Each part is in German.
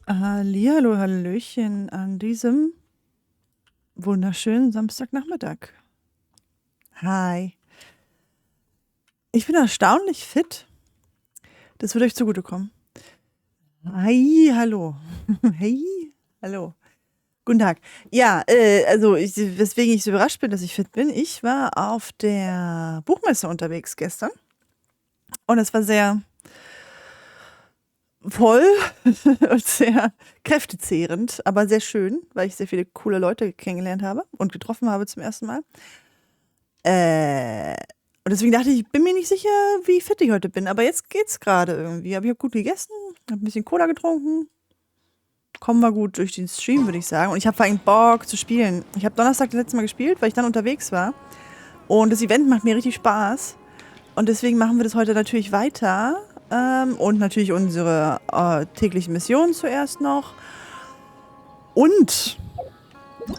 Hallihallo, Hallöchen an diesem wunderschönen Samstagnachmittag. Hi. Ich bin erstaunlich fit. Das wird euch zugutekommen. Hi, hallo. Hey, hallo. Guten Tag. Ja, weswegen ich so überrascht bin, dass ich fit bin. Ich war auf der Buchmesse unterwegs gestern und es war sehr voll und sehr kräftezehrend, aber sehr schön, weil ich sehr viele coole Leute kennengelernt habe und getroffen habe zum ersten Mal. Und deswegen dachte ich bin mir nicht sicher, wie fit ich heute bin, aber jetzt geht's gerade irgendwie. Aber ich habe gut gegessen, habe ein bisschen Cola getrunken. Kommen wir gut durch den Stream, würde ich sagen. Und ich habe vor allem Bock zu spielen. Ich habe Donnerstag das letzte Mal gespielt, weil ich dann unterwegs war. Und das Event macht mir richtig Spaß. Und deswegen machen wir das heute natürlich weiter. Und natürlich unsere täglichen Missionen zuerst noch. Und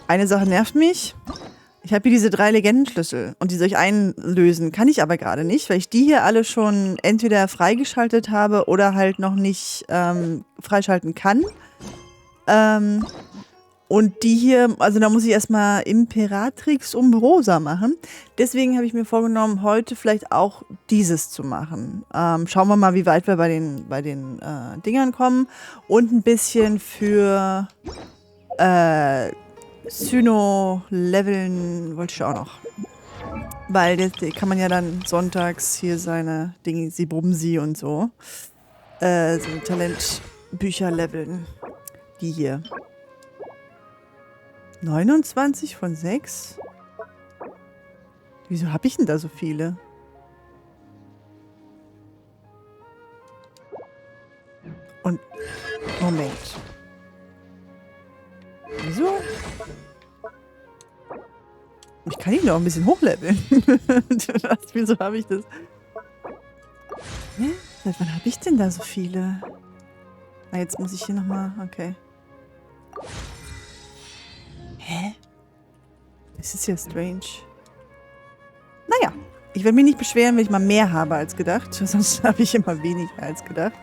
eine Sache nervt mich. Ich habe hier diese 3 Legendenschlüssel und die soll ich einlösen. Kann ich aber gerade nicht, weil ich die hier alle schon entweder freigeschaltet habe oder halt noch nicht freischalten kann. Und die hier, also da muss ich erstmal Imperatrix Umbrosa machen. Deswegen habe ich mir vorgenommen, heute vielleicht auch dieses zu machen. Schauen wir mal, wie weit wir bei den Dingern kommen. Und ein bisschen für Syno-Leveln wollte ich auch noch. Weil das kann man ja dann sonntags hier seine Dinge, sie Bumsi und so. So Talentbücher leveln. Die hier. 29 von 6? Wieso habe ich denn da so viele? Und Moment. Wieso? Ich kann ihn doch ein bisschen hochleveln. Wieso habe ich das? Hä? Seit wann habe ich denn da so viele? Na, jetzt muss ich hier nochmal... Okay. Hä? Das ist ja strange. Naja, ich werde mich nicht beschweren, wenn ich mal mehr habe als gedacht. Sonst habe ich immer weniger als gedacht.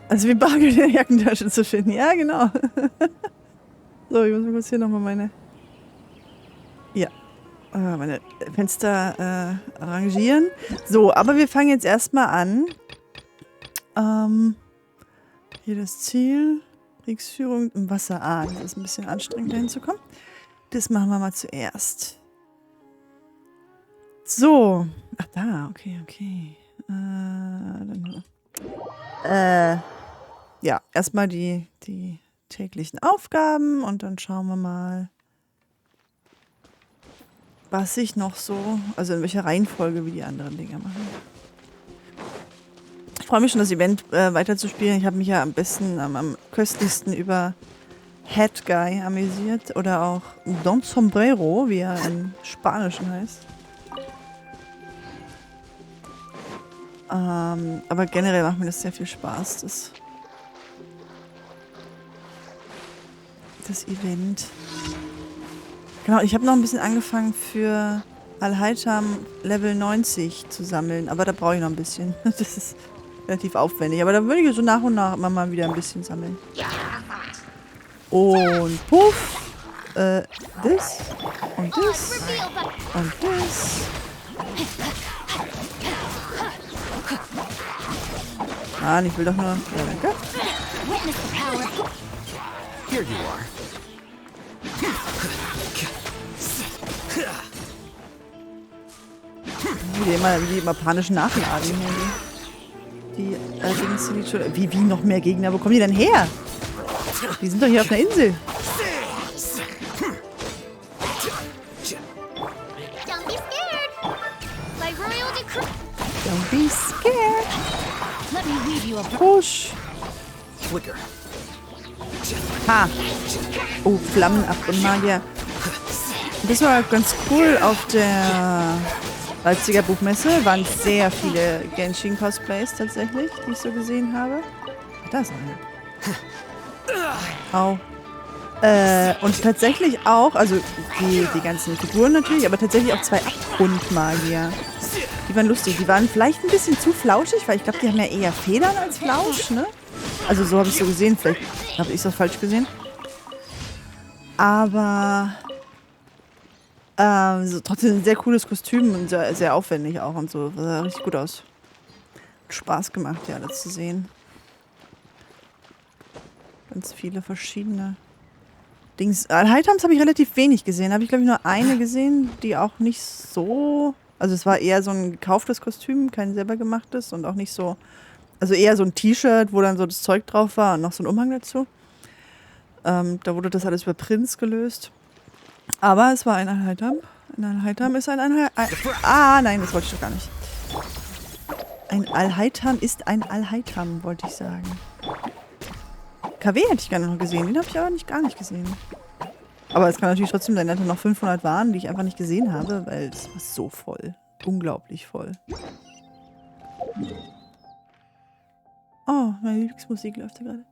Also wie Bargeld in der Jackentasche zu finden. Ja, genau. So, ich muss mal kurz hier nochmal meine... Ja. Meine Fenster arrangieren. So, aber wir fangen jetzt erstmal an. Hier das Ziel. Kriegsführung im Wasser. Ah, das ist ein bisschen anstrengend, da hinzukommen. Das machen wir mal zuerst. So. Ach, da. Okay. Ja, erstmal die täglichen Aufgaben und dann schauen wir mal, was ich noch so, also in welcher Reihenfolge wie die anderen Dinger machen. Ich freue mich schon, das Event weiterzuspielen. Ich habe mich ja am besten, am köstlichsten über Head Guy amüsiert oder auch Don Sombrero, wie er im Spanischen heißt. Aber generell macht mir das sehr viel Spaß, das Event. Genau, ich habe noch ein bisschen angefangen für Al-Haytham Level 90 zu sammeln, aber da brauche ich noch ein bisschen. Das ist relativ aufwendig, aber da würde ich so nach und nach immer mal wieder ein bisschen sammeln. Und puff, das und das und das. Ah, ich will doch nur... Ja, danke. Wie die immer panisch nachladen. Die allerdings sind die schon... Wie noch mehr Gegner? Wo kommen die denn her? Die sind doch hier auf einer Insel. Don't be scared. Push. Ha. Oh, Flammen ab und Magier. Das war ganz cool auf der Leipziger Buchmesse. Waren sehr viele Genshin-Cosplays tatsächlich, die ich so gesehen habe. Da ist eine. Au. Und tatsächlich auch, also die ganzen Figuren natürlich, aber tatsächlich auch 2 Abgrundmagier. Die waren lustig. Die waren vielleicht ein bisschen zu flauschig, weil ich glaube, die haben ja eher Federn als Flausch, ne? Also so habe ich es so gesehen. Vielleicht habe ich es auch falsch gesehen. Aber so, trotzdem ein sehr cooles Kostüm und sehr, sehr aufwendig auch und so. Sah richtig gut aus. Hat Spaß gemacht, ja, das zu sehen. Ganz viele verschiedene Dings. Allheitams habe ich relativ wenig gesehen. Habe ich, glaube ich, nur eine gesehen, die auch nicht so... Also es war eher so ein gekauftes Kostüm, kein selber gemachtes und auch nicht so... Also eher so ein T-Shirt, wo dann so das Zeug drauf war und noch so ein Umhang dazu. Da wurde das alles über Prints gelöst. Aber es war ein Allheitam. Ein Allheitam ist ein Allheitam. Nein, das wollte ich doch gar nicht. Ein Allheitam ist ein Allheitam, wollte ich sagen. Kaveh hätte ich gerne noch gesehen. Den habe ich aber gar nicht gesehen. Aber es kann natürlich trotzdem sein, dass da noch 500 waren, die ich einfach nicht gesehen habe, weil es war so voll. Unglaublich voll. Oh, meine Lieblingsmusik läuft da gerade.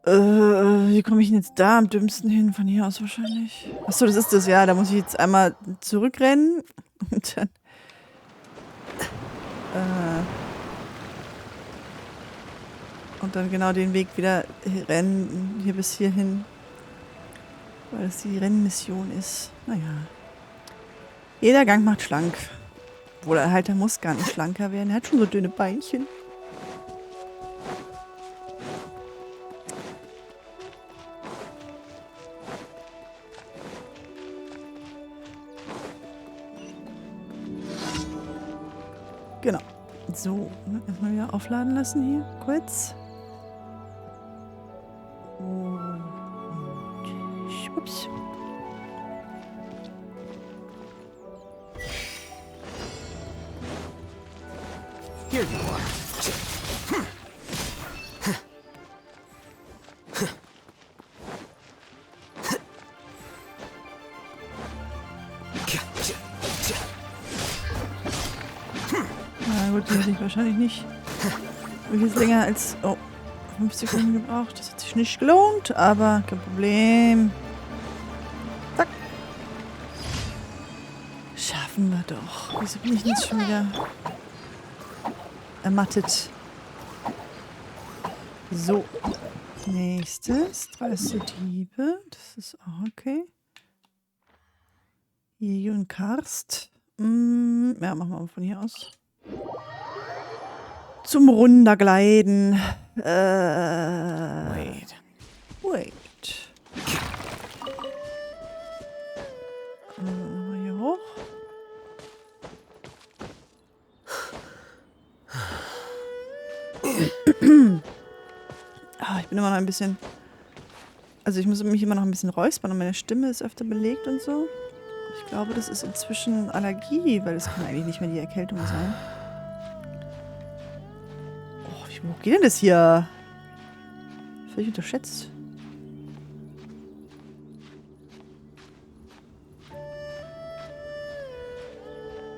Wie komme ich denn jetzt da am dümmsten hin? Von hier aus wahrscheinlich. Achso, das ist das, ja. Da muss ich jetzt einmal zurückrennen. Und dann genau den Weg wieder rennen. Hier bis hierhin. Weil das die Rennmission ist. Naja. Jeder Gang macht schlank. Obwohl er halt, der muss gar nicht schlanker werden. Er hat schon so dünne Beinchen. Genau. So, erstmal wieder aufladen lassen hier, kurz. Und schwupps. Here you are. Na gut, die hätte ich wahrscheinlich nicht wirklich länger als 5 Sekunden gebraucht. Das hat sich nicht gelohnt, aber kein Problem. Zack. Schaffen wir doch. Wieso bin ich jetzt schon wieder ermattet? So. Nächstes. Dreiste Diebe. Das ist auch okay. Hier und Karst. Ja, machen wir mal von hier aus. Zum Runtergleiten. Wait. Hier hoch. Ich bin immer noch ein bisschen... Also ich muss mich immer noch ein bisschen räuspern und meine Stimme ist öfter belegt und so. Ich glaube, das ist inzwischen Allergie, weil es kann eigentlich nicht mehr die Erkältung sein. Oh, wie hoch geht denn das hier? Völlig unterschätzt.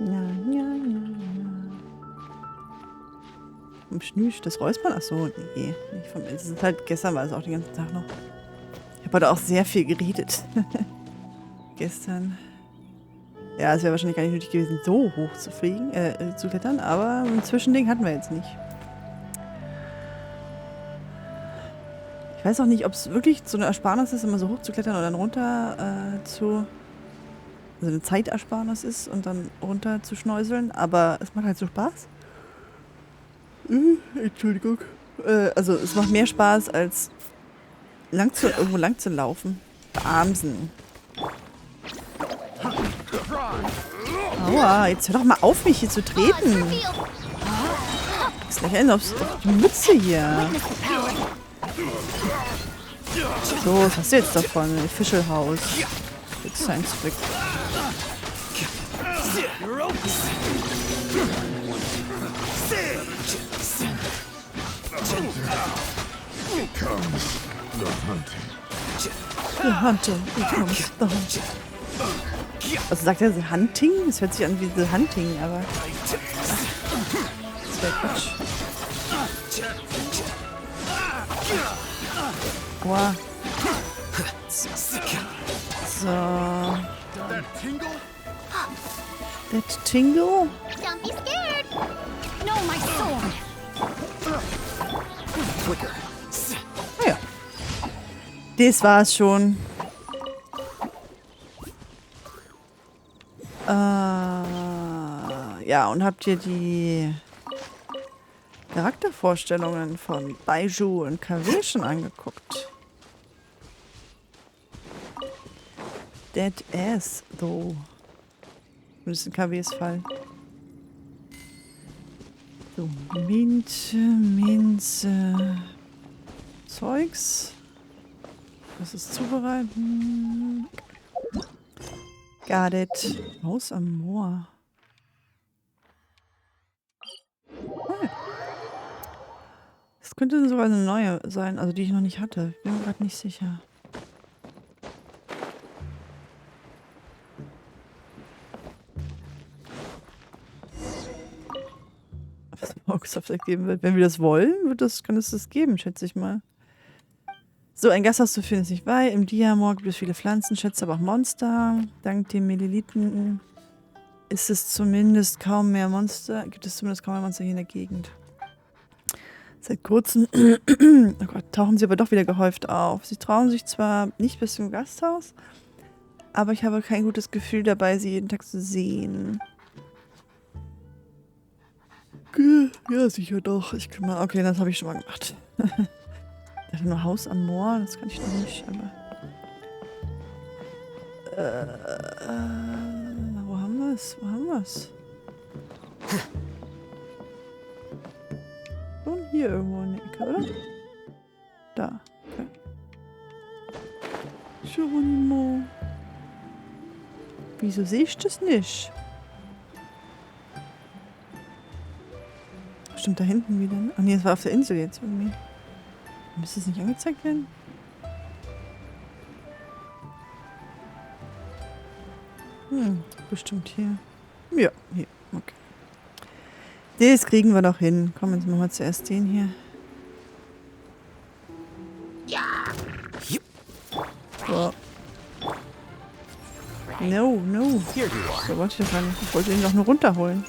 Ja. Vom Schnüsch, das Räuspern? Achso, nee. Es ist halt, gestern war es auch den ganzen Tag noch. Ich habe heute auch sehr viel geredet. Gestern. Ja, es wäre wahrscheinlich gar nicht nötig gewesen, so hoch zu fliegen, zu klettern, aber ein Zwischending hatten wir jetzt nicht. Ich weiß auch nicht, ob es wirklich so eine Ersparnis ist, immer so hoch zu klettern und dann runter also eine Zeitersparnis ist und dann runter zu schnäuseln, aber es macht halt so Spaß. Entschuldigung. Also es macht mehr Spaß, als irgendwo lang zu laufen. Bamsen. Aua, jetzt hör doch mal auf, mich hier zu treten. Das ist gleich ein auf die Mütze hier. So, was hast du jetzt davon? Fischelhaus. Jetzt sein zurück. The Hunting becomes the Hunting. Was sagt er? The Hunting? Das hört sich an wie The Hunting, aber... Das wäre Quatsch. Aua. So. That tingle? Don't be scared. No, my sword. Quicker. Ja. Das war's schon. Ja, und habt ihr die Charaktervorstellungen von Baiju und Kaveh schon angeguckt? Dead ass, though. Das ist in Kavehs Fall. So, Minze, Zeugs. Das ist zubereiten. Got it. Haus am Moor. Das könnte sogar eine neue sein, also die ich noch nicht hatte. Ich bin mir gerade nicht sicher. Was es Microsoft geben wird. Wenn wir das wollen, kann es das geben, schätze ich mal. So, ein Gasthaus zu finden ist nicht weit. Im Diamor gibt es viele Pflanzen, schätze aber auch Monster. Dank den Meliliten gibt es zumindest kaum mehr Monster hier in der Gegend. Seit kurzem oh Gott, tauchen sie aber doch wieder gehäuft auf. Sie trauen sich zwar nicht bis zum Gasthaus, aber ich habe kein gutes Gefühl dabei, sie jeden Tag zu sehen. Ja, sicher doch. Okay, das habe ich schon mal gemacht. Ich hatte nur Haus am Moor, das kann ich noch nicht, aber... wo haben wir es? Und hier irgendwo in der Ecke, oder? Da, okay. Geronimo. Wieso sehe ich das nicht? Stimmt, da hinten wieder, ne? Ach nee, das war auf der Insel jetzt irgendwie. Müsste es nicht angezeigt werden? Bestimmt hier. Ja, hier. Okay. Das kriegen wir doch hin. Komm, jetzt machen wir zuerst den hier. So. No. Here you are. So wollte ich das gar nicht. Ich wollte ihn doch nur runterholen.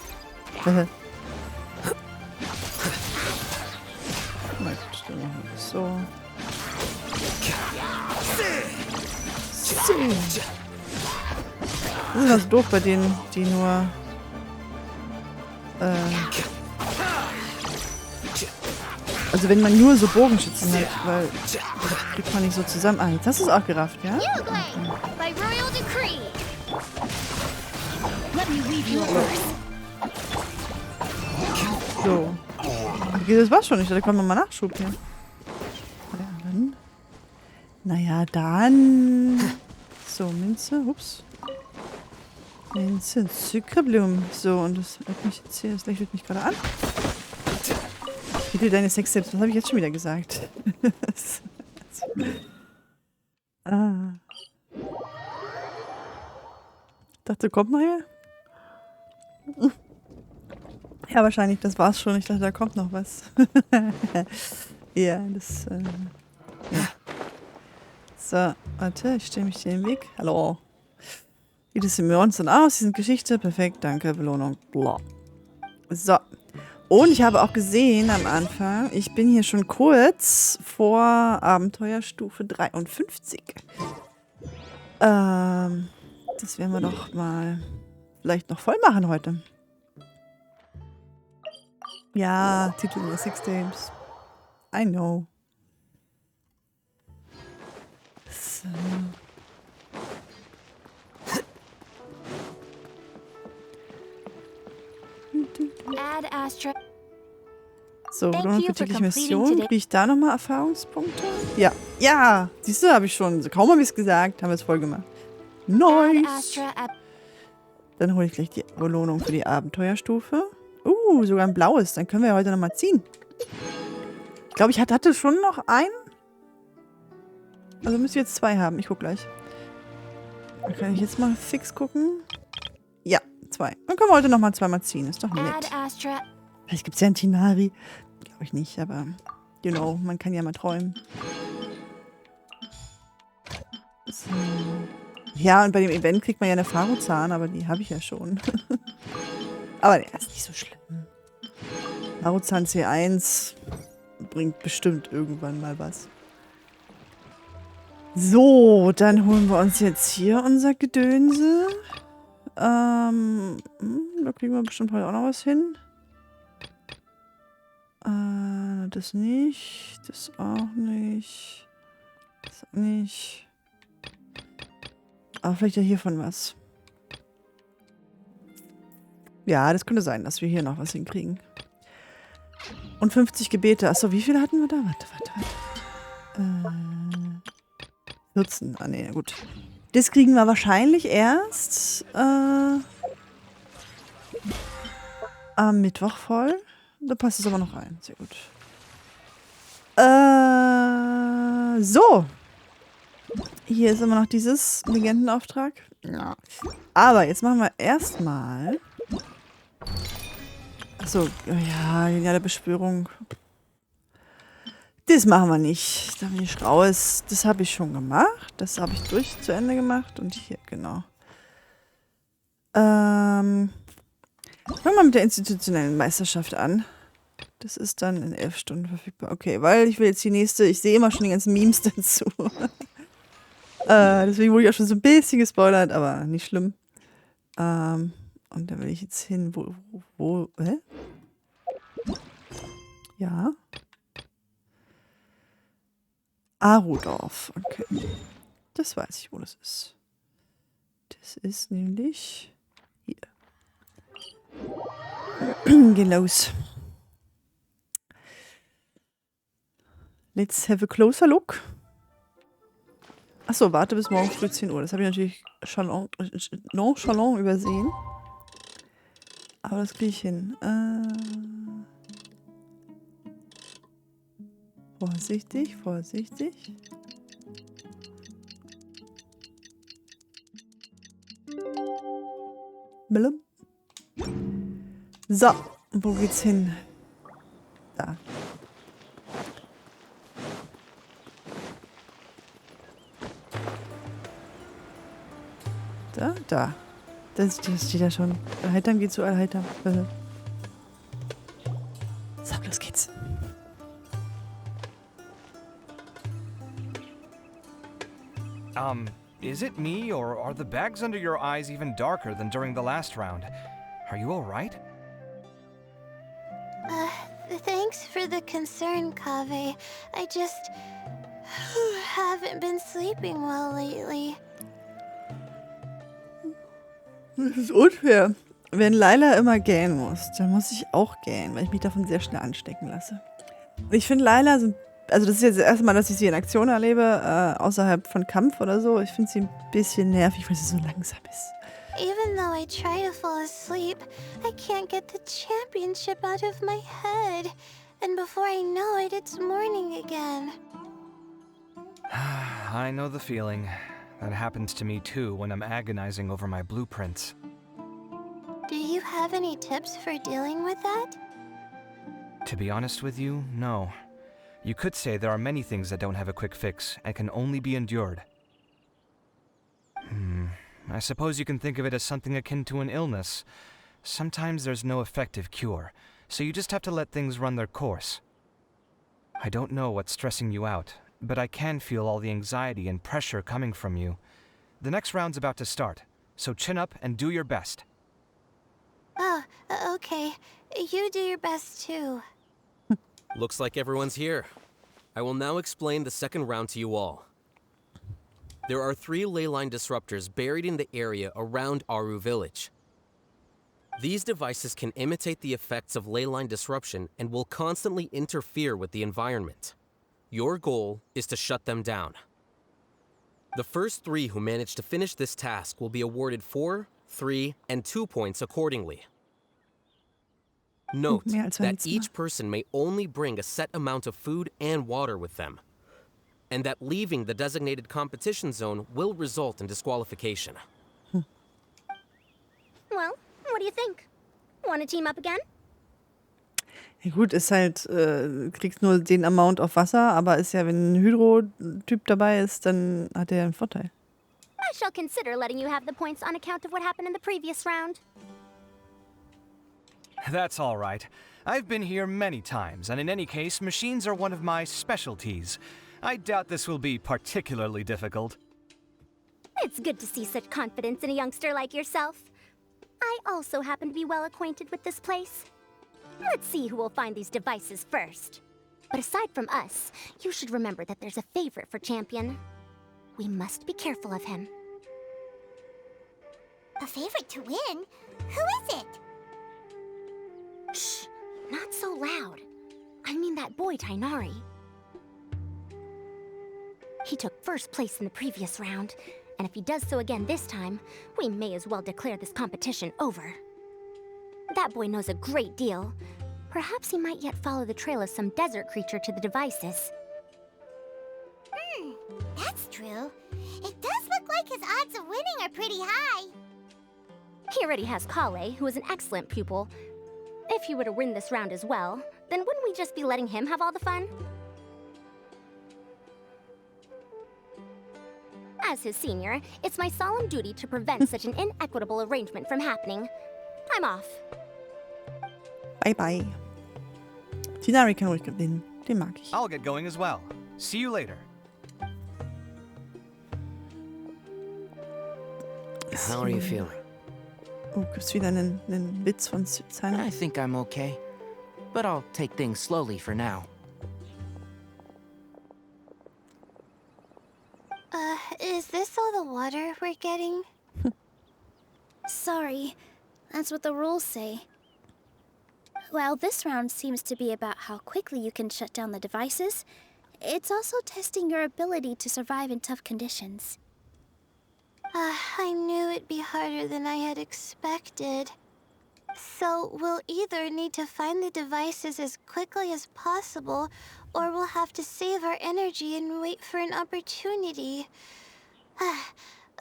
So. Das ist ganz doof bei denen, die nur also wenn man nur so Bogenschützen hat, weil das kriegt man nicht so zusammen. Ah, jetzt hast du es auch gerafft, ja? By royal decree. Let me weave your verse. So. Okay, das war's schon nicht, da kommt nochmal Nachschub hier. Naja, dann. So, Minze, ups. Minze, Zuckerblumen. So, und das lädt mich jetzt hier, das lächelt mich gerade an. Wie du deine Sex selbst, was habe ich jetzt schon wieder gesagt? Dachte, kommt noch hier? Ja, wahrscheinlich, das war's schon. Ich dachte, da kommt noch was. Ja, das, ja. So, warte, ich stelle mich dir in den Weg. Hallo. Wie das sehen wir uns dann aus? Die sind Geschichte. Perfekt, danke, Belohnung. Blah. So. Und ich habe auch gesehen am Anfang, ich bin hier schon kurz vor Abenteuerstufe 53. Das werden wir doch mal vielleicht noch voll machen heute. Ja, Titel der Six Games. I know. So. Add Astra. So, Belohnung für tägliche Mission. Kriege ich da nochmal Erfahrungspunkte? Ja. Ja! Siehst du, habe ich schon. Kaum habe ich es gesagt, haben wir es voll gemacht. Nice! Dann hole ich gleich die Belohnung für die Abenteuerstufe. Sogar ein blaues. Dann können wir ja heute nochmal ziehen. Ich glaube, ich hatte schon noch einen. Also müssen wir jetzt zwei haben. Ich gucke gleich. Dann kann ich jetzt mal fix gucken. Ja, zwei. Dann können wir heute nochmal zweimal ziehen. Ist doch nett. Vielleicht gibt es ja einen Tinari. Glaube ich nicht, aber you know, man kann ja mal träumen. So. Ja, und bei dem Event kriegt man ja eine Pharozahn, aber die habe ich ja schon. Aber nee, das ist nicht so schlimm. Pharozahn C1 bringt bestimmt irgendwann mal was. So, dann holen wir uns jetzt hier unser Gedönse. Da kriegen wir bestimmt heute auch noch was hin. Das nicht. Das auch nicht. Das auch nicht. Aber vielleicht ja hiervon was. Ja, das könnte sein, dass wir hier noch was hinkriegen. Und 50 Gebete. Achso, wie viele hatten wir da? Warte. 14. Ah, nee, gut. Das kriegen wir wahrscheinlich erst am Mittwoch voll. Da passt es aber noch rein. Sehr gut. So. Hier ist immer noch dieses Legendenauftrag. Ja. Aber jetzt machen wir erstmal. Achso, ja, geniale Beschwörung. Das machen wir nicht. Da bin ich raus. Das habe ich schon gemacht. Das habe ich zu Ende gemacht. Und hier, genau. Fangen wir mit der institutionellen Meisterschaft an. Das ist dann in 11 Stunden verfügbar. Okay, weil ich will jetzt die nächste. Ich sehe immer schon die ganzen Memes dazu. Deswegen wurde ich auch schon so ein bisschen gespoilert, aber nicht schlimm. Und da will ich jetzt hin. Hä? Ja. Arudorf. Okay. Das weiß ich, wo das ist. Das ist nämlich hier. Geh los. Let's have a closer look. Achso, warte bis morgen früh 10 Uhr. Das habe ich natürlich nonchalant übersehen. Aber das kriege ich hin. Vorsichtig. Blum. So, wo geht's hin? Da. Da. Das steht ja schon. Erheitern geht zu Erheitern. So, los geht's. Is it me, or are the bags under your eyes even darker than during the last round? Are you alright? Thanks for the concern, Kaveh. I just haven't been sleeping well lately. Das ist unfair. Wenn Laila immer gähnen muss, dann muss ich auch gähnen, weil ich mich davon sehr schnell anstecken lasse. Und ich finde Laila, also das ist jetzt das erste Mal, dass ich sie in Aktion erlebe, außerhalb von Kampf oder so. Ich finde sie ein bisschen nervig, weil sie so langsam ist. Even though I try to fall asleep, I can't get the championship out of my head. And before I know it, it's morning again. I know the feeling. That happens to me too when I'm agonizing over my blueprints. Do you have any tips for dealing with that? To be honest with you, no. You could say there are many things that don't have a quick fix and can only be endured. I suppose you can think of it as something akin to an illness. Sometimes there's no effective cure, so you just have to let things run their course. I don't know what's stressing you out, but I can feel all the anxiety and pressure coming from you. The next round's about to start, so chin up and do your best. Oh, okay. You do your best too. Looks like everyone's here. I will now explain the second round to you all. There are 3 ley line disruptors buried in the area around Aru village. These devices can imitate the effects of ley line disruption and will constantly interfere with the environment. Your goal is to shut them down. The first 3 who manage to finish this task will be awarded 4, 3, and 2 points accordingly. Note that each person may only bring a set amount of food and water with them, and that leaving the designated competition zone will result in disqualification. Well, what do you think? Want to team up again? Ja gut, ist halt, kriegst nur den Amount auf Wasser, aber ist ja, wenn ein Hydro-Typ dabei ist, dann hat er einen Vorteil. I shall consider letting you have the points on account of what happened in the previous round. That's all right. I've been here many times, and in any case, machines are one of my specialties. I doubt this will be particularly difficult. It's good to see such confidence in a youngster like yourself. I also happen to be well acquainted with this place. Let's see who will find these devices first. But aside from us, you should remember that there's a favorite for Champion. We must be careful of him. A favorite to win? Who is it? Shh, not so loud. I mean that boy Tainari. He took first place in the previous round, and if he does so again this time, we may as well declare this competition over. That boy knows a great deal. Perhaps he might yet follow the trail of some desert creature to the devices. That's true. It does look like his odds of winning are pretty high. He already has Kaveh, who is an excellent pupil. If he were to win this round as well, then wouldn't we just be letting him have all the fun? As his senior, it's my solemn duty to prevent such an inequitable arrangement from happening. I'm off. Bye bye. Tainari kann ruhig gewinnen. Den mag ich. I'll get going as well. See you later. How are you feeling? Oh, gibt's wieder einen Witz von seiner. I think I'm okay. But I'll take things slowly for now. Is this all the water we're getting? Sorry, that's what the rules say. While this round seems to be about how quickly you can shut down the devices, it's also testing your ability to survive in tough conditions. I knew it'd be harder than I had expected. So we'll either need to find the devices as quickly as possible, or we'll have to save our energy and wait for an opportunity.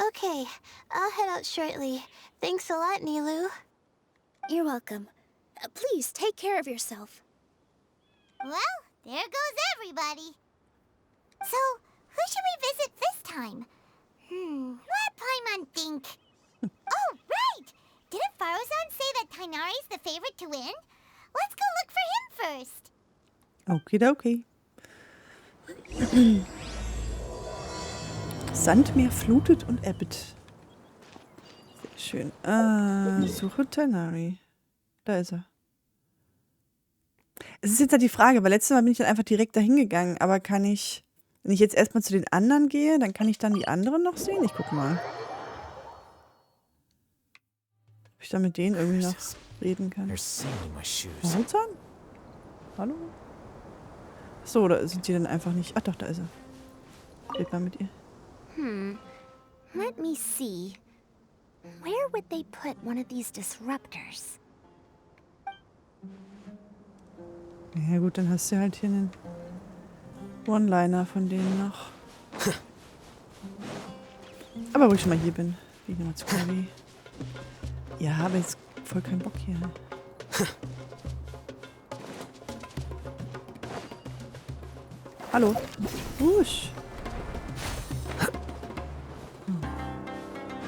Okay, I'll head out shortly. Thanks a lot, Nilu. You're welcome. Please take care of yourself. Well, there goes everybody. So, who should we visit this time? Let Paimon think. Oh, right! Didn't Farozan say that Tainari's the favorite to win? Let's go look for him first. Okidoki. Sandmeer flutet und ebbt. Sehr schön. Suche Tainari. Da ist er. Es ist jetzt halt die Frage, weil letztes Mal bin ich dann einfach direkt dahin gegangen, aber kann ich, wenn ich jetzt erstmal zu den anderen gehe, dann kann ich dann die anderen noch sehen? Ich guck mal. Ob ich da mit denen irgendwie noch reden kann. Farozan? Hallo? So, oder sind die dann einfach nicht? Ach doch, da ist er. Red mal mit ihr. Let me see. Where would they put one of these disruptors? Ja gut, dann hast du halt hier einen One-Liner von denen noch. Aber wo ich schon mal hier bin, gehe ich nochmal zu Kaveh. Ja, aber jetzt voll keinen Bock hier. Hallo. Wusch.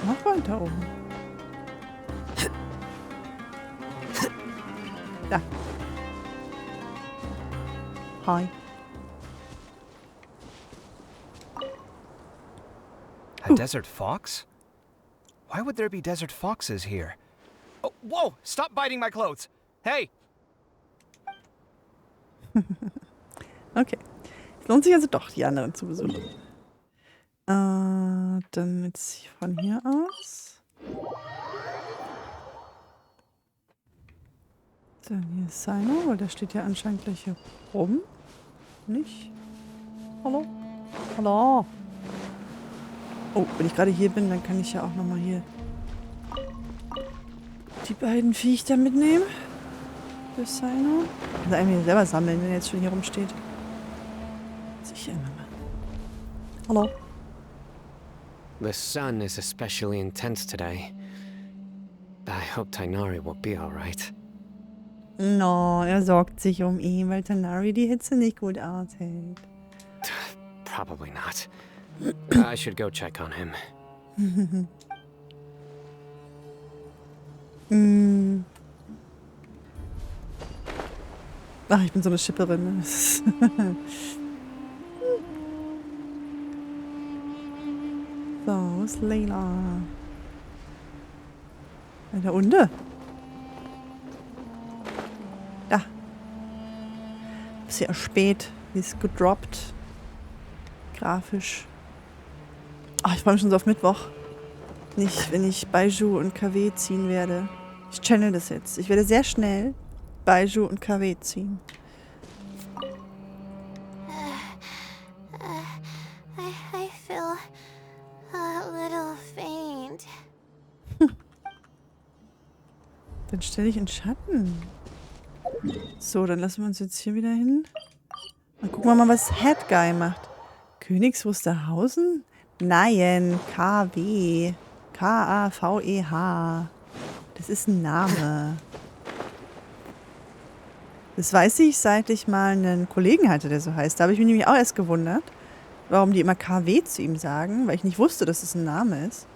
Noch weiter oben. Da. Hi. A desert fox? Why would there be desert foxes here? Oh, whoa! Stop biting my clothes! Hey! Okay. Es lohnt sich also doch, die anderen zu besuchen. Dann jetzt von hier aus. Dann hier ist seiner, weil der steht ja anscheinend gleich hier rum. Nicht? Hallo? Hallo? Oh, wenn ich gerade hier bin, dann kann ich ja auch nochmal hier die beiden Viecher mitnehmen. Für seiner. Also eigentlich selber sammeln, wenn er jetzt schon hier rumsteht. Sicher immer mal. Hallo? The sun is especially intense today. I hope Tainari will be alright. No, er sorgt sich um ihn, weil Tainari die Hitze nicht gut aushält. Probably not. I should go check on him. Mm. Ach, ich bin so eine Schipperin. So, wo ist Leila? Da unten. Da. Sehr spät. Die ist gedroppt. Grafisch. Ach, ich freue mich schon so auf Mittwoch. Nicht, wenn ich Baiju und Kaveh ziehen werde. Ich channel das jetzt. Ich werde sehr schnell Baiju und Kaveh ziehen. I feel a little faint. Dann stelle ich in Schatten. So, dann lassen wir uns jetzt hier wieder hin. Dann gucken wir mal, was Head Guy macht. Königs Wusterhausen? Nein, KW. Kaveh. Das ist ein Name. Das weiß ich, seit ich mal einen Kollegen hatte, der so heißt. Da habe ich mich nämlich auch erst gewundert, warum die immer KW zu ihm sagen, weil ich nicht wusste, dass es ein Name ist.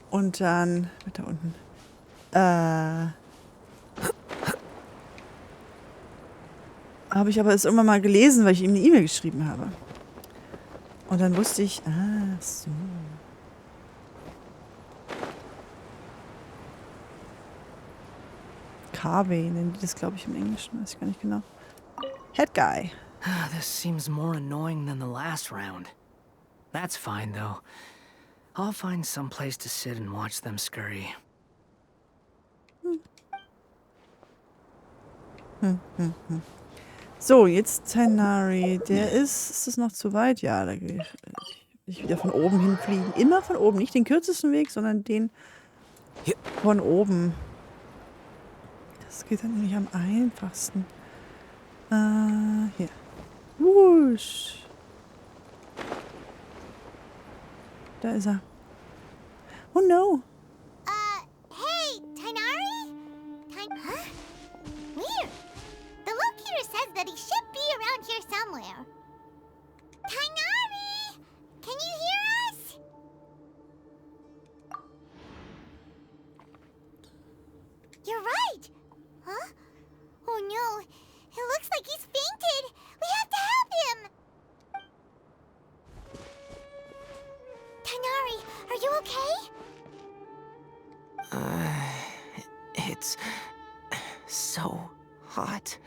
Und dann, da unten. Habe ich aber es irgendwann mal gelesen, weil ich ihm eine E-Mail geschrieben habe. Und dann wusste ich, so. Kaveh nennen die das, glaube ich, im Englischen. Weiß ich gar nicht genau. Head Guy. This seems more annoying than the last round. That's fine, though. I'll find some place to sit and watch them scurry. So, jetzt Tainari. Der ist es noch zu weit? Ja, da gehe ich wieder von oben hinfliegen. Immer von oben. Nicht den kürzesten Weg, sondern den von oben. Das geht dann nämlich am einfachsten. Hier. Wusch. Da ist er. Oh no. Hey, Tainari? Huh? Weird. The locator says that he should be around here somewhere. Tainari! Can you hear us? You're right. Huh? Oh no. It looks like he's fainted. We have to help him. Tainari, are you okay? It's so hot.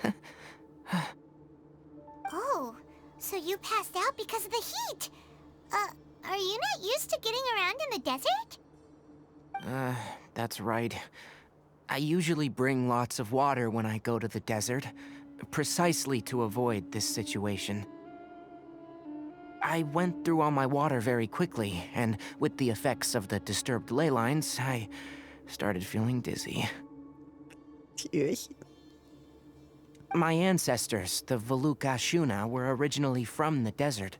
Oh, so you passed out because of the heat. Are you not used to getting around in the desert? That's right. I usually bring lots of water when I go to the desert, precisely to avoid this situation. I went through all my water very quickly, and with the effects of the disturbed ley lines, I started feeling dizzy. My ancestors, the Velukashuna, were originally from the desert.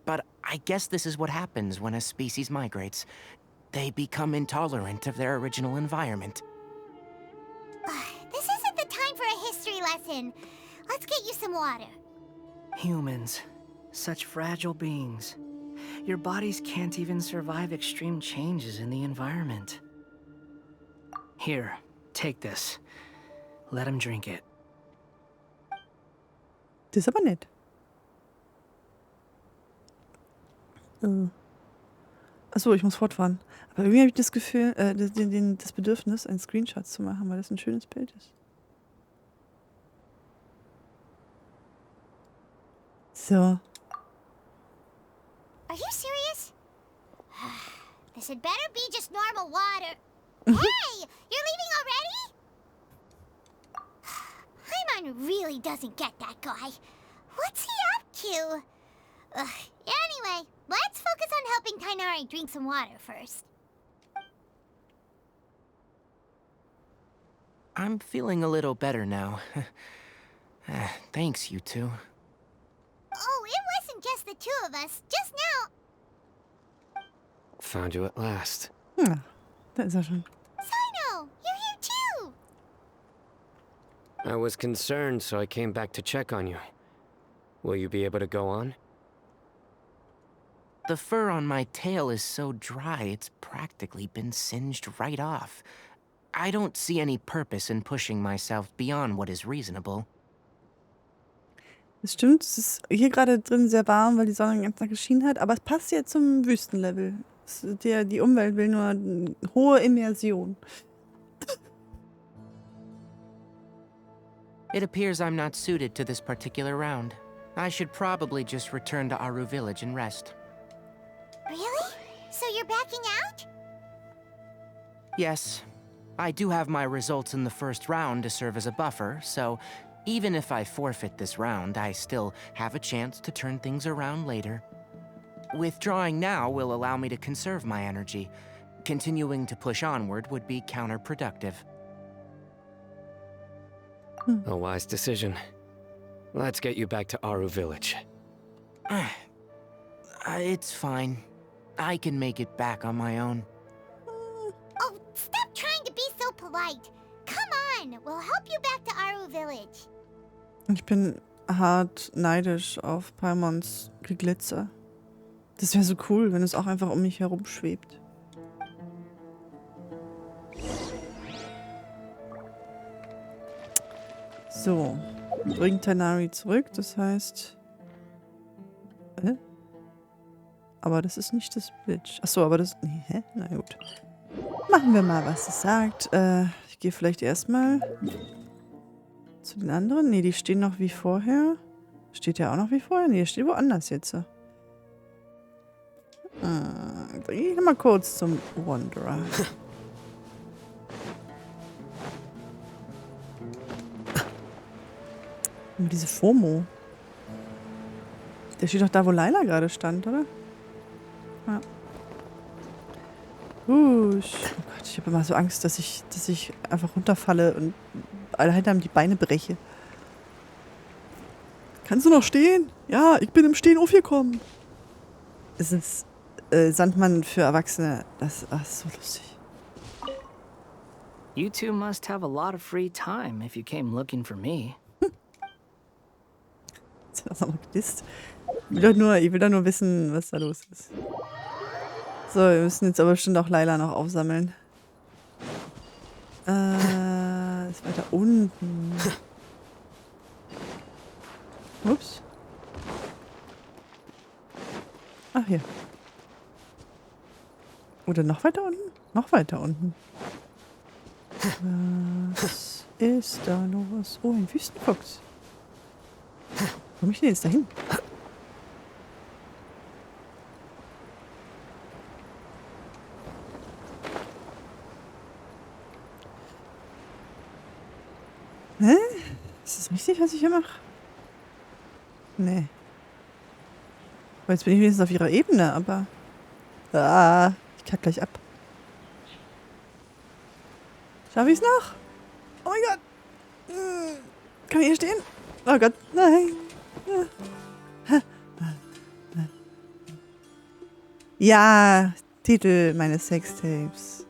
But I guess this is what happens when a species migrates. They become intolerant of their original environment. This isn't the time for a history lesson. Let's get you some water. Humans. Such fragile beings. Your bodies can't even survive extreme changes in the environment. Here, take this. Let him drink it. Das ist aber nett. Achso, ich muss fortfahren. Aber irgendwie habe ich das Gefühl, das Bedürfnis, einen Screenshot zu machen, weil das ein schönes Bild ist. So. Are you serious? This had better be just normal water. Hey! You're leaving already? Paimon really doesn't get that guy. What's he up to? Anyway, let's focus on helping Tainari drink some water first. I'm feeling a little better now. Thanks, you two. Oh, it wasn't just the two of us. Just now. Found you at last. Ja, da ist er schon. Sino, you're here too. I was concerned, so I came back to check on you. Will you be able to go on? The fur on my tail is so dry, it's practically been singed right off. I don't see any purpose in pushing myself beyond what is reasonable. Das stimmt, es ist hier gerade drin sehr warm, weil die Sonne den ganzen Tag geschienen hat, aber es passt ja zum Wüstenlevel. Die Umwelt will nur eine hohe Immersion. It appears I'm not suited to this particular round. I should probably just return to Aru Village and rest. Really? So you're backing out? Yes. I do have my results in the first round to serve as a buffer, so even if I forfeit this round, I still have a chance to turn things around later. Withdrawing now will allow me to conserve my energy. Continuing to push onward would be counterproductive. A wise decision. Let's get you back to Aru Village. It's fine. I can make it back on my own. Oh, stop trying to be so polite. Come on, we'll help you back to Aru Village. Ich bin hart neidisch auf Paimons Geglitzer. Das wäre so cool, wenn es auch einfach um mich herum schwebt. So, bringt Tanari zurück, das heißt... Aber das ist nicht das Bild. Achso, aber das... Nee, hä? Na gut. Machen wir mal, was es sagt. Ich gehe vielleicht erstmal zu den anderen. Nee, die stehen noch wie vorher. Steht ja auch noch wie vorher? Nee, steht woanders jetzt. Dann gehe ich mal kurz zum Wanderer. Und diese FOMO. Der steht doch da, wo Laila gerade stand, oder? Ja. Oh Gott, ich habe immer so Angst, dass ich einfach runterfalle und alle hinterm die Beine breche. Kannst du noch stehen? Ja, ich bin im Stehen aufgekommen. Es ist Sandmann für Erwachsene. Das ist so lustig. You two must have a lot of free time if you came looking for me. Jetzt hat er noch gedisst. Ich will doch nur wissen, was da los ist. So, wir müssen jetzt aber bestimmt auch Laila noch aufsammeln. Ist weiter unten. Ups. Ach, hier. Oder noch weiter unten? Noch weiter unten. Was ist da los? Oh, ein Wüstenfuchs. Wo komme ich denn jetzt dahin? Hä? Ist das richtig, was ich hier mache? Nee. Aber jetzt bin ich wenigstens auf ihrer Ebene, aber... ich kack gleich ab. Schaffe ich's noch? Oh mein Gott! Kann ich hier stehen? Oh Gott, nein! Ja, Titel meines Sextapes.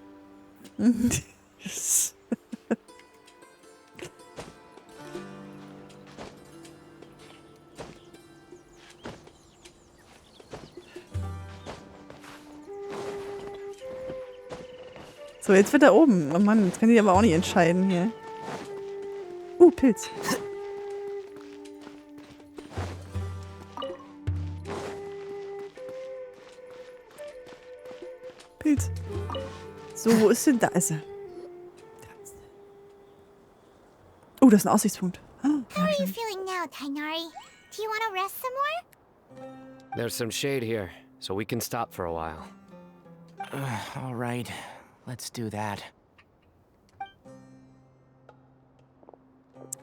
So, jetzt wird er oben. Oh Mann, jetzt kann ich aber auch nicht entscheiden hier. Pilz. Pilz. So, wo ist denn da? Ist er? Oh, das ist ein Aussichtspunkt. How are you feeling now, Tainari? Do you want to rest some more? There's some shade here, so we can stop for a while. All right, let's do that.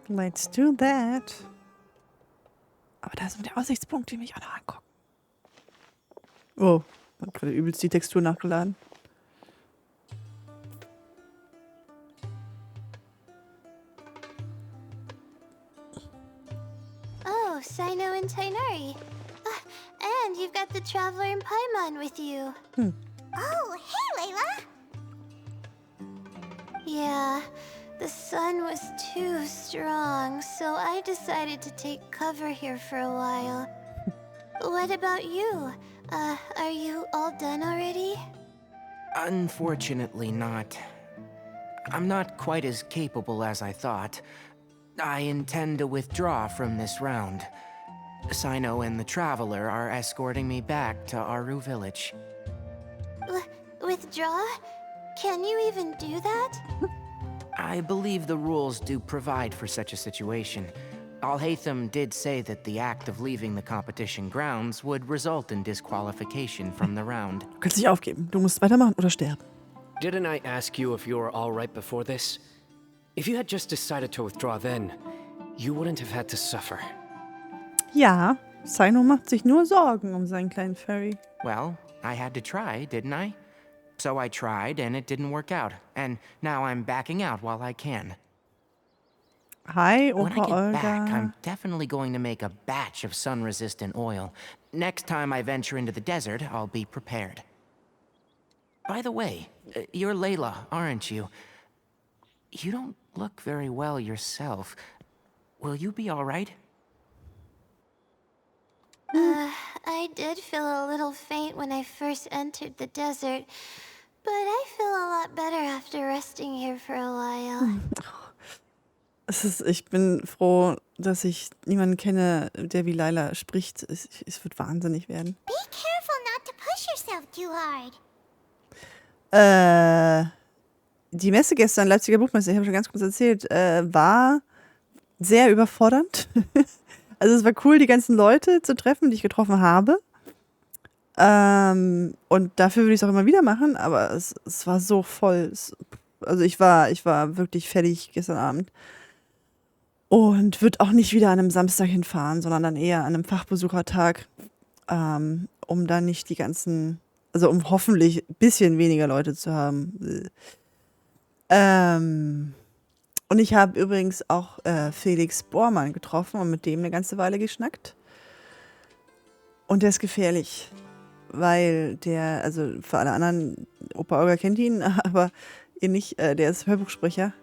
Let's do that. Aber da ist der Aussichtspunkt, den mich auch noch angucken. Oh, hat gerade übelst die Textur nachgeladen. Oh, Sino and Tainari. And you've got the Traveler and Paimon with you. Oh, hey, Layla! Yeah, the sun was too strong, so I decided to take cover here for a while. What about you? Are you all done already? Unfortunately not. I'm not quite as capable as I thought. I intend to withdraw from this round. Sino and the Traveler are escorting me back to Aru Village. Withdraw? Can you even do that? I believe the rules do provide for such a situation. Al-Haytham did say that the act of leaving the competition grounds would result in disqualification from the round. Du kannst nicht aufgeben. Du musst weitermachen oder sterben. Didn't I ask you if you were all right before this? If you had just decided to withdraw then, you wouldn't have had to suffer. Ja, Sino macht sich nur Sorgen um seinen kleinen Furry. Well, I had to try, didn't I? So I tried, and it didn't work out. And now I'm backing out while I can. Hi, When I Opa get back, Olga. I'm definitely going to make a batch of sun-resistant oil. Next time I venture into the desert, I'll be prepared. By the way, you're Layla, aren't you? You don't look very well yourself. Will you be all right? I did feel a little faint when I first entered the desert, but I feel a lot better after resting here for a while. Ich bin froh, dass ich niemanden kenne, der wie Layla spricht. Es wird wahnsinnig werden. Be careful not to push yourself too hard. Die Messe gestern, Leipziger Buchmesse, ich habe schon ganz kurz erzählt, war sehr überfordernd. Also es war cool, die ganzen Leute zu treffen, die ich getroffen habe. Und dafür würde ich es auch immer wieder machen, aber es war so voll. Also ich war wirklich fertig gestern Abend. Und würde auch nicht wieder an einem Samstag hinfahren, sondern dann eher an einem Fachbesuchertag, um dann nicht die ganzen, also um hoffentlich ein bisschen weniger Leute zu haben. Und ich habe übrigens auch Felix Bormann getroffen und mit dem eine ganze Weile geschnackt. Und der ist gefährlich, weil der, also für alle anderen, Opa Olga kennt ihn, aber ihr nicht, der ist Hörbuchsprecher.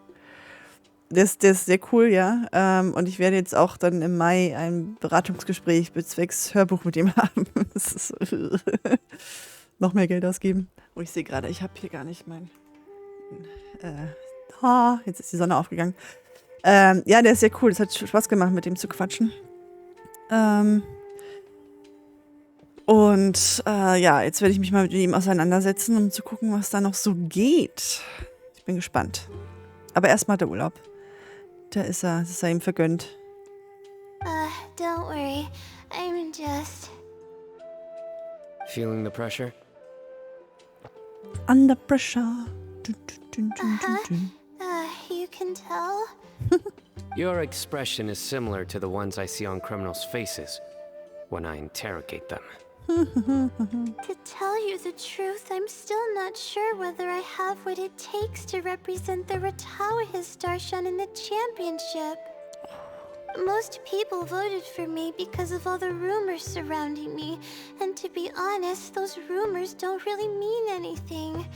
Der ist sehr cool, ja. Und ich werde jetzt auch dann im Mai ein Beratungsgespräch bezwecks Hörbuch mit ihm haben. Das ist noch mehr Geld ausgeben. Oh, ich sehe gerade, ich habe hier gar nicht mein... jetzt ist die Sonne aufgegangen. Ja, der ist sehr cool. Es hat Spaß gemacht, mit dem zu quatschen. Ja, jetzt werde ich mich mal mit ihm auseinandersetzen, um zu gucken, was da noch so geht. Ich bin gespannt. Aber erstmal der Urlaub. Das ist ihm vergönnt. Don't worry. I'm just... Feeling the pressure? Under pressure. Dun, dun, dun, dun, dun. You can tell? Your expression is similar to the ones I see on criminals' faces when I interrogate them. To tell you the truth, I'm still not sure whether I have what it takes to represent the Ratawa Histarshan in the championship. Most people voted for me because of all the rumors surrounding me, and to be honest, those rumors don't really mean anything.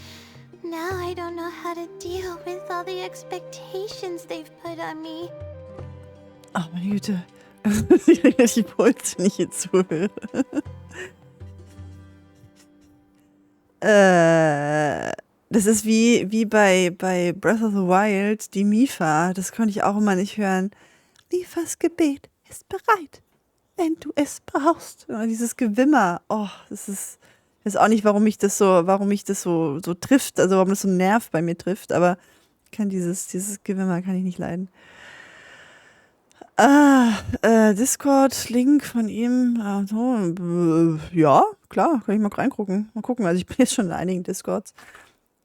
Now I don't know how to deal with all the expectations they've put on me. Ach, meine Güte. Ich kriege die Puls, wenn ich hier zuhöre. Das ist wie bei Breath of the Wild, die Mifa. Das konnte ich auch immer nicht hören. Mifas Gebet ist bereit, wenn du es brauchst. Dieses Gewimmer. Oh, das ist... Ich weiß auch nicht, warum mich das so trifft, also warum das so einen Nerv bei mir trifft, aber ich kann dieses Gewimmer kann ich nicht leiden. Discord-Link von ihm. Ja, klar, kann ich mal reingucken. Mal gucken. Also ich bin jetzt schon in einigen Discords.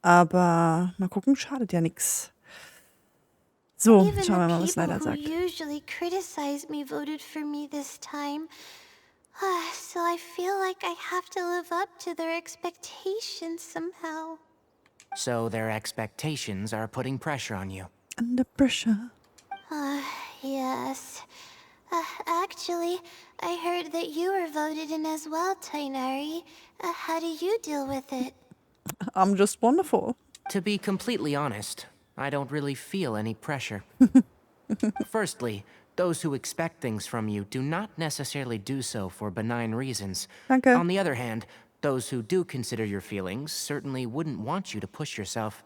Aber mal gucken, schadet ja nichts. So, schauen wir mal, was Leila sagt. Usually criticize me voted for me this time. So I feel like I have to live up to their expectations somehow. So their expectations are putting pressure on you. Under pressure. Yes. Actually, I heard that you were voted in as well, Tainari. How do you deal with it? I'm just wonderful. To be completely honest, I don't really feel any pressure. Firstly, Those who expect things from you do not necessarily do so for benign reasons. Danke. On the other hand, those who do consider your feelings certainly wouldn't want you to push yourself.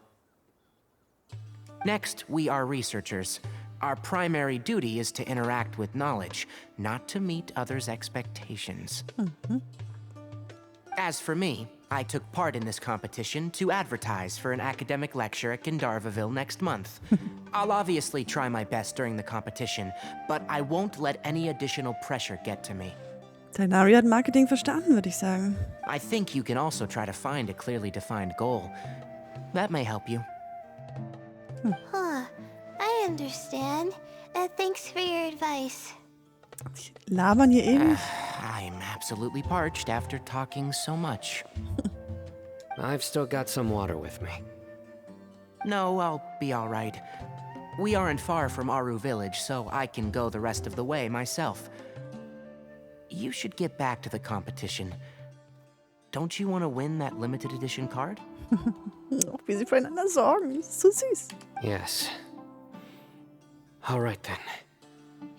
Next, we are researchers. Our primary duty is to interact with knowledge, not to meet others' expectations. As for me, I took part in this competition to advertise for an academic lecture at Gandharvaville next month. I'll obviously try my best during the competition, but I won't let any additional pressure get to me. Tainari hat Marketing verstanden, würde ich sagen. I think you can also try to find a clearly defined goal. That may help you. Huh. I understand. Thanks for your advice. Die labern hier ewig. I'm absolutely parched after talking so much. I've still got some water with me. No, I'll be all right. We aren't far from Aru village, so I can go the rest of the way myself. You should get back to the competition. Don't you want to win that limited edition card? Auch wie sie füreinander sorgen. Das ist so süß. Yes. All right then.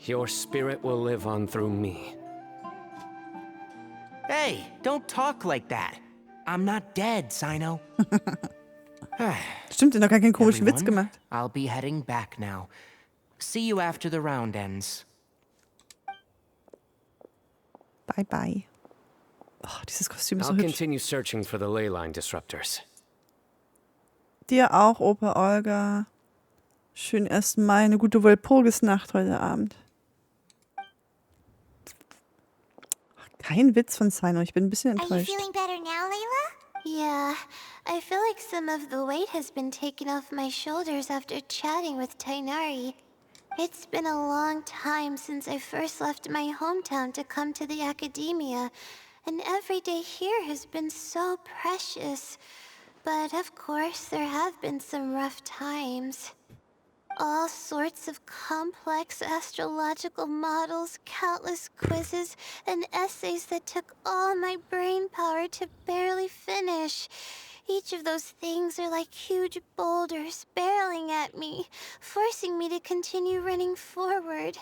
Your spirit will live on through me. Hey, don't talk like that. I'm not dead, Sino. Stimmt, der hat noch gar keinen komischen Witz Everyone, gemacht. I'll be heading back now. See you after the round ends. Bye, bye. Oh, dieses Kostüm ist so I'll hübsch. continue searching for the ley line disruptors. Dir auch, Opa Olga. Schönen 1. Mai, eine gute Walpurgisnacht heute Abend. Kein Witz von Sino, ich bin ein bisschen Are you enttäuscht. feeling better now, Layla? Yeah, I feel like some of the weight has been taken off my shoulders after chatting with Tainari. It's been a long time since I first left my hometown to come to the academia, and every day here has been so precious. But of course, there have been some rough times. All sorts of complex astrological models, countless quizzes, and essays that took all my brain power to barely finish. Each of those things are like huge boulders barreling at me, forcing me to continue running forward.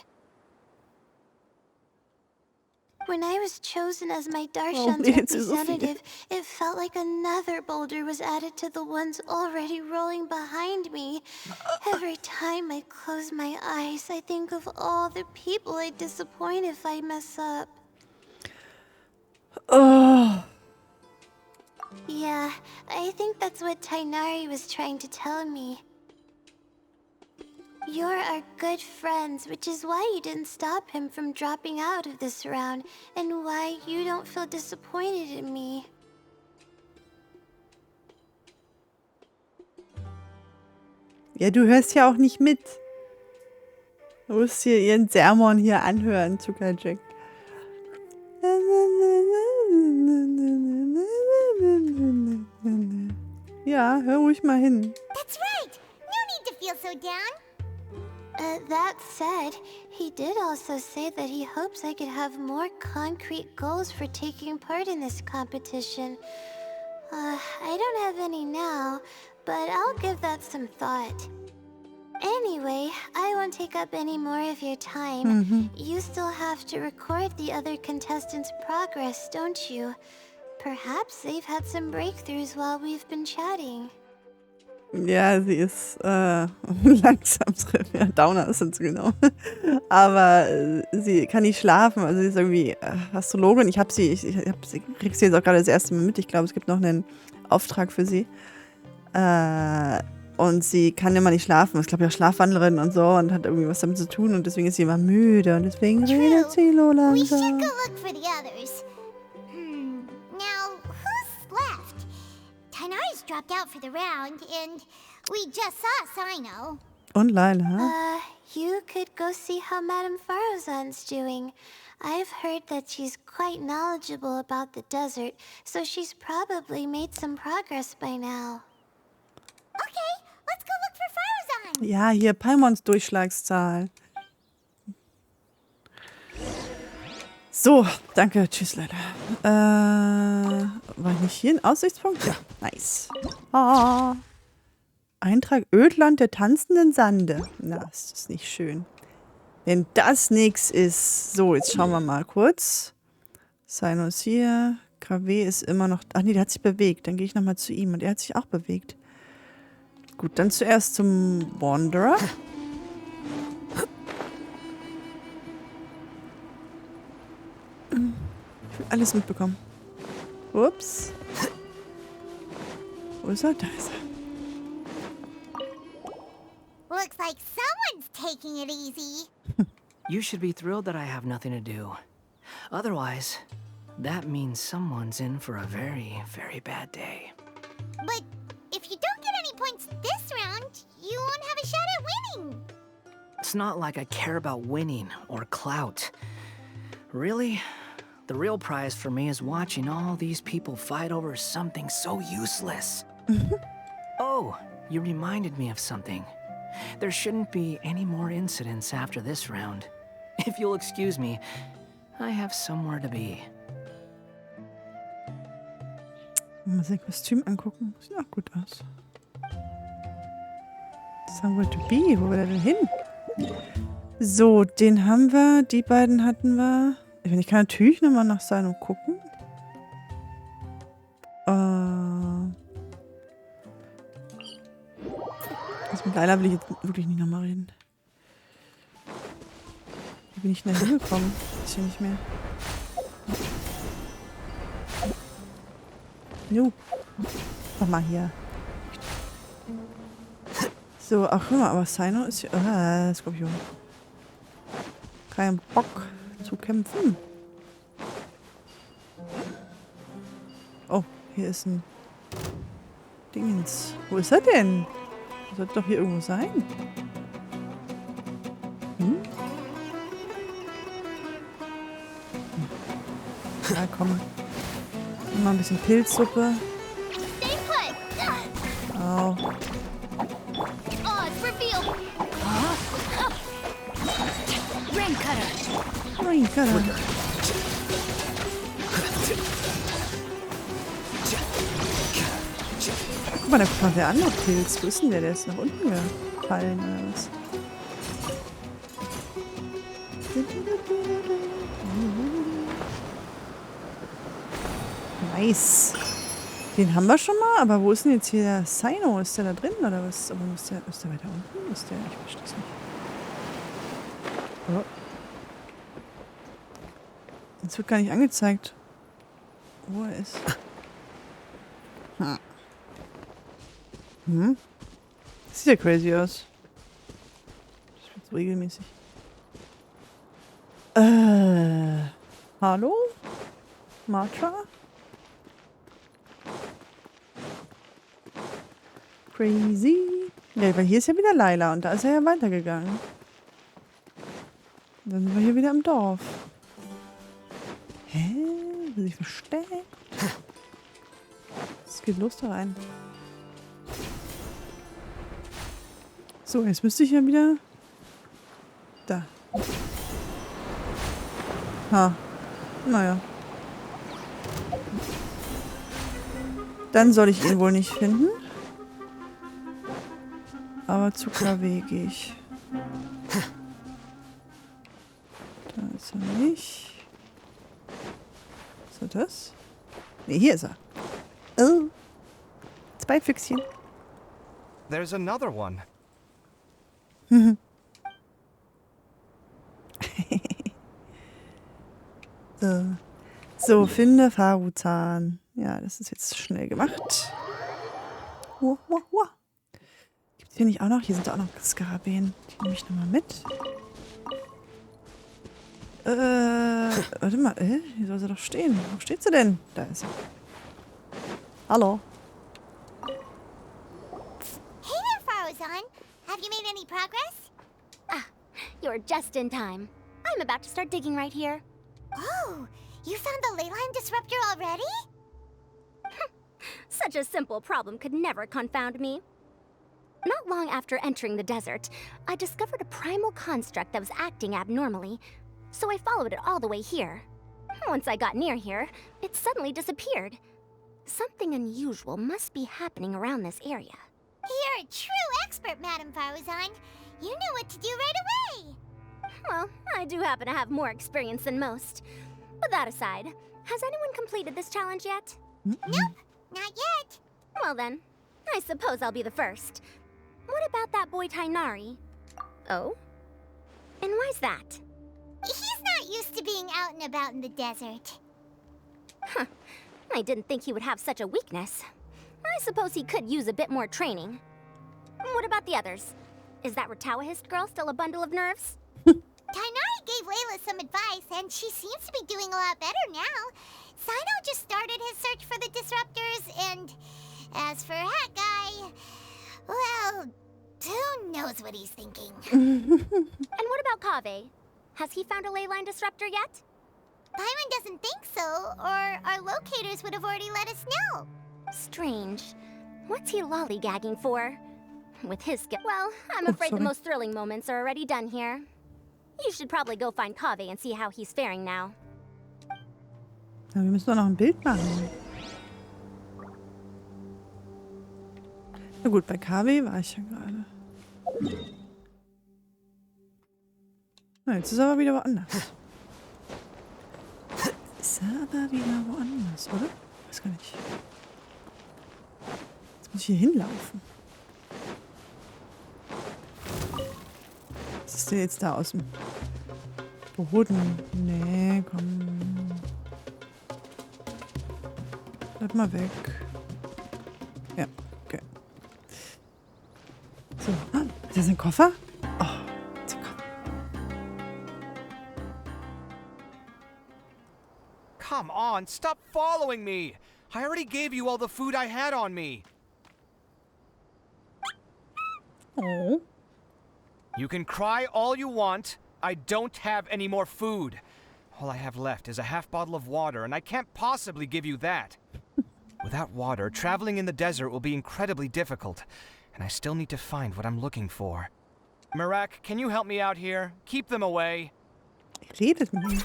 When I was chosen as my Darshan's jetzt ist so viel. representative, it felt like another boulder was added to the ones already rolling behind me. Every time I close my eyes, I think of all the people I'd disappoint if I mess up. Oh, Yeah, I think that's what Tainari was trying to tell me. You're our good friends, which is why you didn't stop him from dropping out of this round, and why you don't feel disappointed in me. ja, du hörst ja auch nicht mit. Du musst hier ihren Sermon hier anhören, Zuckerjack. Ja, hör ruhig mal hin. That's right! No need to feel so down! That said, he did also say that he hopes I could have more concrete goals for taking part in this competition. I don't have any now, but I'll give that some thought. Anyway, I won't take up any more of your time. You still have to record the other contestants' progress, don't you? Perhaps they've had some breakthroughs while we've been chatting. Ja, sie ist langsam drin. Ja, Downer ist es genau. Aber sie kann nicht schlafen. Also sie ist irgendwie Astrologin. Ich krieg sie jetzt auch gerade das erste Mal mit. Ich glaube, es gibt noch einen Auftrag für sie. Und sie kann immer nicht schlafen. Ich glaube, ja, Schlafwandlerin und so und hat irgendwie was damit zu tun. Und deswegen ist sie immer müde. Und deswegen redet sie so We should langsam. go look for the others. Now, who's left? Tainari's dropped out for the round, and we just saw Sino. Und Laila. You could go see how Madame Farozan's doing. I've heard that she's quite knowledgeable about the desert, so she's probably made some progress by now. Okay, let's go look for Farozan. Ja, hier Paimons Durchschlagszahl. So, danke. Tschüss, Leute. War ich nicht hier ein Aussichtspunkt? Ja, nice. Ah. Eintrag Ödland der tanzenden Sande. Na, ist das nicht schön. Wenn das nichts ist. So, jetzt schauen wir mal kurz. Sino ist hier. Kaveh ist immer noch... Ach nee, der hat sich bewegt. Dann gehe ich nochmal zu ihm. Und er hat sich auch bewegt. Gut, dann zuerst zum Wanderer. Ich will alles mitbekommen. Ups. Wo ist er? Da ist er. Looks like someone's taking it easy. You should be thrilled that I have nothing to do. Otherwise, that means someone's in for a very, very bad day. But if you don't get any points this round, you won't have a shot at winning. It's not like I care about winning or clout. Really, the real prize for me is watching all these people fight over something so useless. Oh, you reminded me of something. There shouldn't be any more incidents after this round. If you'll excuse me, I have somewhere to be. Mal sein Kostüm angucken. Sieht auch gut aus. Somewhere to be. Wo will er denn hin? So, den haben wir. Die beiden hatten wir. Ich kann natürlich nochmal nach seinem gucken. Also mit Leila will ich jetzt wirklich nicht nochmal reden. Wie bin ich denn da hingekommen? Ist hier nicht mehr. Jo. Mach mal hier. So, ach guck mal, aber Sino ist hier. Skorpion. Kein Bock zu kämpfen. Oh, hier ist ein Dingens. Wo ist er denn? Er sollte doch hier irgendwo sein. Ja, komm. Mal ein bisschen Pilzsuppe. Au. Raincutter. Guck mal, da kommt der andere Pilz. Wo ist denn der? Der ist nach unten gefallen, oder was? Nice. Den haben wir schon mal, aber wo ist denn jetzt hier der Sino? Ist der da drin oder was? Aber ist der weiter unten? Ist der? Ich verstehe es nicht. Oh. Jetzt wird gar nicht angezeigt, wo er ist. Das sieht ja crazy aus. Das wird so regelmäßig. Hallo? Matra? Crazy. Ja, weil hier ist ja wieder Leila und da ist er ja weitergegangen. Dann sind wir hier wieder im Dorf. Hä? Will sich versteckt? Es geht los da rein. So, jetzt müsste ich ja wieder... Da. Ha. Naja. Dann soll ich ihn wohl nicht finden. Aber zu Kaveh gehe ich. Da ist er nicht. Ist er das? Ne, hier ist er. Oh. 2 Füchschen. There's another one. So, finde Faruzan. Ja, das ist jetzt schnell gemacht. Gibt es hier nicht auch noch? Hier sind auch noch Skarabäen. Die nehme ich nochmal mit. Warte mal. Hier soll sie doch stehen. Wo steht sie denn? Da ist sie. Hallo. Hey there, Faruzan. Have you made any progress? Ah, you're just in time. I'm about to start digging right here. Oh, you found the leyline disruptor already? Such a simple problem could never confound me. Not long after entering the desert, I discovered a primal construct that was acting abnormally, so I followed it all the way here. Once I got near here, it suddenly disappeared. Something unusual must be happening around this area. You're a true expert, Madam Faruzan. You knew what to do right away. Well, I do happen to have more experience than most. But that aside, has anyone completed this challenge yet? Nope, not yet. Well then, I suppose I'll be the first. What about that boy Tainari? Oh? And why's that? He's not used to being out and about in the desert. Huh. I didn't think he would have such a weakness. I suppose he could use a bit more training. What about the others? Is that Ratawahist girl still a bundle of nerves? Tainari gave Layla some advice, and she seems to be doing a lot better now. Sino just started his search for the disruptors, and as for Hat Guy, well, who knows what he's thinking. And what about Kaveh? Has he found a ley line disruptor yet? Paimon doesn't think so, or our locators would have already let us know. Strange. What's he lollygagging for? With his skill. Well, I'm afraid the most thrilling moments are already done here. You should probably go find Kaveh and see how he's faring now. Ja, wir müssen doch noch ein Bild machen. Na gut, bei Kaveh war ich ja gerade. Na, jetzt ist er aber wieder woanders. Ist er aber wieder woanders, oder? Weiß gar nicht. Jetzt muss ich hier hinlaufen. Was ist denn jetzt da aus dem Boden? Nee, komm. Bleib mal weg. Ja, okay. So, ist das ein Koffer? Oh, super. Come on, stop following me! I already gave you all the food I had on me. Oh. You can cry all you want. I don't have any more food. All I have left is a half bottle of water, and I can't possibly give you that. Without water, traveling in the desert will be incredibly difficult, and I still need to find what I'm looking for. Mirak, can you help me out here? Keep them away. Redet mit mir.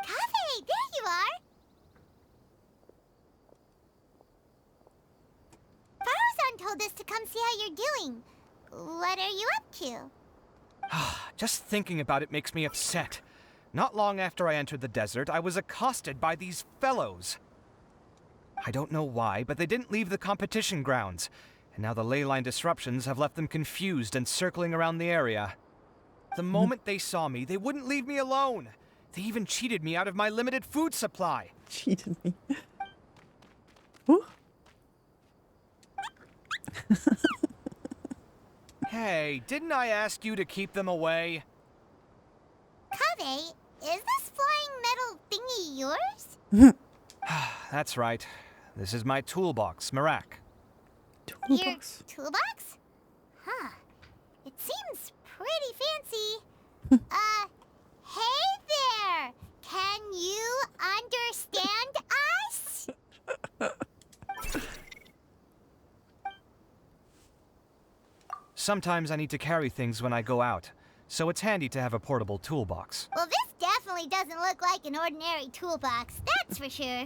Kaveh, there you are. Faruzan told us to come see how you're doing. What are you up to? Just thinking about it makes me upset. Not long after I entered the desert, I was accosted by these fellows. I don't know why, but they didn't leave the competition grounds, and now the ley line disruptions have left them confused and circling around the area. The moment they saw me, they wouldn't leave me alone. They even cheated me out of my limited food supply. Cheated me. Hey, didn't I ask you to keep them away? Kaveh, is this flying metal thingy yours? That's right. This is my toolbox, Mirak. Your Toolbox. toolbox? Huh. It seems pretty fancy. Hey there! Can you understand us? Sometimes I need to carry things when I go out, so it's handy to have a portable toolbox. Well, this definitely doesn't look like an ordinary toolbox, that's for sure.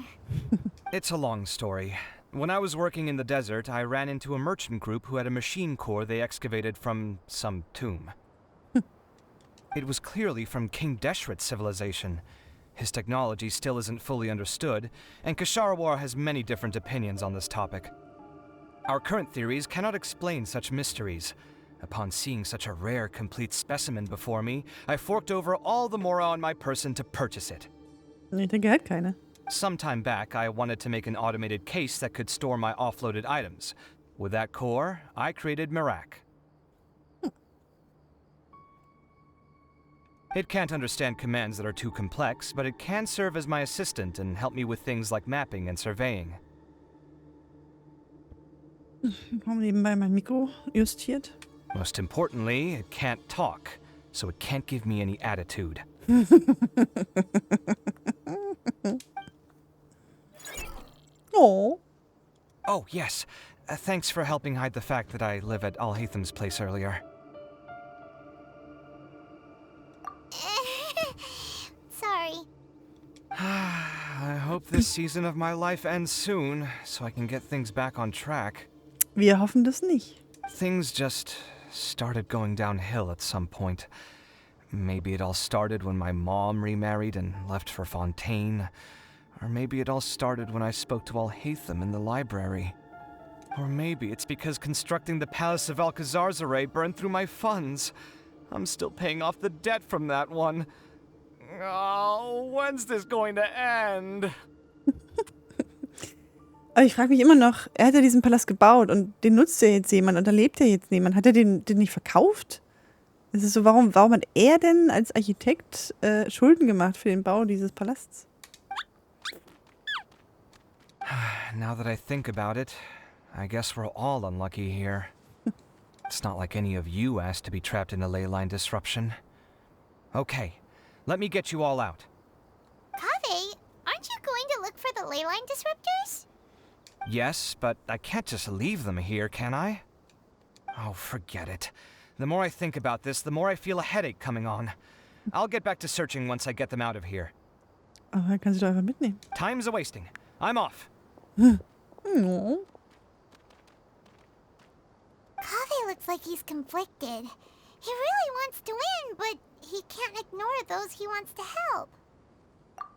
It's a long story. When I was working in the desert, I ran into a merchant group who had a machine core they excavated from some tomb. It was clearly from King Deshret's civilization. His technology still isn't fully understood, and Kasharawar has many different opinions on this topic. Our current theories cannot explain such mysteries. Upon seeing such a rare, complete specimen before me, I forked over all the mora on my person to purchase it. Ich denke, er hat keine. Some time back, I wanted to make an automated case that could store my offloaded items. With that core, I created Mirak. It can't understand commands that are too complex, but it can serve as my assistant and help me with things like mapping and surveying. Warum nebenbei mein Mikro justiert? Most importantly, it can't talk, so it can't give me any attitude. Oh. Oh, yes. Thanks for helping hide the fact that I live at Alhatham's place earlier. Sorry. I hope this season of my life ends soon, so I can get things back on track. Wir hoffen das nicht. Things just started going downhill at some point. Maybe it all started when my mom remarried and left for Fontaine. Or maybe it all started when I spoke to Alhaitham in the library. Or maybe it's because constructing the Palace of Alcazarzaray burned through my funds. I'm still paying off the debt from that one. Oh, when's this going to end? Aber ich frage mich immer noch, er hat ja diesen Palast gebaut und den nutzt ja jetzt jemand und da lebt ja jetzt niemand. Hat er den nicht verkauft? Es ist so, warum hat er denn als Architekt Schulden gemacht für den Bau dieses Palasts? Now that I think about it, I guess we're all unlucky here. It's not like any of you asked to be trapped in a ley line disruption. Okay, let me get you all out. Kaveh, aren't you going to look for the ley line disruptors? Yes, but I can't just leave them here, can I? Oh, forget it. The more I think about this, the more I feel a headache coming on. I'll get back to searching once I get them out of here. Aber er kann sie doch einfach mitnehmen. Time's a-wasting. I'm off. Oh. Kaveh looks like he's conflicted. He really wants to win, but he can't ignore those he wants to help.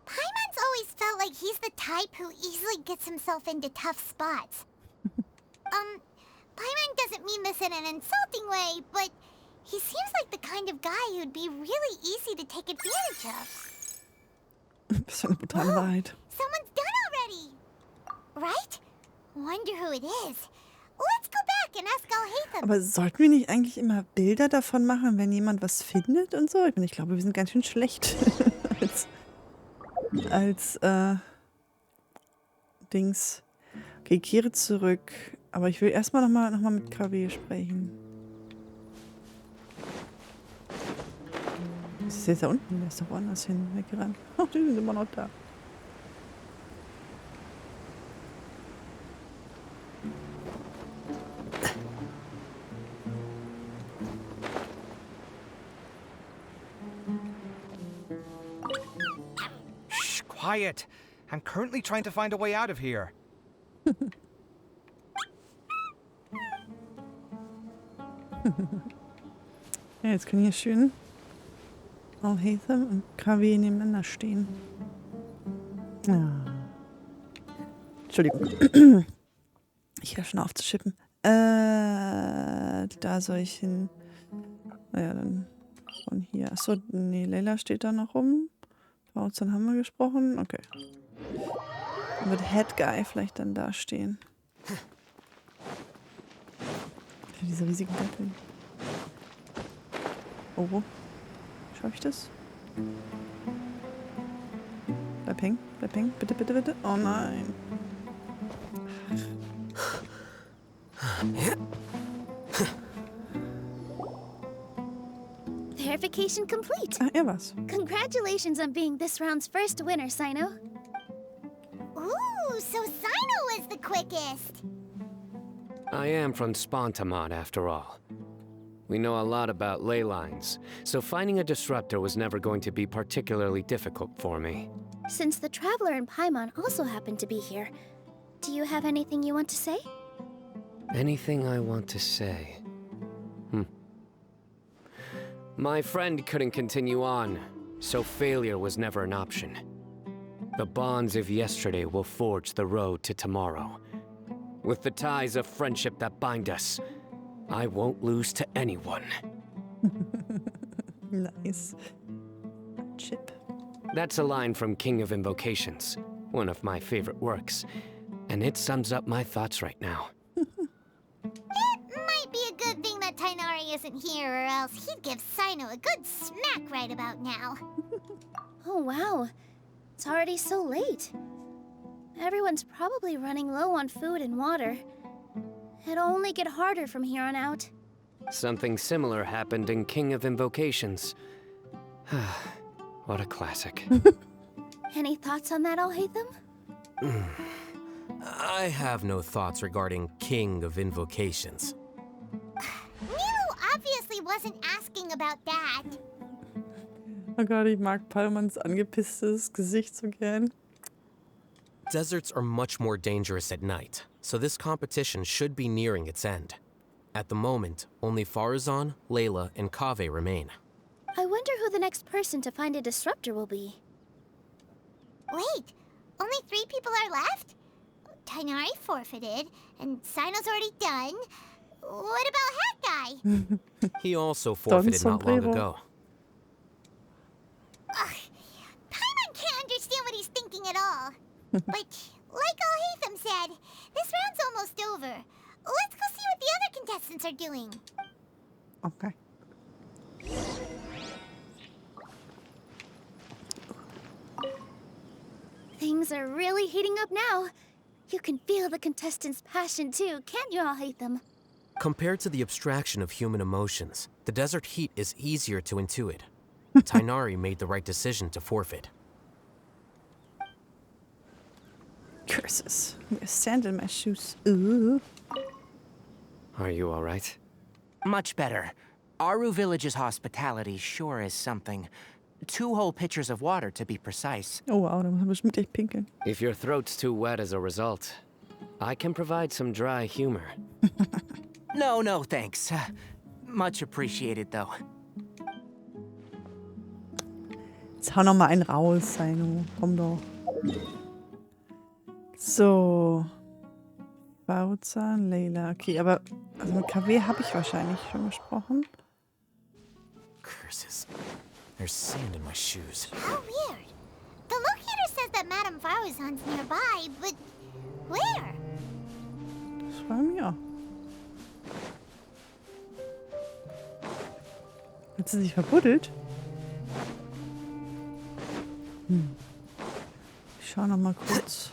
Paimon's always felt like he's the type who easily gets himself into tough spots. Paimon doesn't mean this in an insulting way, but he seems like the kind of guy who'd be really easy to take advantage of. Das ist eine brutale Wahrheit. Someone's done already! Right? Wonder who it is. Let's go back and ask Alhaitham. Aber sollten wir nicht eigentlich immer Bilder davon machen, wenn jemand was findet und so? Ich glaube, wir sind ganz schön schlecht als Dings. Okay, ich kehre zurück. Aber ich will erstmal noch mal mit Kaveh sprechen. Das ist jetzt da unten. Der ist doch woanders hin weggerannt. Ach, die sind immer noch da. Shh, quiet. I'm currently trying to find a way out of here. Ja, jetzt können hier schön Alhaitham und Kaveh nebeneinander stehen. Ja. Entschuldigung. Ich höre schon auf zu schippen. Da soll ich hin. Naja, dann von hier. Achso, nee, Layla steht da noch rum. Bauzahn haben wir gesprochen. Okay. Dann wird Head Guy vielleicht dann da stehen. Diese riesigen Deckel. Oh. Schaffe ich das? Bleib hängen. Bleib hängen. Bitte, bitte, bitte. Oh nein. Verification complete. Ah, er war's. Congratulations on being this round's first winner, Sino. Ooh, so Sino was the quickest. I am from Spontamod, after all. We know a lot about ley lines, so finding a disruptor was never going to be particularly difficult for me. Since the Traveler and Paimon also happen to be here, do you have anything you want to say? Anything I want to say? My friend couldn't continue on, so failure was never an option. The bonds of yesterday will forge the road to tomorrow. With the ties of friendship that bind us, I won't lose to anyone. Nice. Chip. That's a line from King of Invocations, one of my favorite works, and it sums up my thoughts right now. It might be a good thing that Tainari isn't here, or else he'd give Sino a good smack right about now. Oh wow, it's already so late. Everyone's probably running low on food and water. It'll only get harder from here on out. Something similar happened in King of Invocations. What a classic. Any thoughts on that, Alhaitham? I have no thoughts regarding King of Invocations. Nilo obviously wasn't asking about that. Oh Gott, ich mag Palmans angepisstes Gesicht so gern. Deserts are much more dangerous at night, so this competition should be nearing its end. At the moment, only Farazan, Layla, and Kaveh remain. I wonder who next person to find a disruptor will be. Wait, only 3 people are left? Tainari forfeited, and Sino's already done. What about Hat Guy? He also forfeited not long Sombrero. ago. Ugh, Paimon can't understand what he's thinking at all. But, like Al-Haytham said, this round's almost over. Let's go see what the other contestants are doing. Okay. Things are really heating up now. You can feel the contestants' passion too, can't you, Al-Haytham? Compared to the abstraction of human emotions, the desert heat is easier to intuit. Tainari made the right decision to forfeit. Curses. There's sand in my shoes. Ooh. Are you alright? Much better. Aru Village's hospitality sure is something. 2 whole pitchers of water, to be precise. Oh wow, da muss man bestimmt echt pinkeln. If your throat's too wet as a result, I can provide some dry humor. No, thanks. Much appreciated, though. Jetzt hau noch mal einen raus, Sino. Komm doch. So. Bauzahn, Leila. Okay, aber also mit Kaveh habe ich wahrscheinlich schon gesprochen. Curses. There's sand in my shoes. How weird. The locator says that Madame Farazan's nearby, but where? Das war mir. Hat sie sich verbuddelt? Ich schau noch mal kurz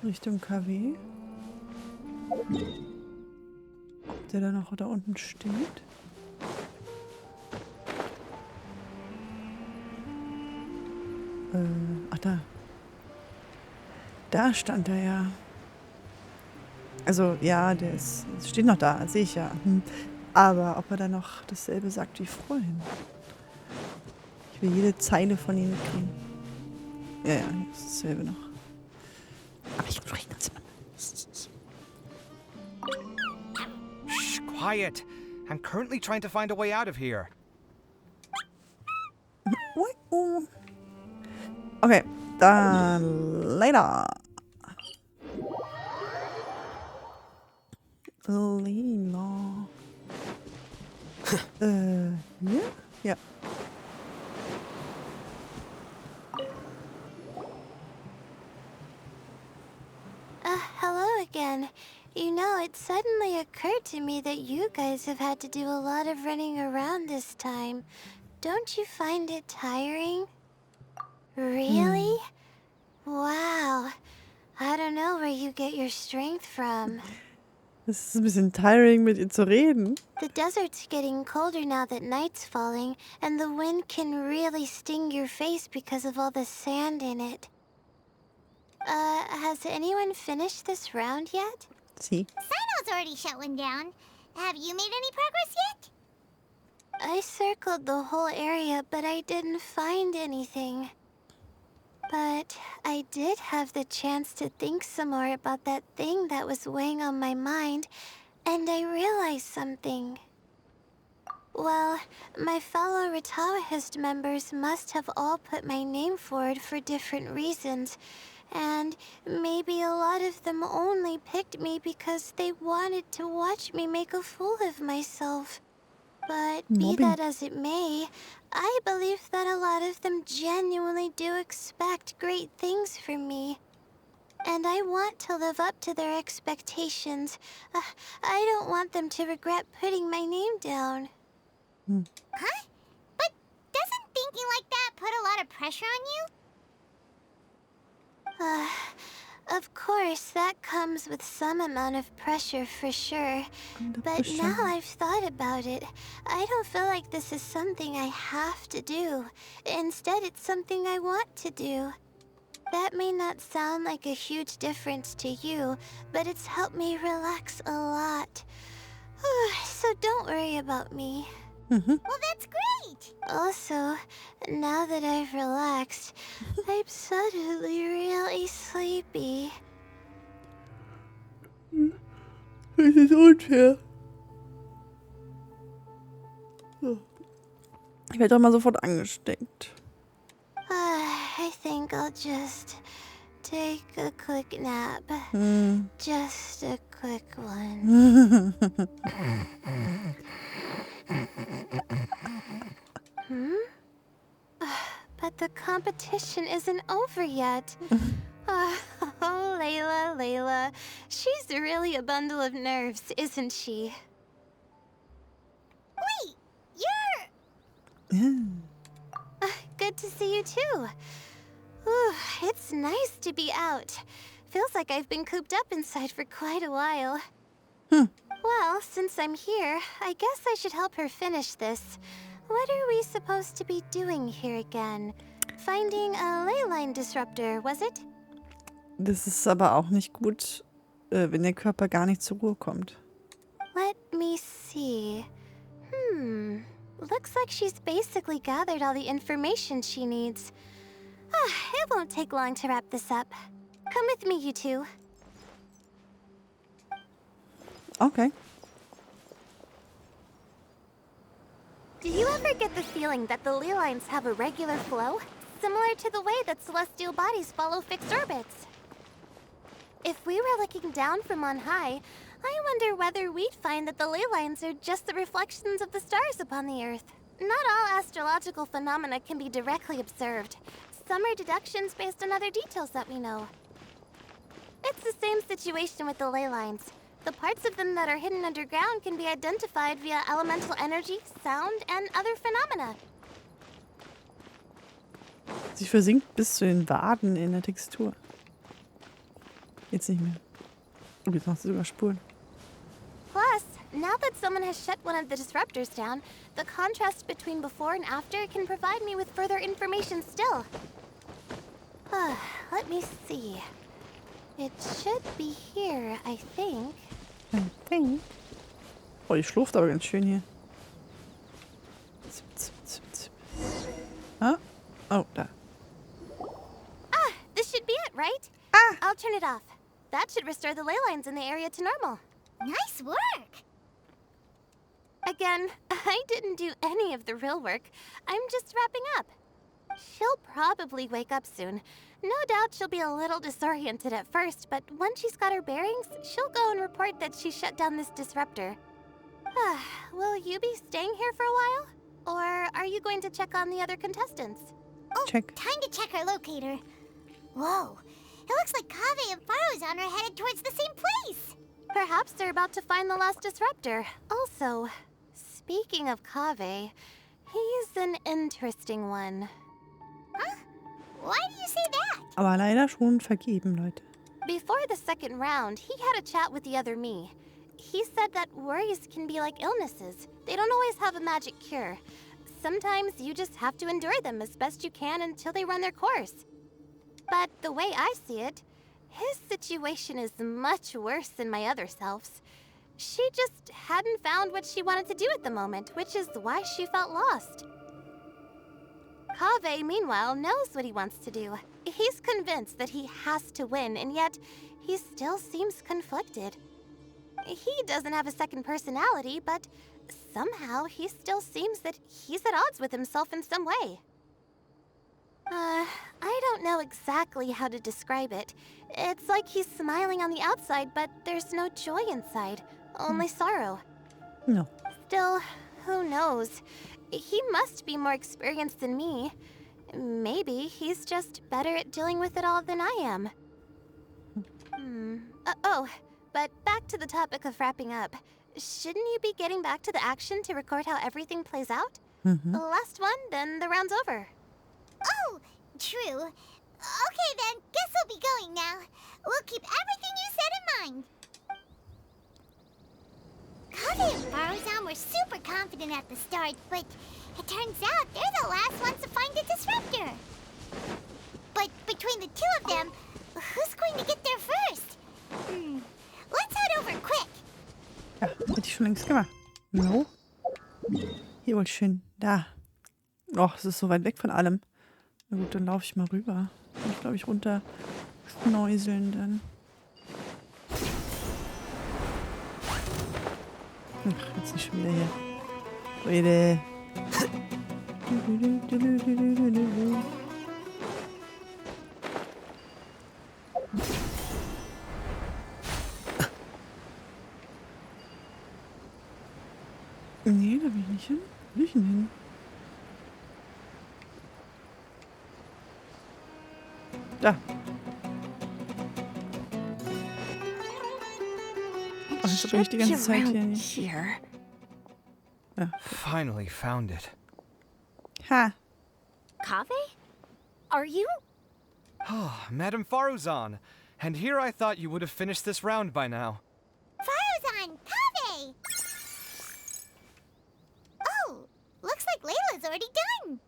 Richtung Kaveh. Ob der da noch da unten steht? Ach da. Da stand er ja. Also ja, der steht noch da, sehe ich ja. Aber ob er da noch dasselbe sagt wie vorhin. Ich will jede Zeile von ihm mitkriegen. Ja, hier ist dasselbe noch. Aber ich spreche ganz immer. Shh, quiet. I'm currently trying to find a way out of here. Okay, dann later. Lila. Hier? Ja. Hello again. You know, it suddenly occurred to me that you guys have had to do a lot of running around this time. Don't you find it tiring? Really? Wow. I don't know where you get your strength from. Es ist ein bisschen tiring, mit ihr zu reden. The desert's getting colder now that night's falling, and the wind can really sting your face because of all the sand in it. Has anyone finished this round yet? Sie. Sino's already shut one down. Have you made any progress yet? I circled the whole area, but I didn't find anything. But I did have the chance to think some more about that thing that was weighing on my mind, and I realized something. Well, my fellow Retawahist members must have all put my name forward for different reasons, and maybe a lot of them only picked me because they wanted to watch me make a fool of myself. But be that as it may, I believe that a lot of them genuinely do expect great things from me. And I want to live up to their expectations. I don't want them to regret putting my name down. Huh? But doesn't thinking like that put a lot of pressure on you? Of course, that comes with some amount of pressure for sure. But now I've thought about it, I don't feel like this is something I have to do. Instead, it's something I want to do. That may not sound like a huge difference to you, but it's helped me relax a lot. So don't worry about me. Well, that's great! Also, now that I've relaxed, I'm suddenly really sleepy. Das ist unfair. Ich werde doch mal sofort angesteckt. I think I'll just take a quick nap. Just a quick one. But the competition isn't over yet. Oh, Layla. She's really a bundle of nerves, isn't she? Wait, you're... Good to see you too. Ooh, it's nice to be out. Feels like I've been cooped up inside for quite a while. Well, since I'm here, I guess I should help her finish this. What are we supposed to be doing here again? Finding a leyline disruptor, was it? Das ist aber auch nicht gut, wenn der Körper gar nicht zur Ruhe kommt. Let me see. Looks like she's basically gathered all the information she needs. It won't take long to wrap this up. Come with me, you two. Okay. Do you ever get the feeling that the ley lines have a regular flow? Similar to the way that celestial bodies follow fixed orbits. If we were looking down from on high, I wonder whether we'd find that the ley lines are just the reflections of the stars upon the Earth. Not all astrological phenomena can be directly observed. Some are deductions based on other details that we know. It's the same situation with the ley lines. The parts of them that are hidden underground can be identified via elemental energy, sound, and other phenomena. Sie versinkt bis zu den Waden in der Textur. Jetzt nicht mehr. Oh, jetzt macht sie sogar Spuren. Plus, now that someone has shut one of the disruptors down, the contrast between before and after can provide me with further information still. Let me see. It should be here, I think. Oh, die schlurft aber ganz schön hier. Ah? Oh, da. This should be it, right? I'll turn it off. That should restore the ley lines in the area to normal. Nice work! Again, I didn't do any of the real work. I'm just wrapping up. She'll probably wake up soon. No doubt she'll be a little disoriented at first, but once she's got her bearings, she'll go and report that she shut down this disruptor. Will you be staying here for a while? Or are you going to check on the other contestants? Oh, Check. time to check our locator. Whoa, it looks like Kaveh and Farozan are headed towards the same place. Perhaps they're about to find the last disruptor. Also, speaking of Kaveh, he's an interesting one. Huh? Why do you say that? Aber leider schon vergeben, Leute. Before the second round, he had a chat with the other me. He said that worries can be like illnesses. They don't always have a magic cure. Sometimes you just have to endure them as best you can until they run their course. But the way I see it, his situation is much worse than my other self's. She just hadn't found what she wanted to do at the moment, which is why she felt lost. Kaveh, meanwhile, knows what he wants to do. He's convinced that he has to win, and yet he still seems conflicted. He doesn't have a second personality, but somehow he still seems that he's at odds with himself in some way. I don't know exactly how to describe it. It's like he's smiling on the outside, but there's no joy inside, only sorrow. No. Still, who knows? He must be more experienced than me. Maybe he's just better at dealing with it all than I am. But back to the topic of wrapping up. Shouldn't you be getting back to the action to record how everything plays out? The last one, then the round's over. Oh, true. Okay then, guess we'll be going now. We'll keep everything you said in mind. Kaveh and Farozan were super confident at the start, but it turns out they're the last ones to find the disruptor. But between the two of them, who's going to get there first? Let's head over quick. Ja, hätte ich schon längst gemacht. No. Hier wollte ich schön. Da. Och, es ist so weit weg von allem. Na gut, dann laufe ich mal rüber. Kann ich, glaube ich, runter schnäuseln dann. Ach, jetzt nicht schon wieder hier. Leute. Nee, da will ich nicht hin. Will ich denn hin? Da. Ach, jetzt bin ich die ganze Zeit hier. Here. Ja. Finally found it. Ha. Kaveh? Are you? Oh, Madame Faruzan. And here I thought you would have finished this round by now. Faruzan, Kaveh! Oh, looks like Layla's already done.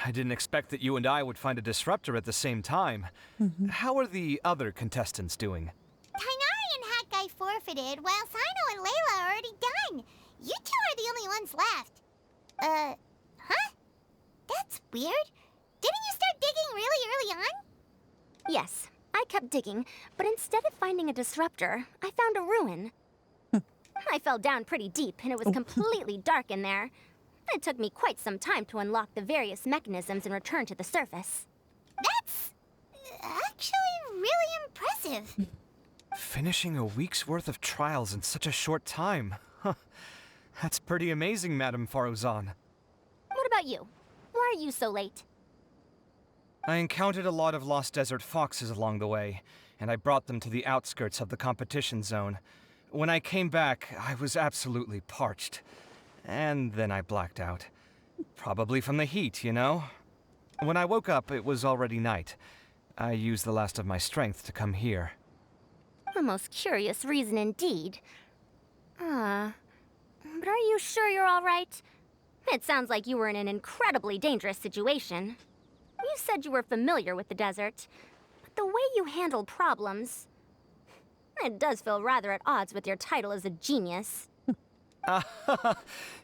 I didn't expect that you and I would find a disruptor at the same time. How are the other contestants doing? Tainari and Hat Guy forfeited, while Sino and Layla are already done. You two are the only ones left. Huh? That's weird. Didn't you start digging really early on? Yes, I kept digging, but instead of finding a disruptor, I found a ruin. I fell down pretty deep, and it was completely dark in there. It took me quite some time to unlock the various mechanisms and return to the surface. That's actually really impressive. Finishing a week's worth of trials in such a short time. Huh. That's pretty amazing, Madame Faruzan. What about you? Why are you so late? I encountered a lot of lost desert foxes along the way, and I brought them to the outskirts of the competition zone. When I came back, I was absolutely parched. And then I blacked out. Probably from the heat, you know? When I woke up, it was already night. I used the last of my strength to come here. A most curious reason indeed. But are you sure you're all right? It sounds like you were in an incredibly dangerous situation. You said you were familiar with the desert, but the way you handle problems... It does feel rather at odds with your title as a genius.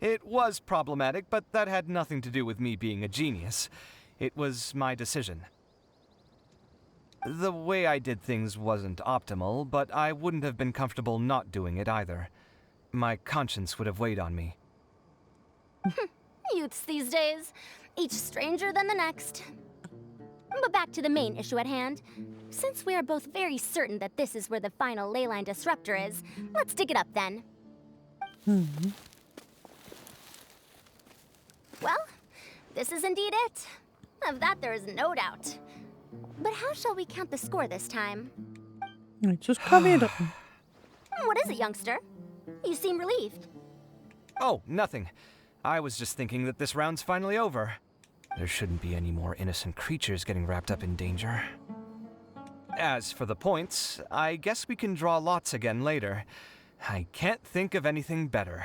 It was problematic, but that had nothing to do with me being a genius. It was my decision. The way I did things wasn't optimal, but I wouldn't have been comfortable not doing it either. My conscience would have weighed on me. Youths these days, each stranger than the next. But back to the main issue at hand. Since we are both very certain that this is where the final ley line disruptor is, let's dig it up then. Well, this is indeed it. Of that there is no doubt. But how shall we count the score this time? Jetzt ist Kaveh dran. What is it, youngster? You seem relieved. Oh, nothing. I was just thinking that this round's finally over. There shouldn't be any more innocent creatures getting wrapped up in danger. As for the points, I guess we can draw lots again later. I can't think of anything better.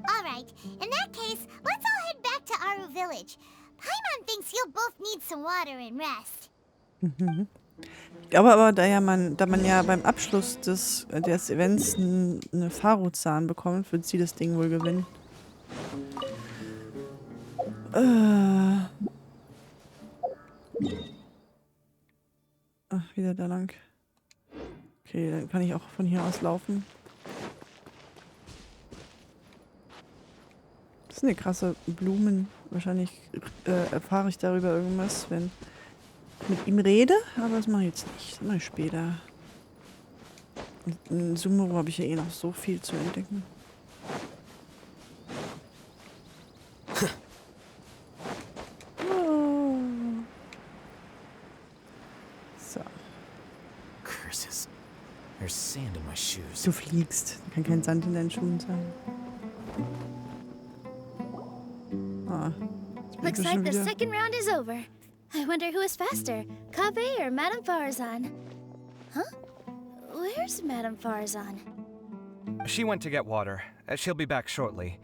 All right, in that case, let's all head back to Aru Village. Paimon thinks you'll both need some water and rest. Ich glaube aber, da man ja beim Abschluss des Events eine Faruzan bekommt, wird sie das Ding wohl gewinnen. Ach, wieder da lang. Okay, dann kann ich auch von hier aus laufen. Das sind ja krasse Blumen. Wahrscheinlich erfahre ich darüber irgendwas, wenn ich mit ihm rede, aber das mache ich jetzt nicht. Das mache ich später. Und in Sombrero habe ich ja eh noch so viel zu entdecken. Oh. So. Curses. There's sand in my shoes. Du fliegst. Da kann kein Sand in deinen Schuhen sein. Looks like the second round is over. I wonder who is faster, Kaveh or Madame Faruzan? Huh? Where's Madame Faruzan? She went to get water. She'll be back shortly.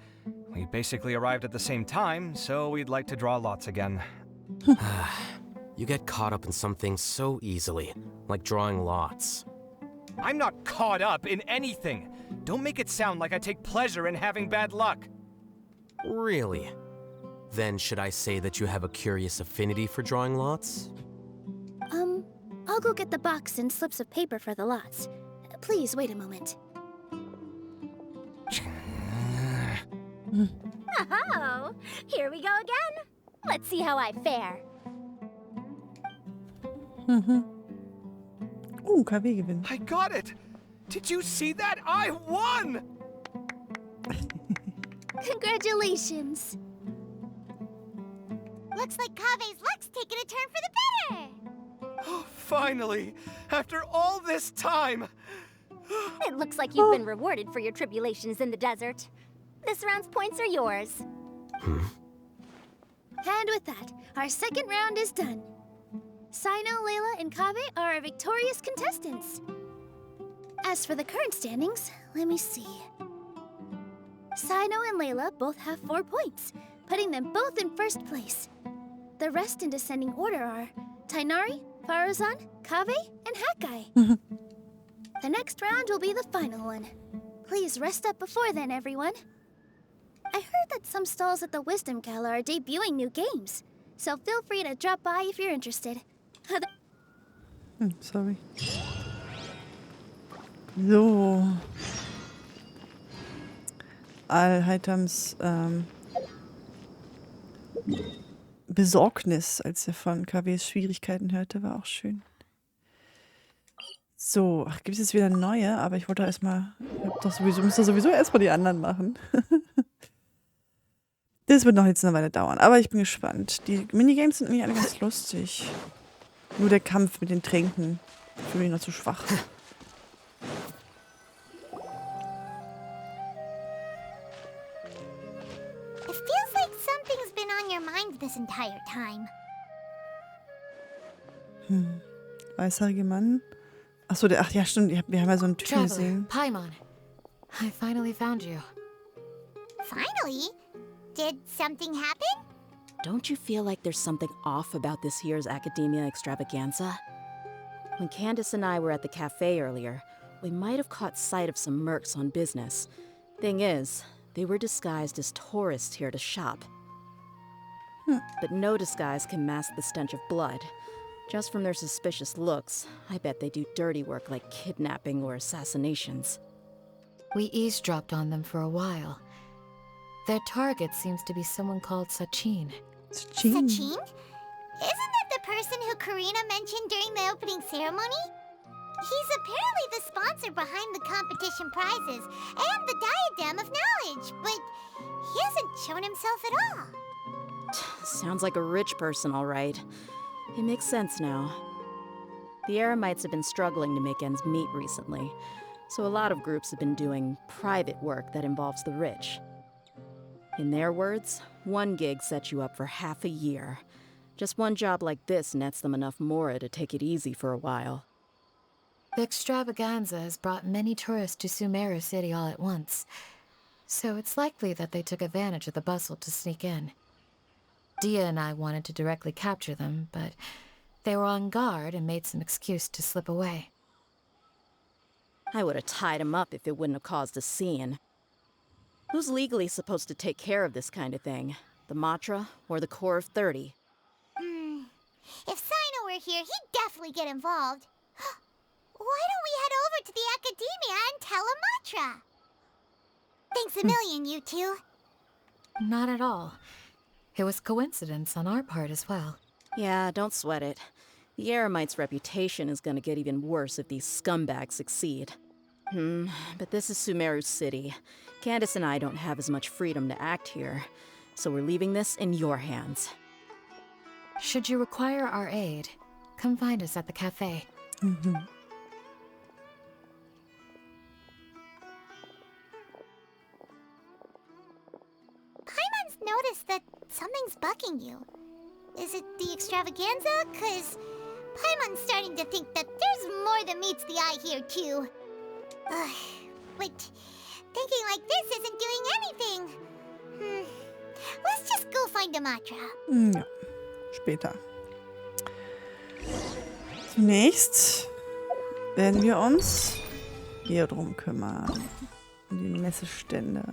We basically arrived at the same time, so we'd like to draw lots again. You get caught up in some things so easily, like drawing lots. I'm not caught up in anything. Don't make it sound like I take pleasure in having bad luck. Really? Then should I say that you have a curious affinity for drawing lots? I'll go get the box and slips of paper for the lots. Please wait a moment. Oh, here we go again. Let's see how I fare. Kaveh gewinnt. I got it! Did you see that? I won! Congratulations. Looks like Kaveh's luck's taking a turn for the better. Oh, finally! After all this time! It looks like you've been rewarded for your tribulations in the desert. This round's points are yours. And with that, our second round is done. Sino, Layla, and Kaveh are our victorious contestants. As for the current standings, let me see. Sino and Layla both have 4 points, putting them both in first place. The rest in descending order are Tainari, Farazan, Kaveh, and Hakai. The next round will be the final one. Please rest up before then, everyone. I heard that some stalls at the Wisdom Gala are debuting new games, so feel free to drop by if you're interested. Sorry. So. Al-Haitams Besorgnis, als er von Kavehs Schwierigkeiten hörte, war auch schön. So, gibt es jetzt wieder neue, aber ich wollte erstmal, müsste sowieso erstmal die anderen machen. Das wird noch jetzt eine Weile dauern, aber ich bin gespannt. Die Minigames sind nämlich alle ganz lustig. Nur der Kampf mit den Tränken für mich noch zu schwach. It feels like something's been on your mind this entire time. Weißhaarige Mann. Achso, ach ja, stimmt. Wir haben ja so einen Typen Traveler, gesehen. Paimon. I finally found you. Finally? Did something happen? Don't you feel like there's something off about this year's Academia extravaganza? When Candace and I were at the cafe earlier, we might have caught sight of some mercs on business. Thing is, they were disguised as tourists here to shop. But no disguise can mask the stench of blood. Just from their suspicious looks, I bet they do dirty work like kidnapping or assassinations. We eavesdropped on them for a while. Their target seems to be someone called Sachin. Sachin? Isn't that the person who Karina mentioned during the opening ceremony? He's apparently the sponsor behind the competition prizes and the Diadem of Knowledge, but he hasn't shown himself at all. Sounds like a rich person, all right. It makes sense now. The Eremites have been struggling to make ends meet recently, so a lot of groups have been doing private work that involves the rich. In their words, one gig sets you up for half a year. Just one job like this nets them enough mora to take it easy for a while. The extravaganza has brought many tourists to Sombrero City all at once, so it's likely that they took advantage of the bustle to sneak in. Dia and I wanted to directly capture them, but they were on guard and made some excuse to slip away. I would have tied him up if it wouldn't have caused a scene. Who's legally supposed to take care of this kind of thing? The Matra or the Corps of 30? If Sino were here, he'd definitely get involved. Why don't we head over to the Academia and tell Matra? Thanks a million, you two. Not at all. It was coincidence on our part as well. Yeah, don't sweat it. The Eremites' reputation is gonna get even worse if these scumbags succeed. But this is Sombrero City. Candace and I don't have as much freedom to act here, so we're leaving this in your hands. Should you require our aid, come find us at the cafe. Paimon's noticed that something's bugging you. Is it the extravaganza? 'Cause Paimon's starting to think that there's more than meets the eye here, too. But thinking like this isn't doing anything. Let's just go find a Matra. Ja, später. Zunächst werden wir uns hier drum kümmern. Um die Messestände.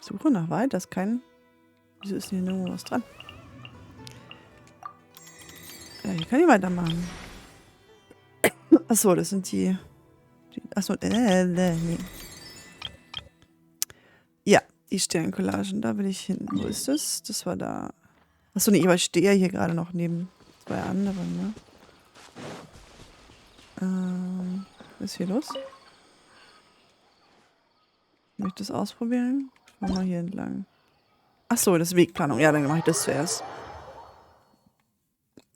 Suche nach weiter, ist kein. Wieso ist hier nirgendwo was dran? Ja, hier kann ich weitermachen. Achso, das sind die achso, nee. Ja, Die Sterncollagen, da will ich hin. Wo ist das? Das war da. Achso, nee, ich stehe ja hier gerade noch neben 2 anderen, ne? Was ist hier los? Ich möchte das ausprobieren. Fahr mal hier entlang. Achso, das ist Wegplanung. Ja, dann mache ich das zuerst.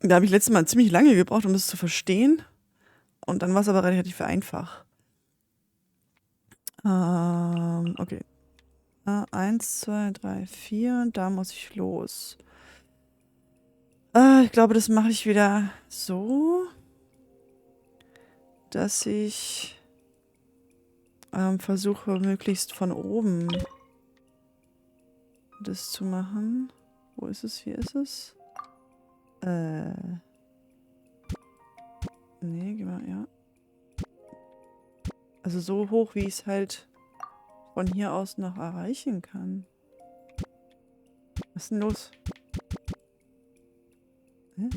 Da habe ich letztes Mal ziemlich lange gebraucht, um das zu verstehen. Und dann war es aber relativ einfach. Okay. 1, 2, 3, 4. Da muss ich los. Ich glaube, das mache ich wieder so, dass ich versuche, möglichst von oben das zu machen. Wo ist es? Hier ist es. Nee, geh mal, ja. Also so hoch, wie ich es halt von hier aus noch erreichen kann. Was ist denn los? Hä?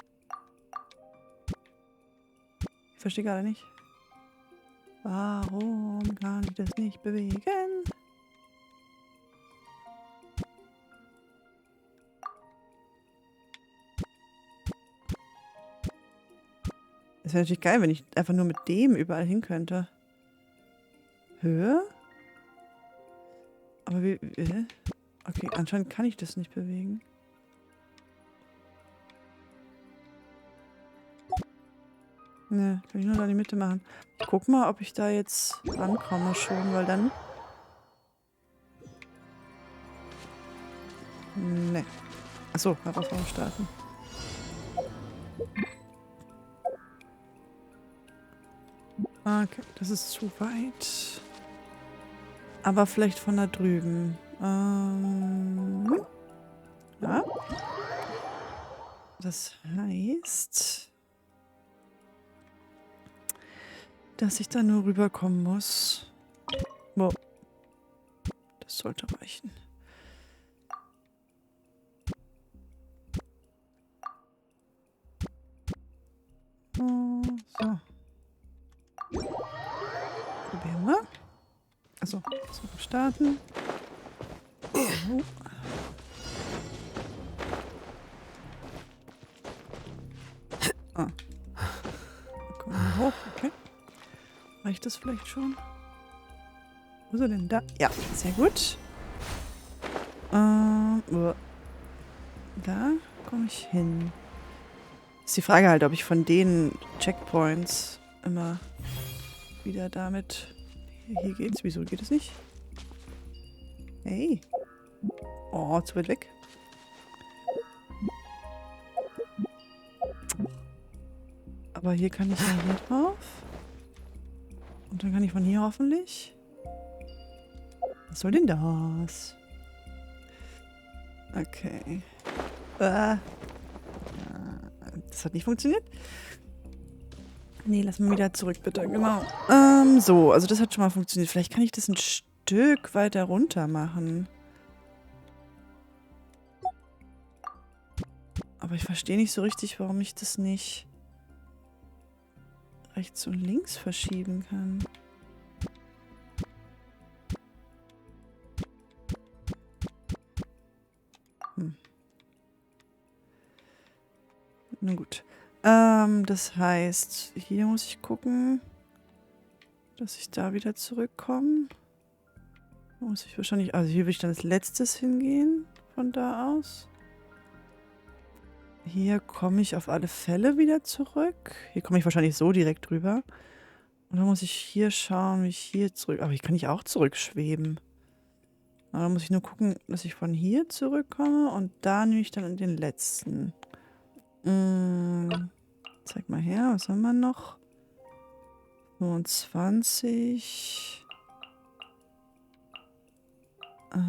Ich verstehe gerade nicht. Warum kann ich das nicht bewegen? Es wäre natürlich geil, wenn ich einfach nur mit dem überall hin könnte. Höhe? Aber wie... Okay, anscheinend kann ich das nicht bewegen. Ne, kann ich nur da in die Mitte machen. Ich guck mal, ob ich da jetzt rankomme schon, weil dann... Ne. Achso, Herausforderung starten. Okay, das ist zu weit. Aber vielleicht von da drüben. Ja. Das heißt, dass ich da nur rüberkommen muss. Wow. Das sollte reichen. So. Probieren wir. Achso, so starten. Oh. Ah. Kommen wir hoch, okay. Reicht das vielleicht schon? Wo ist er denn da? Ja, sehr gut. Da komme ich hin. Ist die Frage halt, ob ich von den Checkpoints immer wieder damit... Hier geht's. Wieso geht es nicht? Hey. Oh, zu weit weg. Aber hier kann ich ja hier drauf. Und dann kann ich von hier hoffentlich. Was soll denn das? Okay. Das hat nicht funktioniert. Nee, lass mal wieder zurück, bitte. Genau. So, also das hat schon mal funktioniert. Vielleicht kann ich das ein Stück weiter runter machen. Aber ich verstehe nicht so richtig, warum ich das nicht rechts und links verschieben kann. Na gut. Das heißt, hier muss ich gucken, dass ich da wieder zurückkomme. Da muss ich wahrscheinlich, also hier will ich dann als letztes hingehen, von da aus. Hier komme ich auf alle Fälle wieder zurück. Hier komme ich wahrscheinlich so direkt rüber. Und dann muss ich hier schauen, wie ich hier zurück... Aber hier kann ich auch zurückschweben. Aber dann muss ich nur gucken, dass ich von hier zurückkomme und da nehme ich dann in den letzten. Zeig mal her, was haben wir noch? 25. Das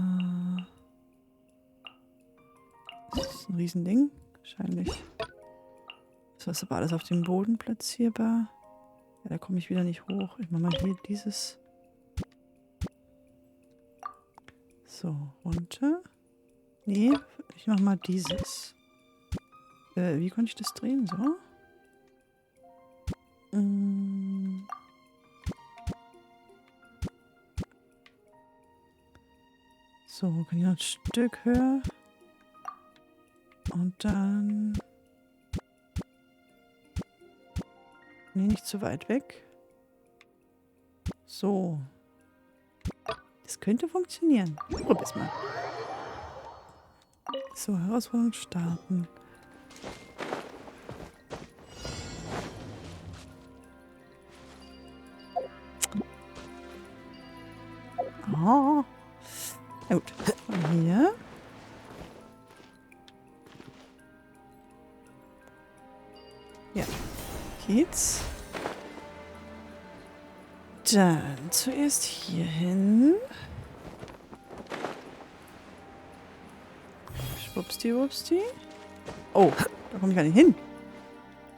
ist ein Riesending. Wahrscheinlich. Das ist aber alles auf dem Boden platzierbar. Ja, da komme ich wieder nicht hoch. Ich mache mal hier dieses. So, runter. Nee, ich mache mal dieses. Wie konnte ich das drehen? So. So, kann ich noch ein Stück höher. Und dann... Nee, nicht zu weit weg. So. Das könnte funktionieren. Probier's mal. So, Herausforderung starten. Oh. Na gut. Von hier. Ja. Geht's. Dann zuerst hier hin. Schwuppsti, wupsti. Oh, da komme ich gar nicht hin.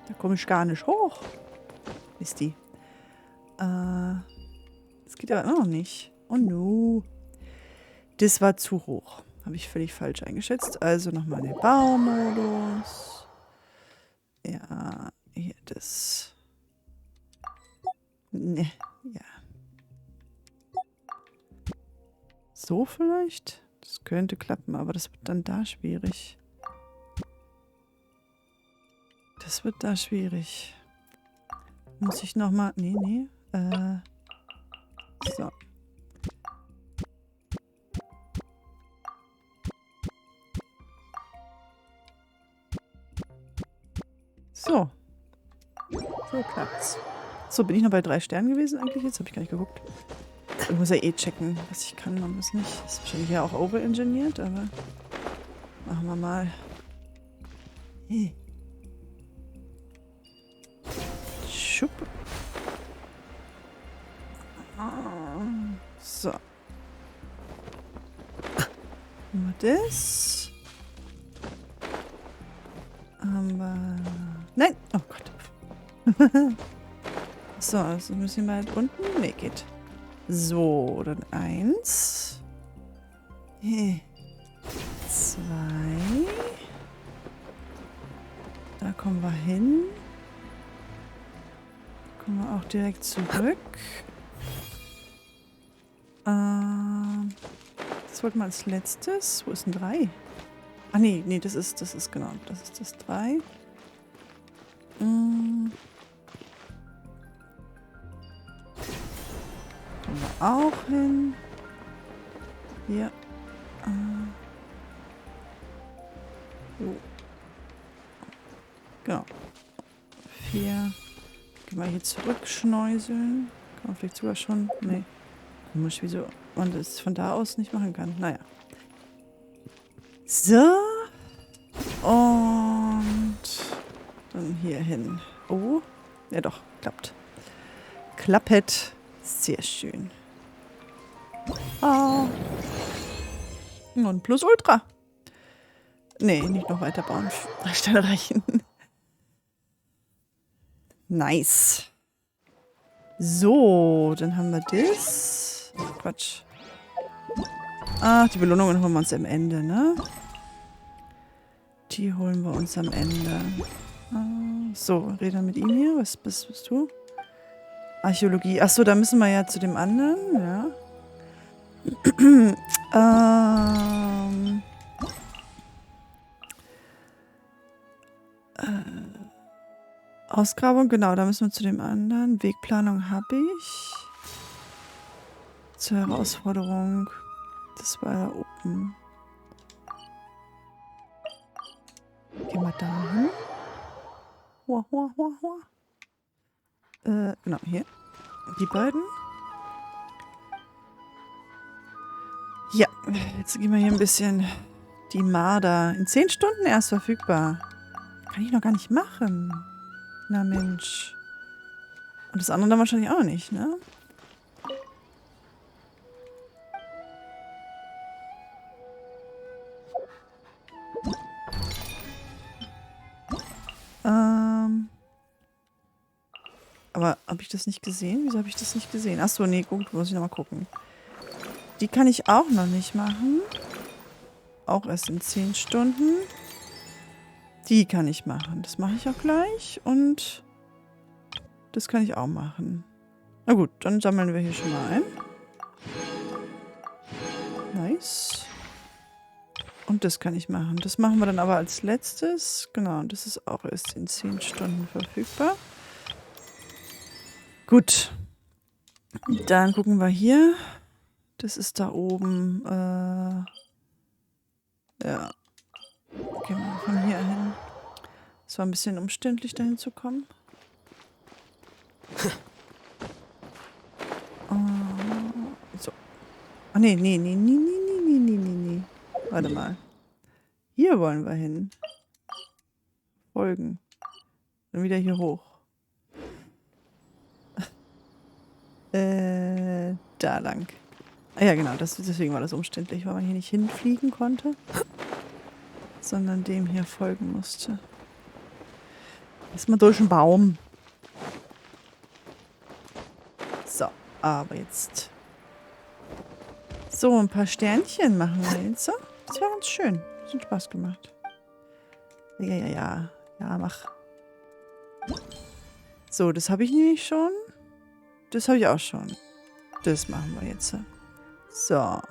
Da komme ich gar nicht hoch. Ist die. Das geht aber immer noch nicht. Oh no. Das war zu hoch. Habe ich völlig falsch eingeschätzt. Also nochmal den Baumodus. Ja, hier das. Ne, ja. So vielleicht? Das könnte klappen, aber das wird dann da schwierig. Das wird da schwierig. Muss ich nochmal... Nee. So. So. So klappt's. So, bin ich noch bei 3 Sternen gewesen eigentlich? Jetzt habe ich gar nicht geguckt. Ich muss ja eh checken, was ich kann und was nicht. Das ist wahrscheinlich ja auch overengineert, aber machen wir mal. Hey. Schupp. So. Haben wir das? Haben wir... Nein! Oh Gott. So, also müssen wir halt unten... Nee, geht. So, dann 1. 2. Da kommen wir hin. Kommen wir auch direkt zurück. Das wollten wir als letztes. Wo ist denn 3? Ah, nee, das ist genau. Das ist das 3. Kommen wir auch hin. Hier. So. Genau. 4. Gehen wir hier zurückschneuseln. Kann man vielleicht sogar schon... Nee. Komisch, wieso man das von da aus nicht machen kann. Naja. So. Und dann hier hin. Oh. Ja doch, klappt. Klappet. Sehr schön. Ah. Und plus Ultra. Nee, nicht noch weiter bauen. 3 Sterne reichen. Nice. So, dann haben wir das. Quatsch. Ach, die Belohnungen holen wir uns am Ende, ne? Die holen wir uns am Ende. So, rede mit ihm hier. Was bist du? Archäologie. Achso, da müssen wir ja zu dem anderen, ja. Ausgrabung, genau, da müssen wir zu dem anderen. Wegplanung habe ich. Zur Herausforderung. Das war da oben. Gehen wir da hin. Genau, hier. Die beiden. Ja, jetzt gehen wir hier ein bisschen die Marder. In 10 Stunden erst verfügbar. Kann ich noch gar nicht machen. Na Mensch. Und das andere dann wahrscheinlich auch nicht, ne? Aber habe ich das nicht gesehen? Wieso habe ich das nicht gesehen? Achso, nee, gut, muss ich nochmal gucken. Die kann ich auch noch nicht machen. Auch erst in 10 Stunden. Die kann ich machen. Das mache ich auch gleich. Und das kann ich auch machen. Na gut, dann sammeln wir hier schon mal ein. Nice. Und das kann ich machen. Das machen wir dann aber als letztes. Genau, das ist auch erst in 10 Stunden verfügbar. Gut. Dann gucken wir hier. Das ist da oben. Ja. Gehen wir von hier hin. Es war ein bisschen umständlich, dahin zu kommen. So. Ah, nee. Warte mal. Hier wollen wir hin. Folgen. Dann wieder hier hoch. Da lang. Ah ja, genau. Deswegen war das umständlich, weil man hier nicht hinfliegen konnte. Sondern dem hier folgen musste. Erstmal durch den Baum. So, aber jetzt. So, ein paar Sternchen machen wir jetzt. So, das war ganz schön. Das hat Spaß gemacht. Ja. Ja, mach. So, das habe ich nämlich schon. Das habe ich auch schon. Das machen wir jetzt. So. Ach,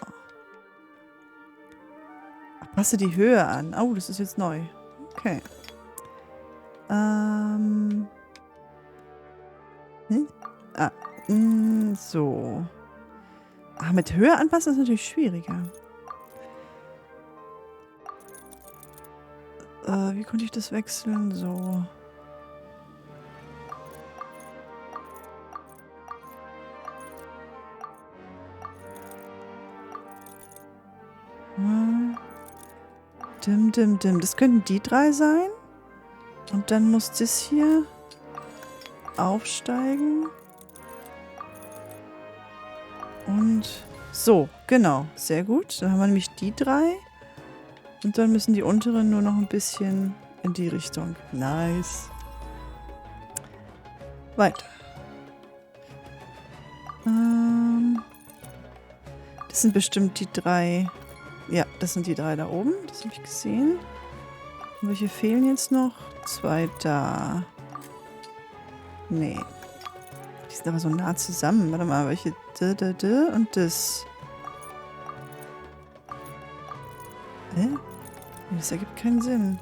passe die Höhe an. Oh, das ist jetzt neu. Okay. So. Ach, mit Höhe anpassen ist natürlich schwieriger. Wie konnte ich das wechseln? So. Dim. Das könnten die 3 sein. Und dann muss das hier aufsteigen. Und so, genau. Sehr gut. Dann haben wir nämlich die 3. Und dann müssen die unteren nur noch ein bisschen in die Richtung. Nice. Weiter. Das sind bestimmt die 3. Ja, das sind die 3 da oben. Das habe ich gesehen. Und welche fehlen jetzt noch? 2 da. Nee. Die sind aber so nah zusammen. Warte mal, welche? Und das. Hä? Das ergibt keinen Sinn.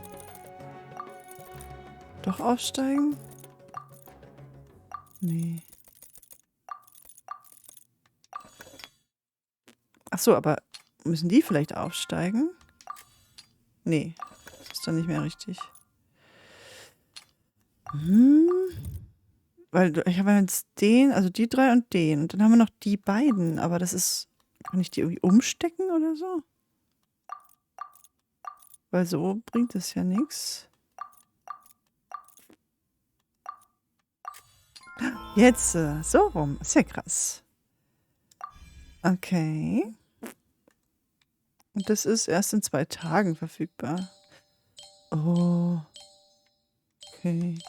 Doch aufsteigen? Nee. Ach so, aber müssen die vielleicht aufsteigen? Nee, das ist dann nicht mehr richtig. Weil ich habe jetzt den, also die 3 und den. Und dann haben wir noch die beiden. Aber das ist, kann ich die irgendwie umstecken oder so? Weil so bringt es ja nichts. Jetzt, so rum. Ist ja krass. Okay. Und das ist erst in 2 Tagen verfügbar. Oh. Okay.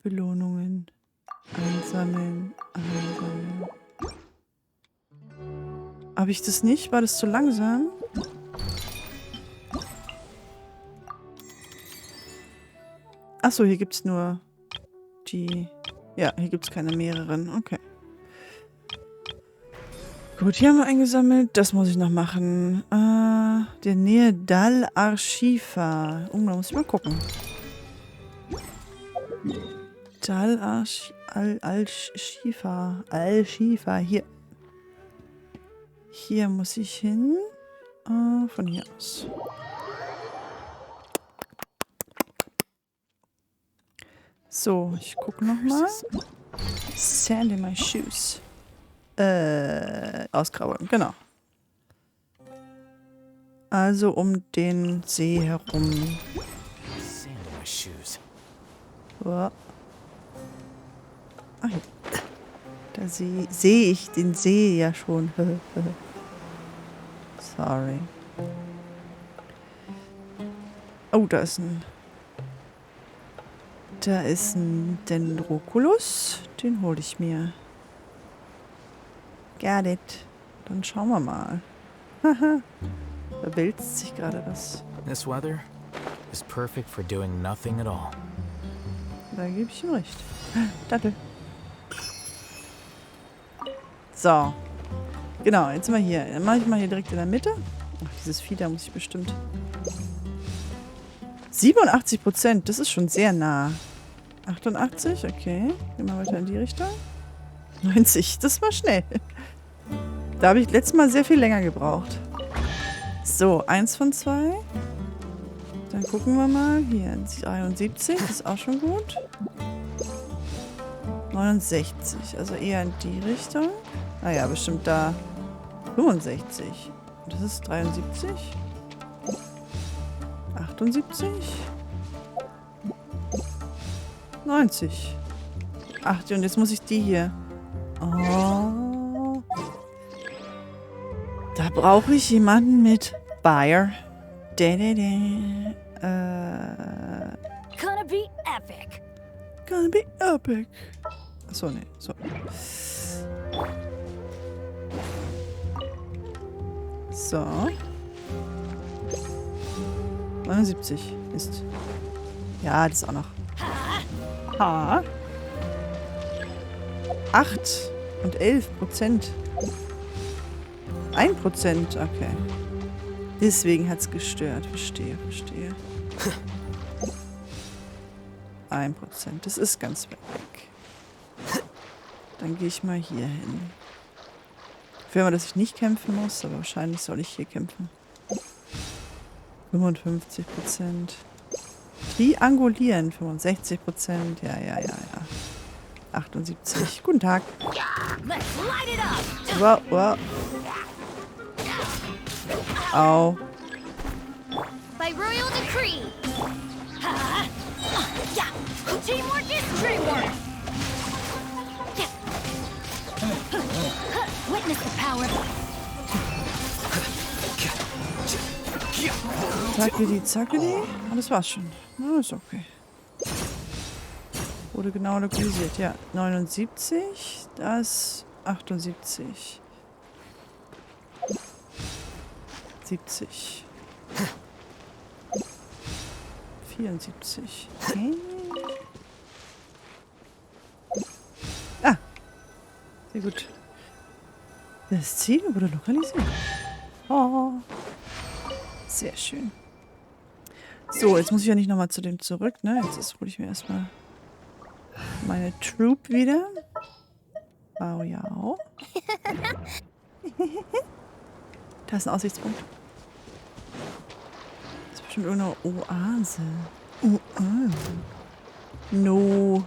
Belohnungen. Einsammeln. Habe ich das nicht? War das zu langsam? Achso, hier gibt es nur die... Ja, hier gibt es keine mehreren. Okay. Gut, hier haben wir eingesammelt. Das muss ich noch machen. Der Nähe Dal Archifa. Da muss ich mal gucken. Dal Al-Shifa. Al-Shifa. Hier. Hier muss ich hin. Von hier aus. So, ich gucke nochmal. Sand in my shoes. Ausgraben, genau. Also um den See herum. Sand in my shoes. Oh. Ah, hier. Da sehe ich den See ja schon. Sorry. Oh, da ist ein Dendroculus. Den hole ich mir. Got it. Dann schauen wir mal. Haha. Da wälzt sich gerade was. This weather is perfect for doing nothing at all. Da gebe ich ihm recht. Dattel. So. Genau, jetzt sind wir hier. Dann mache ich mal hier direkt in der Mitte. Ach, dieses Vieh, da muss ich bestimmt... 87%, das ist schon sehr nah. 88, okay. Gehen wir weiter in die Richtung. 90, das war schnell. Da habe ich letztes Mal sehr viel länger gebraucht. So, 1 von 2. Dann gucken wir mal. Hier, 73, das ist auch schon gut. 69, also eher in die Richtung. Naja, bestimmt da. 65. Das ist 73. 78. 90. Ach, und jetzt muss ich die hier. Oh. Da brauche ich jemanden mit Fire. Gonna be epic. Gonna be epic. Achso, nee. So. So. 79 ist. Ja, das ist auch noch. Ha. 8 und 11%. 1%, okay. Deswegen hat's gestört. Verstehe. 1%. Das ist ganz weit weg. Dann gehe ich mal hier hin. Ich will mal, dass ich nicht kämpfen muss, aber wahrscheinlich soll ich hier kämpfen. 55%. Triangulieren, 65%. Ja. 78. Guten Tag. Wow. Au. By royal decree. Teamwork is dreamwork. Witness the power. Zackeli. Oh, das war's schon. Oh, ist okay. Wurde genau lokalisiert. Ja, 79. Das 78. 70. 74. Okay. Ah. Sehr gut. Das Ziel wurde lokalisiert. Oh. Sehr schön. So, jetzt muss ich ja nicht nochmal zu dem zurück, ne? Jetzt hole ich mir erstmal meine Troop wieder. Oh ja. Da ist ein Aussichtspunkt. Das ist bestimmt irgendeine Oase. No.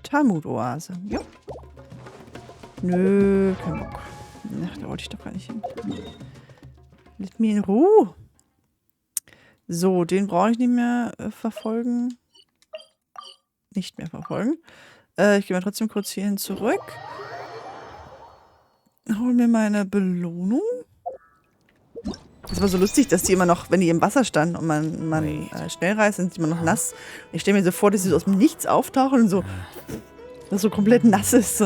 Talmud-Oase. Ja. Nö, kein Bock. Ach, da wollte ich doch gar nicht hin. Lässt mir in Ruhe. So, den brauche ich nicht mehr verfolgen. Nicht mehr verfolgen. Ich gehe mal trotzdem kurz hierhin zurück. Hol mir meine Belohnung. Das war so lustig, dass die immer noch, wenn die im Wasser standen und man schnell reist, sind die immer noch nass. Ich stelle mir so vor, dass sie so aus dem Nichts auftauchen und so, dass so komplett nass ist.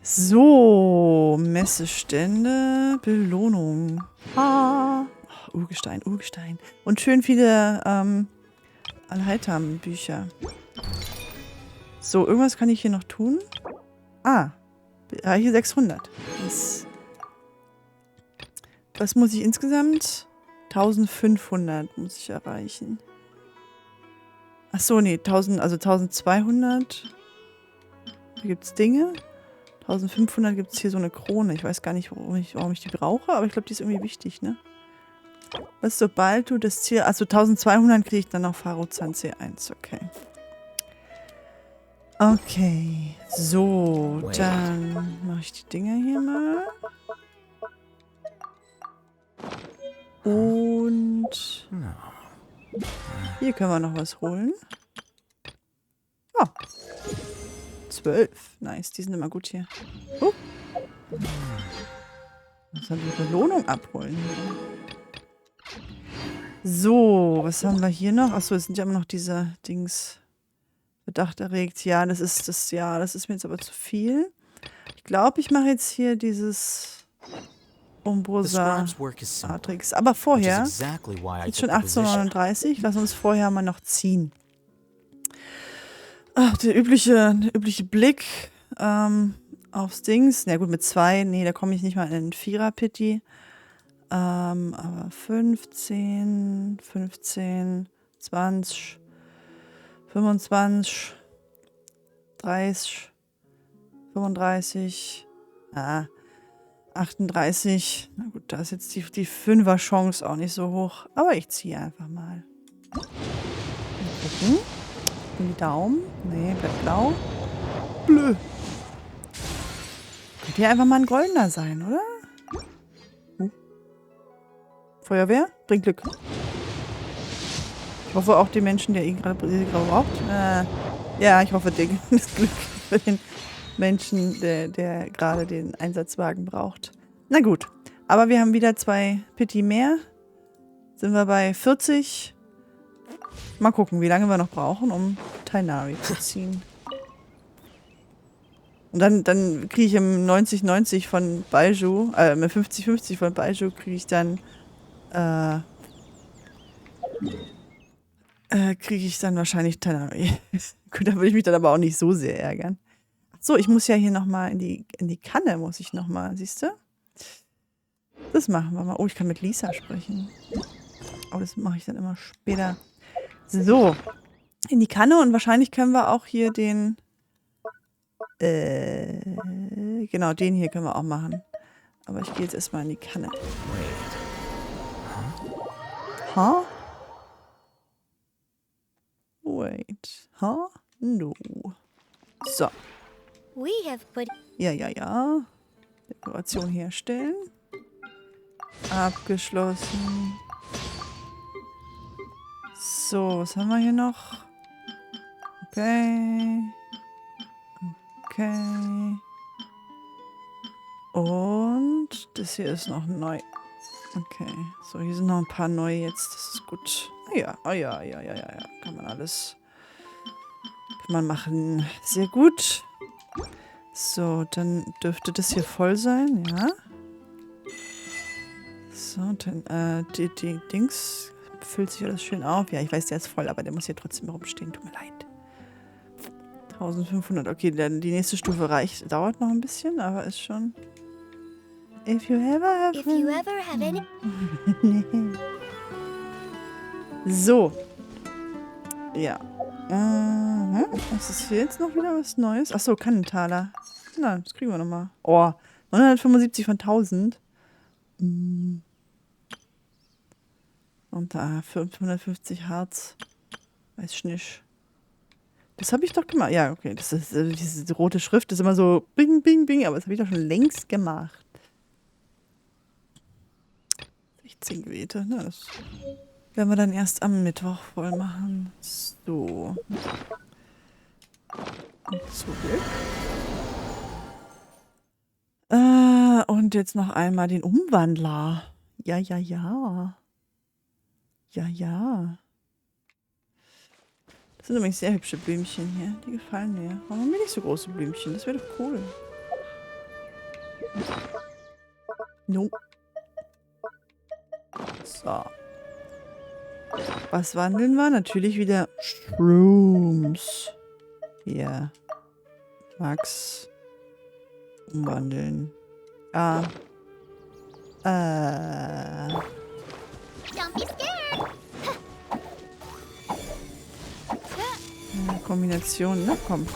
So, Messestände, Belohnung. Urgestein. Und schön viele Allheiltam-Bücher. So, irgendwas kann ich hier noch tun. Hier 600. Was muss ich insgesamt? 1500 muss ich erreichen. Achso, nee, 1200. Hier gibt es Dinge. 1500 gibt es hier so eine Krone. Ich weiß gar nicht, warum ich die brauche, aber ich glaube, die ist irgendwie wichtig, ne? Was, sobald du das Ziel... Also 1200 kriege ich dann noch Farozan C1, okay. Okay, so, dann mache ich die Dinger hier mal. Und hier können wir noch was holen. Oh. 12. Nice, die sind immer gut hier. Was soll die Belohnung abholen? So, was haben wir hier noch? Achso, es sind ja immer noch diese Dings. Verdacht erregt. Ja, das ist mir jetzt aber zu viel. Ich glaube, ich mache jetzt hier dieses Umbrosa-Matrix. Aber vorher, jetzt schon 1839, lass uns vorher mal noch ziehen. Ach, der übliche Blick aufs Dings. Na gut, mit 2, nee, da komme ich nicht mal in den Vierer-Pitti. Aber 15, 20, 25, 30, 35, 38. Na gut, da ist jetzt die 5er-Chance auch nicht so hoch. Aber ich ziehe einfach mal. Mal gucken. In die Daumen. Nee, bleibt blau. Blö. Könnte ja einfach mal ein goldener sein, oder? Feuerwehr? Bringt Glück. Ich hoffe auch die Menschen, der ihn gerade braucht. Ja, ich hoffe, das Glück für den Menschen, der gerade den Einsatzwagen braucht. Na gut. Aber wir haben wieder 2 Pitti mehr. Sind wir bei 40. Mal gucken, wie lange wir noch brauchen, um Tainari zu ziehen. Und dann kriege ich im 90-90 von Baiju, im 50-50 von Baiju kriege ich dann wahrscheinlich Tainari. Gut, da würde ich mich dann aber auch nicht so sehr ärgern. So, ich muss ja hier nochmal in die Kanne, muss ich nochmal, siehst du? Das machen wir mal. Oh, ich kann mit Lisa sprechen. Aber das mache ich dann immer später. So, in die Kanne und wahrscheinlich können wir auch hier den, genau, den hier können wir auch machen. Aber ich gehe jetzt erstmal in die Kanne. Huh? Wait. Huh? No. So. We have put Ja. Dekoration herstellen. Abgeschlossen. So, was haben wir hier noch? Okay. Und das hier ist noch neu. Okay. So, hier sind noch ein paar neue jetzt. Das ist gut. Ja. Kann man machen. Sehr gut. So, dann dürfte das hier voll sein, ja. So, dann, die Dings füllt sich alles schön auf. Ja, ich weiß, der ist voll, aber der muss hier trotzdem rumstehen. Tut mir leid. 1500. Okay, dann die nächste Stufe dauert noch ein bisschen, aber ist schon... If you ever have any... So. Ja. Was ist hier jetzt noch wieder was Neues? Achso, Kannentaler. Na, das kriegen wir nochmal. Oh, 975 von 1000. Und da 550 Herz. Weiß ich nicht. Das habe ich doch gemacht. Ja, okay. Das ist, diese rote Schrift ist immer so bing, bing, bing. Aber das habe ich doch schon längst gemacht. 16 Gebete. Na, das werden wir dann erst am Mittwoch voll machen. So. Und zurück. Und jetzt noch einmal den Umwandler. Ja. Das sind übrigens sehr hübsche Blümchen hier. Die gefallen mir. Warum haben wir nicht so große Blümchen? Das wäre doch cool. No. So. Was wandeln wir? Natürlich wieder Shrooms. Hier. Max. Umwandeln. Don't be scared. Kombination, ne? Komm.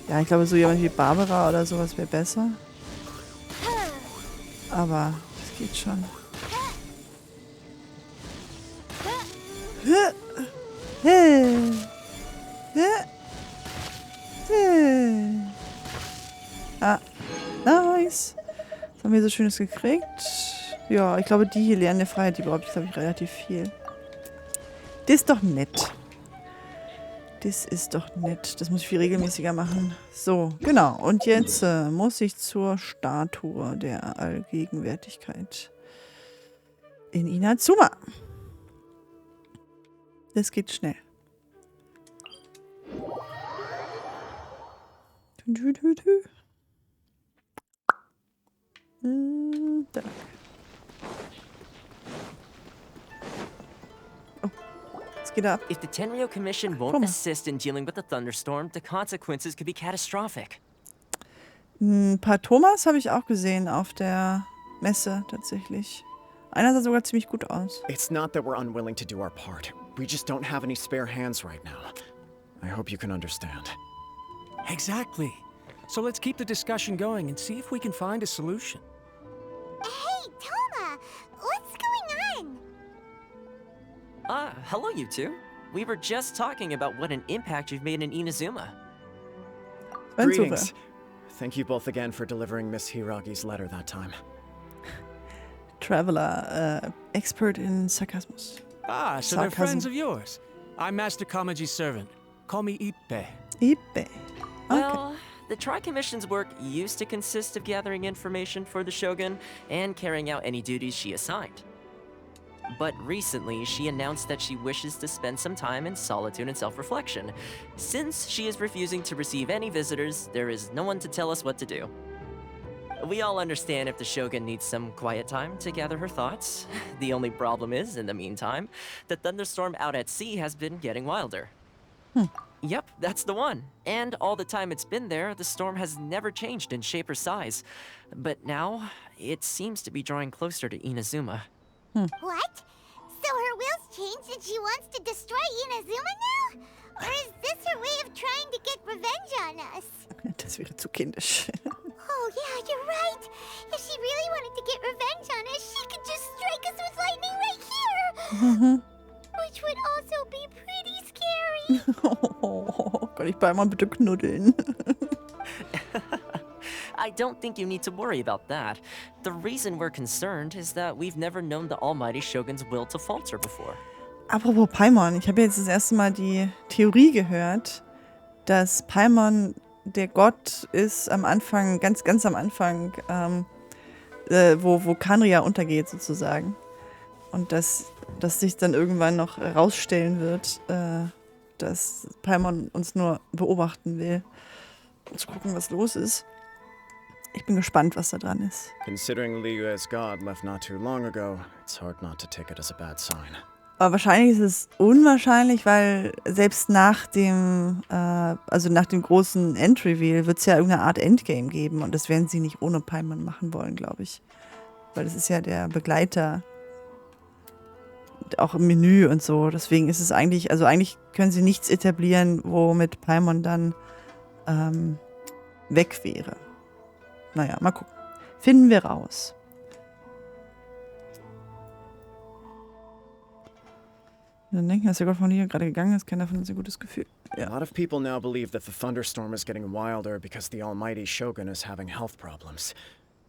Ja, ich glaube, so jemand wie Barbara oder sowas wäre besser. Aber es geht schon. Ah, nice. Was haben wir so Schönes gekriegt? Ja, ich glaube, die hier lernen der Freiheit, die brauche ich, glaube ich, relativ viel. Das ist doch nett. Das ist doch nett. Das muss ich viel regelmäßiger machen. So, genau. Und jetzt muss ich zur Statue der Allgegenwärtigkeit in Inazuma. Das geht schnell. Da. Oh, jetzt geht ab? If the Tenryou Commission won't assist in dealing with the thunderstorm, the consequences could be catastrophic. Ein paar Thomas habe ich auch gesehen auf der Messe tatsächlich. Einer sah sogar ziemlich gut aus. It's not that we're unwilling to do our part. We just don't have any spare hands right now. I hope you can understand. Exactly. So let's keep the discussion going and see if we can find a solution. Hey, Toma! What's going on? Hello you two. We were just talking about what an impact you've made in Inazuma. Greetings. Thank you both again for delivering Miss Hiragi's letter that time. Traveler, expert in Sarcasmus. So they're friends of yours. I'm Master Kamaji's servant. Call me Ippe. Ippe. Well, the Tri-Commission's work used to consist of gathering information for the Shogun and carrying out any duties she assigned. But recently, she announced that she wishes to spend some time in solitude and self-reflection. Since she is refusing to receive any visitors, there is no one to tell us what to do. We all understand if the Shogun needs some quiet time to gather her thoughts. The only problem is, in the meantime, the thunderstorm out at sea has been getting wilder. Yep, that's the one. And all the time it's been there, the storm has never changed in shape or size. But now, it seems to be drawing closer to Inazuma. What? So her will's changed and she wants to destroy Inazuma now? Or is this her way of trying to get revenge on us? Das wäre zu kindisch. Oh yeah, you're right. If she really wanted to get revenge on us, she could just strike us with lightning right here. Which would also be pretty scary. Oh, kann ich Paimon bitte knuddeln? I don't think you need to worry about that. The reason we're concerned is that we've never known the almighty Shogun's will to falter before. Apropos Paimon, ich habe jetzt das erste Mal die Theorie gehört, dass Paimon der Gott ist am Anfang, ganz am Anfang, wo Kanria untergeht sozusagen. Und dass sich dann irgendwann noch herausstellen wird, dass Paimon uns nur beobachten will, um zu gucken, was los ist. Ich bin gespannt, was da dran ist. Considering Liu as God left not too long ago, it's hard not to take it as a bad sign. Aber wahrscheinlich ist es unwahrscheinlich, weil selbst nach dem großen End-Reveal wird es ja irgendeine Art Endgame geben und das werden sie nicht ohne Paimon machen wollen, glaube ich. Weil das ist ja der Begleiter, auch im Menü und so. Deswegen ist es eigentlich können sie nichts etablieren, womit Paimon dann weg wäre. Naja, mal gucken. Finden wir raus. Dann denken, dass der Gott von hier gerade gegangen ist, keiner von uns ein gutes Gefühl. A lot of people now believe that the thunderstorm is getting wilder because the almighty Shogun is having health problems.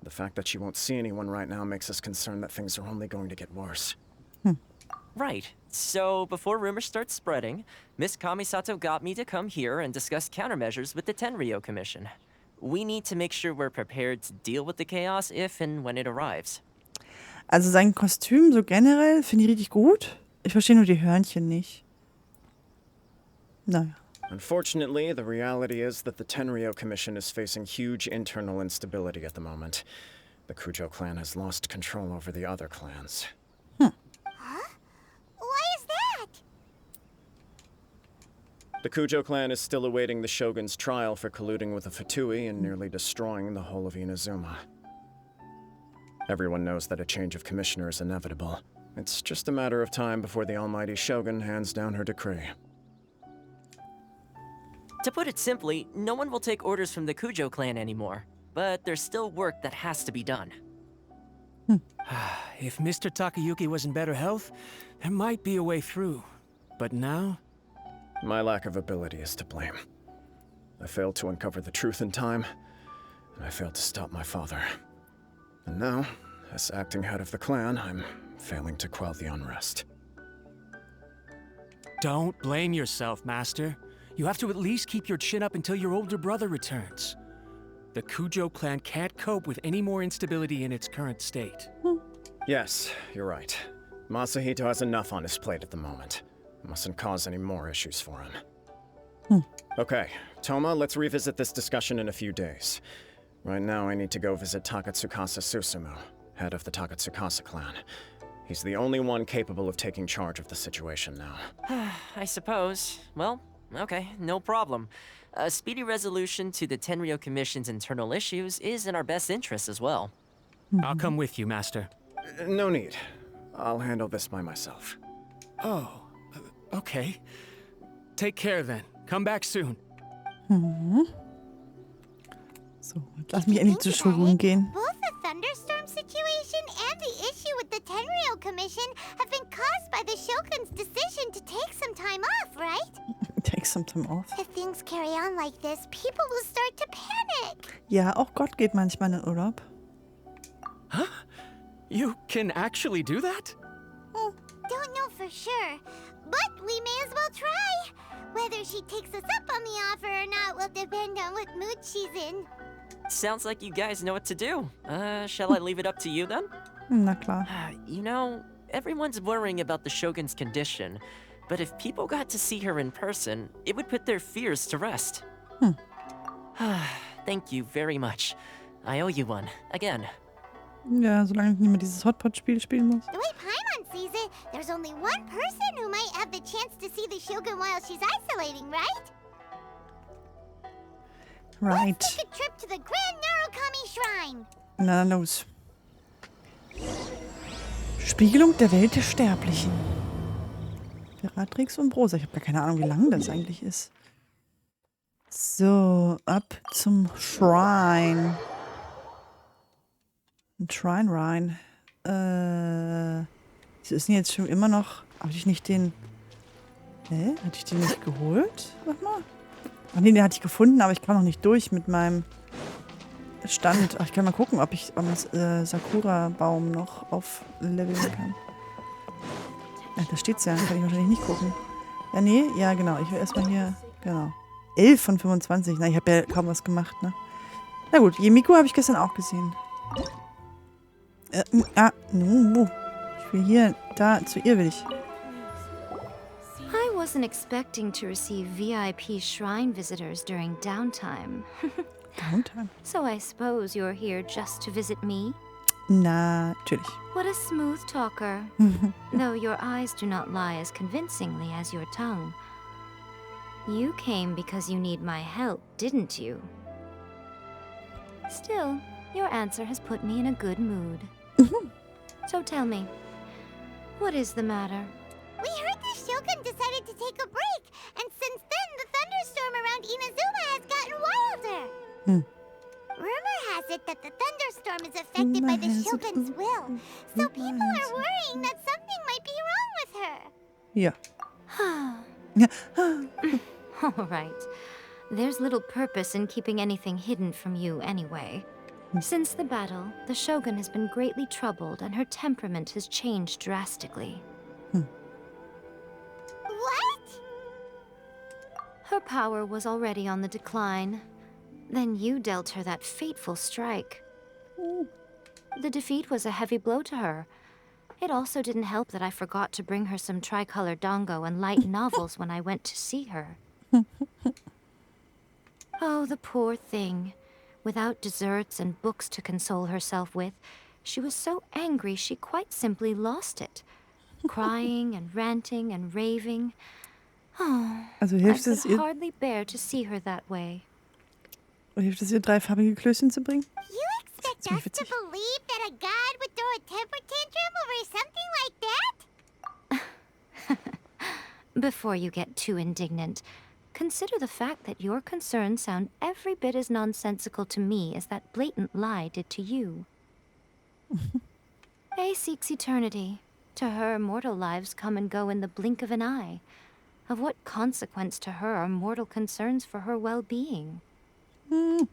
The fact that she won't see anyone right now makes us concerned that things are only going to get worse. Right. So, before rumors start spreading, Miss Kamisato got me to come here and discuss countermeasures with the Tenryou Commission. We need to make sure we're prepared to deal with the chaos if and when it arrives. Also sein Kostüm so generell finde ich richtig gut. Ich verstehe nur die Hörnchen nicht. Naja. Unfortunately, the reality is that the Tenryou Commission is facing huge internal instability at the moment. The Kujo clan has lost control over the other clans. Huh? Why is that? The Kujo clan is still awaiting the Shogun's trial for colluding with the Fatui and nearly destroying the whole of Inazuma. Everyone knows that a change of commissioner is inevitable. It's just a matter of time before the almighty Shogun hands down her decree. To put it simply, no one will take orders from the Kujo clan anymore. But there's still work that has to be done. If Mr. Takayuki was in better health, there might be a way through. But now? My lack of ability is to blame. I failed to uncover the truth in time, and I failed to stop my father. And now, as acting head of the clan, I'm failing to quell the unrest. Don't blame yourself, Master. You have to at least keep your chin up until your older brother returns. The Kujo clan can't cope with any more instability in its current state. Yes, you're right. Masahito has enough on his plate at the moment. Mustn't cause any more issues for him. Okay, Toma, let's revisit this discussion in a few days. Right now, I need to go visit Takatsukasa Susumu, head of the Takatsukasa clan. He's the only one capable of taking charge of the situation now. I suppose. Well, okay, no problem. A speedy resolution to the Tenryou Commission's internal issues is in our best interest as well. I'll come with you, Master. No need. I'll handle this by myself. Oh, okay. Take care then. Come back soon. So, lass mich endlich zur Schulung gehen. Both the thunderstorm situation and the issue with the Tenryou Commission have been caused by the Shogun's decision to take some time off, right? Take some time off. If things carry on like this, people will start to panic. Ja, auch Gott geht manchmal in den Urlaub. Huh? You can actually do that? Don't know for sure, but we may as well try. Whether she takes us up on the offer or not will depend on what mood she's in. Sounds like you guys know what to do. Shall I leave it up to you then? Na klar. You know, everyone's worrying about the Shogun's condition, but if people got to see her in person, it would put their fears to rest. Thank you very much. I owe you one, again. Ja, solange ich nicht mehr dieses Hotpot-Spiel spielen muss. The way Paimon sees it, there's only one person who might have the chance to see the Shogun while she's isolating, right? Right. Let's take a trip to the Grand Narukami Shrine. Na los. Spiegelung der Welt der Sterblichen. Beatrix und Brosa. Ich habe gar keine Ahnung, wie lang das eigentlich ist. So, ab zum Shrine. Ein Shrine rein. Wieso ist denn jetzt schon immer noch... Habe ich nicht den... Hä? Hatte ich den nicht geholt? Warte mal. Ach nee, den hatte ich gefunden, aber ich kam noch nicht durch mit meinem Stand. Ach, ich kann mal gucken, ob ich am Sakura-Baum noch aufleveln kann. Ja, da steht's ja. Kann ich wahrscheinlich nicht gucken. Ja, nee. Ja, genau. Ich will erstmal hier... Genau. 11 von 25. Na, ich habe ja kaum was gemacht, ne? Na gut, Yemiko habe ich gestern auch gesehen. Ich will hier, da, zu ihr will ich. I wasn't expecting to receive VIP shrine visitors during downtime. Downtime? So I suppose you're here just to visit me? Natürlich. What a smooth talker. Though your eyes do not lie as convincingly as your tongue. You came because you need my help, didn't you? Still, your answer has put me in a good mood. So tell me, what is the matter? We heard the Shogun decided to take a break, and since then the thunderstorm around Inazuma has gotten wilder. Rumor has it that the thunderstorm is affected by the Shogun's will, so people are worrying that something might be wrong with her. Ja. All right. There's little purpose in keeping anything hidden from you anyway. Since the battle, the Shogun has been greatly troubled and her temperament has changed drastically. What? Her power was already on the decline. Then you dealt her that fateful strike. The defeat was a heavy blow to her. It also didn't help that I forgot to bring her some tricolor dango and light novels when I went to see her. Oh, the poor thing. Without desserts and books to console herself with, she was so angry she quite simply lost it. Crying and ranting and raving. Oh, Also I hilft could es ihr, hardly bear to see her that way. dreifarbige Klößchen zu bringen? You expect us to believe that a god would throw a temper tantrum over something like that? Before you get too indignant, consider the fact that your concerns sound every bit as nonsensical to me as that blatant lie did to you. A seeks eternity. To her, mortal lives come and go in the blink of an eye. Of what consequence to her are mortal concerns for her well-being? You're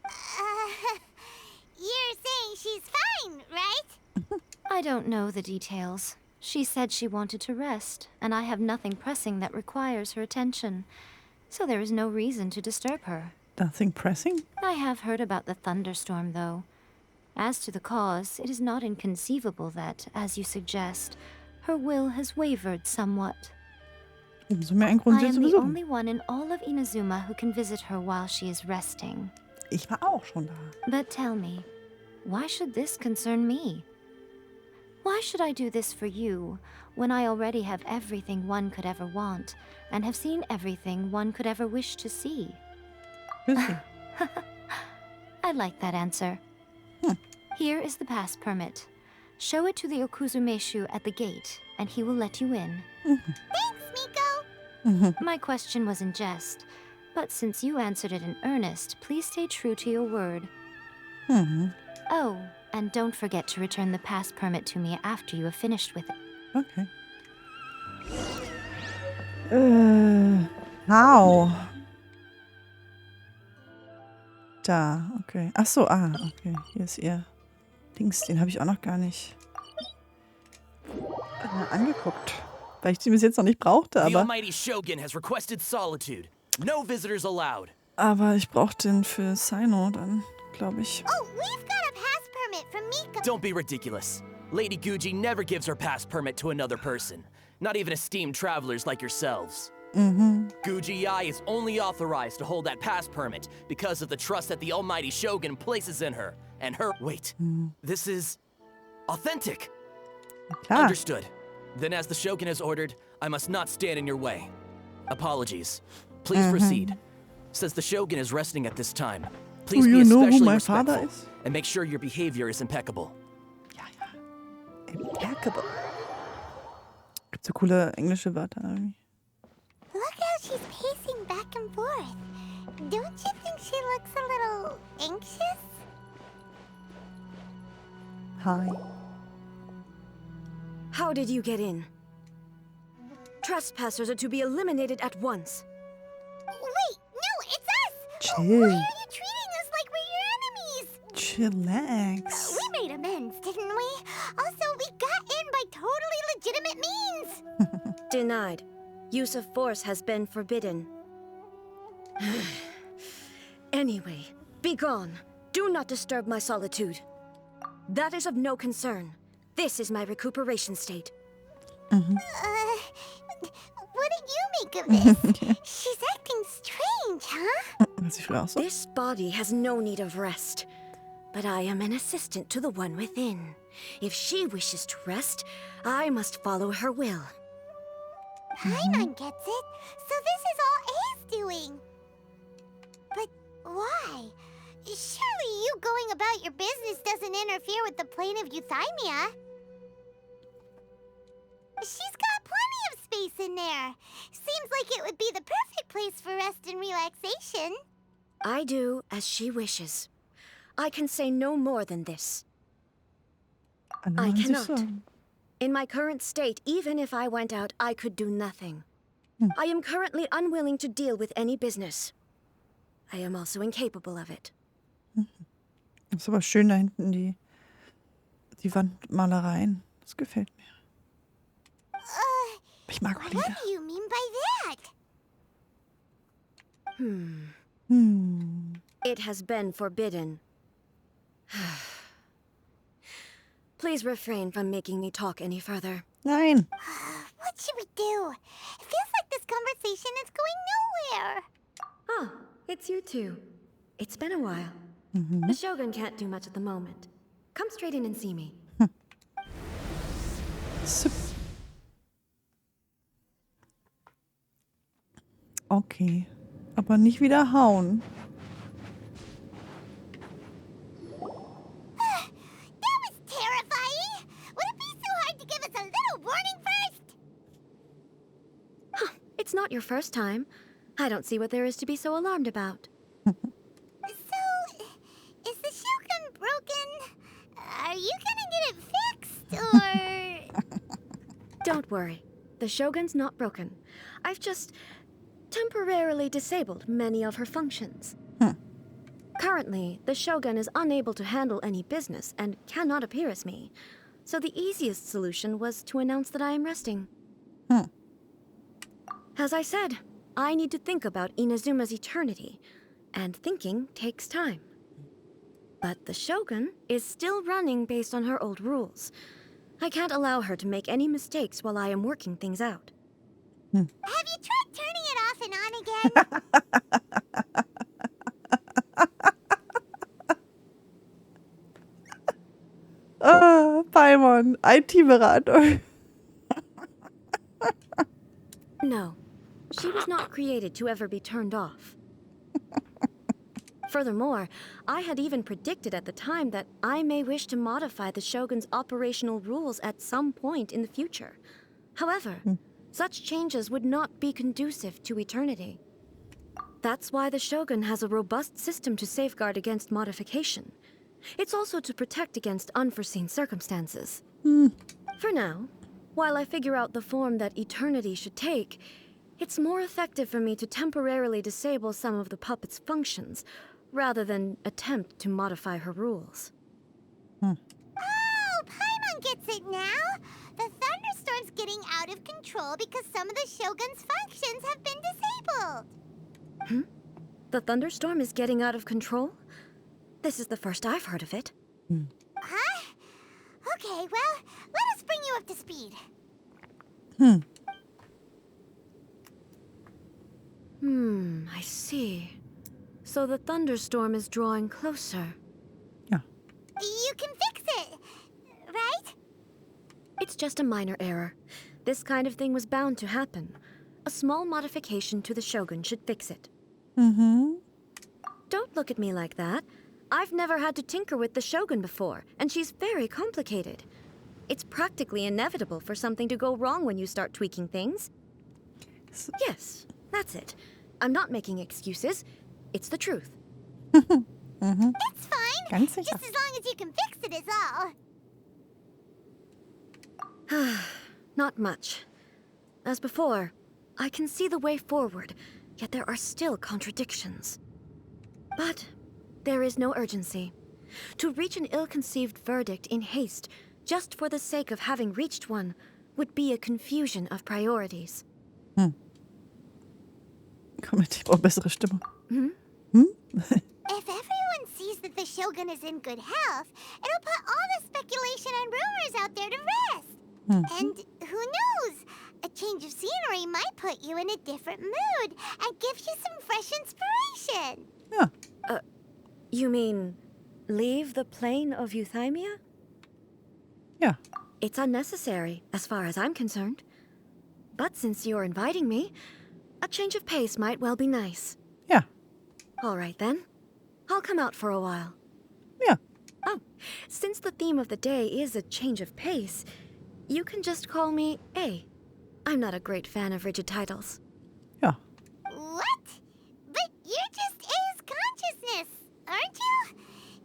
saying she's fine, right? I don't know the details. She said she wanted to rest, and I have nothing pressing that requires her attention. So there is no reason to disturb her. Nothing pressing? I have heard about the thunderstorm, though. As to the cause, it is not inconceivable that, as you suggest, her will has wavered somewhat. Umso mehr ein Grund, I sie am zu the besuchen. only one in all of Inazuma who can visit her while she is resting. Ich war auch schon da. But tell me, why should this concern me? Why should I do this for you, when I already have everything one could ever want, and have seen everything one could ever wish to see? I like that answer. Here is the pass permit. Show it to the Okuzumeshu at the gate, and he will let you in. Thanks, Miko! My question was in jest, but since you answered it in earnest, please stay true to your word. Oh, and don't forget to return the pass permit to me after you have finished with it. Okay. How? Da, okay. Ach so, okay. Hier ist ihr Dings, den habe ich auch noch gar nicht angeguckt. Weil ich den bis jetzt noch nicht brauchte, The aber... almighty Shogun has requested solitude. No visitors allowed. Aber ich brauche den für Sino dann, glaube ich. Oh, we've got a pass permit from Miko. Don't be ridiculous. Lady Guji never gives her pass permit to another person. Not even esteemed travelers like yourselves. Guji-ai is only authorized to hold that pass permit because of the trust that the almighty Shogun places in her. And her... Wait. This is... authentic. Klar. Understood. Then as the Shogun has ordered, I must not stand in your way. Apologies. Please proceed. Since the Shogun is resting at this time, please be especially respectful and make sure your behavior is impeccable. Impeccable. Gibt so coole englische Wörter irgendwie. Look how she's pacing back and forth. Don't you think she looks a little anxious? Hi. How did you get in? Trespassers are to be eliminated at once. Wait, no, it's us! Chill. Why are you treating us like we're your enemies? Chillax. We made amends, didn't we? Also, we got in by totally legitimate means. Denied. Use of force has been forbidden. Anyway, be gone. Do not disturb my solitude. That is of no concern. This is my recuperation state. What did you make of this? She's acting strange, huh? This body has no need of rest. But I am an assistant to the one within. If she wishes to rest, I must follow her will. Paimon gets it. So this is all A's doing. But why? Surely you going about your business doesn't interfere with the plane of euthymia. She's got plenty of space in there. Seems like it would be the perfect place for rest and relaxation. I do as she wishes. I can say no more than this. I cannot. In my current state, even if I went out, I could do nothing. I am currently unwilling to deal with any business. I am also incapable of it. Ist aber schön da hinten die Wandmalereien. Das gefällt mir. Ich mag auch Lieder. What do you mean by that? It has been forbidden. Please refrain from making me talk any further. Nein. What should we do? It feels like this conversation is going nowhere. Ah, it's you two. It's been a while. The Shogun can't do much at the moment. Come straight in and see me. Okay. Aber nicht wieder hauen. That was terrifying. Would it be so hard to give us a little warning first? It's not your first time. I don't see what there is to be so alarmed about. So, is the Shogun broken? Are you gonna get it fixed, or...? Don't worry. The Shogun's not broken. I've just temporarily disabled many of her functions. Currently, the Shogun is unable to handle any business and cannot appear as me. So the easiest solution was to announce that I am resting. As I said, I need to think about Inazuma's eternity, and thinking takes time. But the Shogun is still running based on her old rules. I can't allow her to make any mistakes while I am working things out. Have you tried turning it off and on again? Paimon. IT-Beratung. No, she was not created to ever be turned off. Furthermore, I had even predicted at the time that I may wish to modify the Shogun's operational rules at some point in the future. However, such changes would not be conducive to eternity. That's why the Shogun has a robust system to safeguard against modification. It's also to protect against unforeseen circumstances. For now, while I figure out the form that eternity should take, it's more effective for me to temporarily disable some of the puppet's functions, rather than attempt to modify her rules. Oh, Paimon gets it now! The thunderstorm's getting out of control because some of the Shogun's functions have been disabled. The thunderstorm is getting out of control? This is the first I've heard of it. Huh? Okay, well, let us bring you up to speed. I see. So the thunderstorm is drawing closer. You can fix it, right? It's just a minor error. This kind of thing was bound to happen. A small modification to the Shogun should fix it. Don't look at me like that. I've never had to tinker with the Shogun before, and she's very complicated. It's practically inevitable for something to go wrong when you start tweaking things. Yes, that's it. I'm not making excuses. It's the truth. It's fine. Just as long as you can fix it is all. Not much. As before, I can see the way forward, yet there are still contradictions. But there is no urgency. To reach an ill-conceived verdict in haste, just for the sake of having reached one, would be a confusion of priorities. Kommentier, ich brauche bessere Stimme. If everyone sees that the Shogun is in good health, it'll put all the speculation and rumors out there to rest. And who knows? A change of scenery might put you in a different mood and give you some fresh inspiration. You mean leave the plane of euthymia? Yeah. It's unnecessary, as far as I'm concerned. But since you're inviting me, a change of pace might well be nice. Yeah. All right, then. I'll come out for a while. Yeah. Oh, since the theme of the day is a change of pace, you can just call me A. I'm not a great fan of rigid titles. Yeah. What? But you're just A's consciousness, aren't you?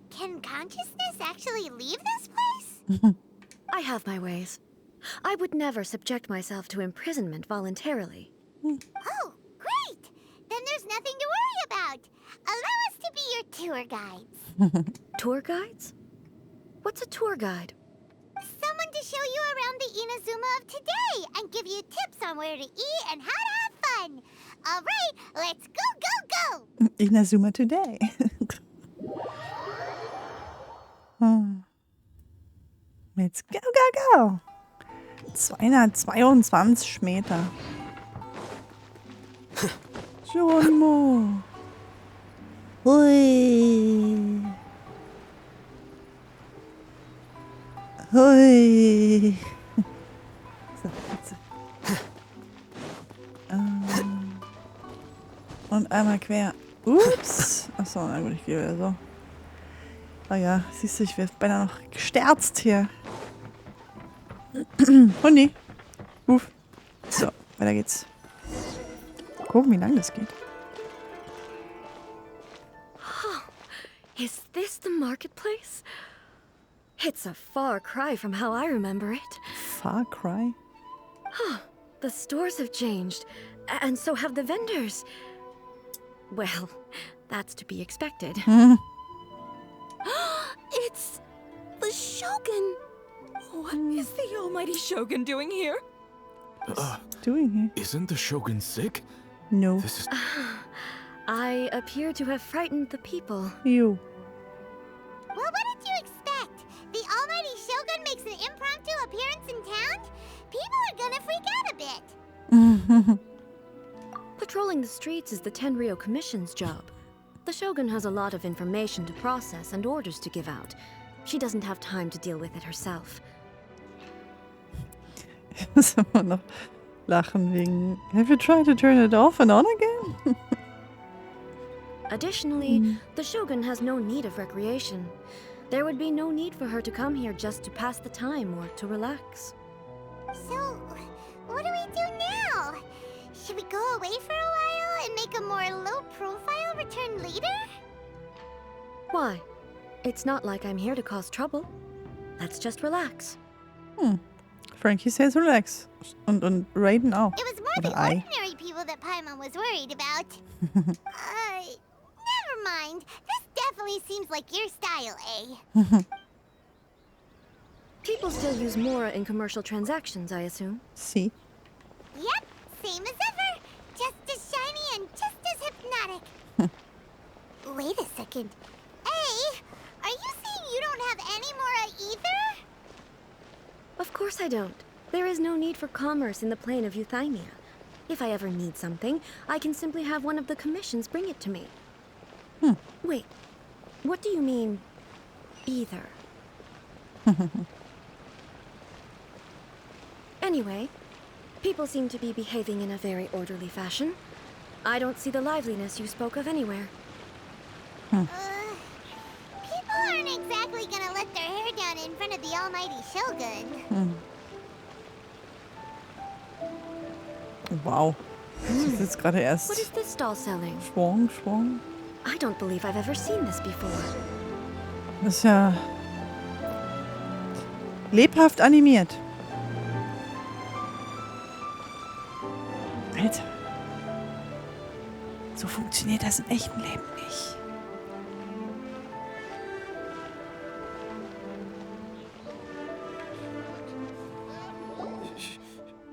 Can consciousness actually leave this place? I have my ways. I would never subject myself to imprisonment voluntarily. Oh, great! Then there's nothing to worry about. Allow us to be your tour guides. Tour guides? What's a tour guide? Someone to show you around the Inazuma of today and give you tips on where to eat and how to have fun. All right, let's go! Inazuma today. Let's go. 222 Meter. Geronimo. Hui. Hui. So, jetzt. Und einmal quer. Ups. Achso, na gut, ich gehe wieder so. Oh ja, siehst du, ich werde beinahe noch gesterzt hier. Hundi. Uff. So, weiter geht's. Gucken, wie lang das geht. Is this the marketplace? It's a far cry from how I remember it. Far cry? The stores have changed, and so have the vendors. Well, that's to be expected. It's the Shogun! What is the almighty Shogun doing here? Doing here? Isn't the Shogun sick? No. This is... I appear to have frightened the people. You. Well, what did you expect? The almighty Shogun makes an impromptu appearance in town? People are gonna freak out a bit. Patrolling the streets is the Tenryou Commission's job. The Shogun has a lot of information to process and orders to give out. She doesn't have time to deal with it herself. Ich muss immer noch lachen wegen Have you tried to turn it off and on again? Additionally, the Shogun has no need of recreation. There would be no need for her to come here just to pass the time or to relax. So, what do we do now? Should we go away for a while and make a more low-profile return later? Why? It's not like I'm here to cause trouble. Let's just relax. Frankie says relax. Und Raiden auch. It was more the ordinary people that Paimon was worried about. Never mind. This definitely seems like your style, eh? People still use Mora in commercial transactions, I assume. See. Yep, same as ever. Just as shiny and just as hypnotic. Wait a second. Hey, are you saying you don't have any Mora either? Of course I don't. There is no need for commerce in the plane of Euthymia. If I ever need something, I can simply have one of the commissions bring it to me. Wait, what do you mean, either? Anyway, people seem to be behaving in a very orderly fashion. I don't see the liveliness you spoke of anywhere. People aren't exactly gonna let their hair down in front of the almighty Shogun. Wow. Das ist jetzt gerade erst. What is this doll selling? Schwung. I don't believe I've ever seen this before. Das ist ja lebhaft animiert. Alter. So funktioniert das im echten Leben nicht.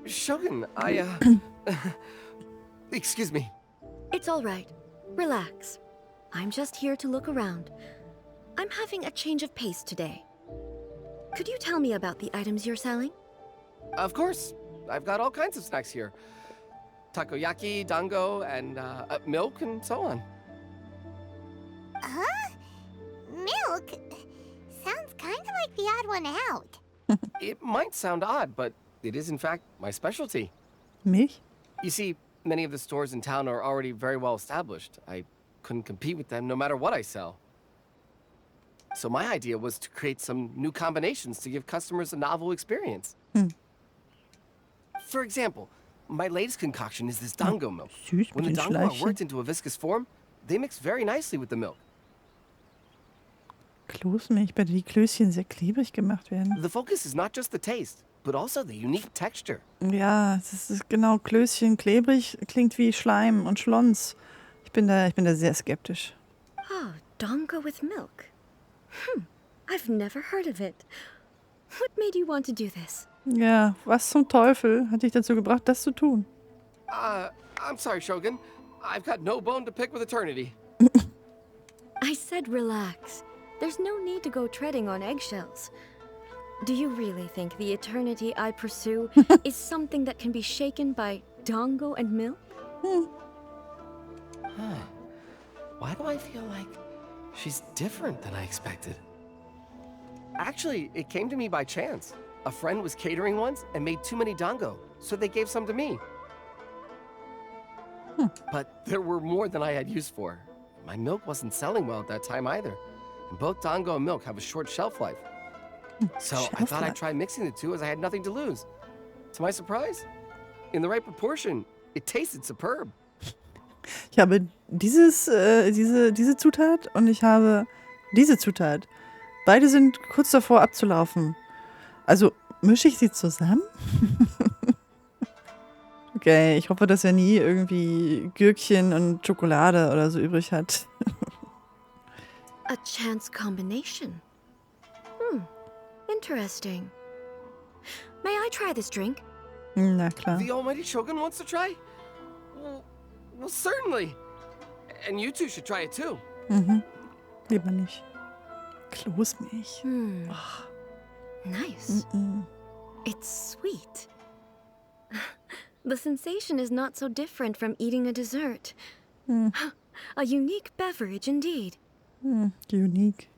Shogun, excuse me. It's all right. Relax. I'm just here to look around. I'm having a change of pace today. Could you tell me about the items you're selling? Of course. I've got all kinds of snacks here. Takoyaki, dango, and milk, and so on. Huh? Milk? Sounds kind of like the odd one out. It might sound odd, but it is in fact my specialty. Mich? You see, many of the stores in town are already very well established. I couldn't compete with them no matter what I sell. So my idea was to create some new combinations to give customers a novel experience. For example, my latest concoction is this dango milk. When the dango are worked into a viscous form, they mix very nicely with the milk. Klosmilch, bei der die Klößchen sehr klebrig gemacht werden. The focus is not just the taste, but also the unique texture. Ja, das ist genau Klößchen klebrig, klingt wie Schleim und Schlons. Ich bin da sehr skeptisch. Oh, dango with milk. I've never heard of it. What made you want to do this? Ja, was zum Teufel hat dich dazu gebracht, das zu tun? I'm sorry, Shogun. I've got no bone to pick with eternity. I said relax. There's no need to go treading on eggshells. Do you really think the eternity I pursue is something that can be shaken by dango and milk? Why do I feel like she's different than I expected? Actually, it came to me by chance. A friend was catering once and made too many dango, so they gave some to me. But there were more than I had use for. My milk wasn't selling well at that time either. And both dango and milk have a short shelf life. So I thought I'd try mixing the two as I had nothing to lose. To my surprise, in the right proportion, it tasted superb. Ich habe diese Zutat und ich habe diese Zutat. Beide sind kurz davor abzulaufen. Also mische ich sie zusammen? Okay, ich hoffe, dass er nie irgendwie Gürkchen und Schokolade oder so übrig hat. A chance combination. Interesting. May I try this drink? Na klar. The almighty Shogun wants to try? Well, certainly. And you two should try it too. Lieber nicht. Klosmilch. Nice. It's sweet. The sensation is not so different from eating a dessert. A unique beverage indeed. Unique.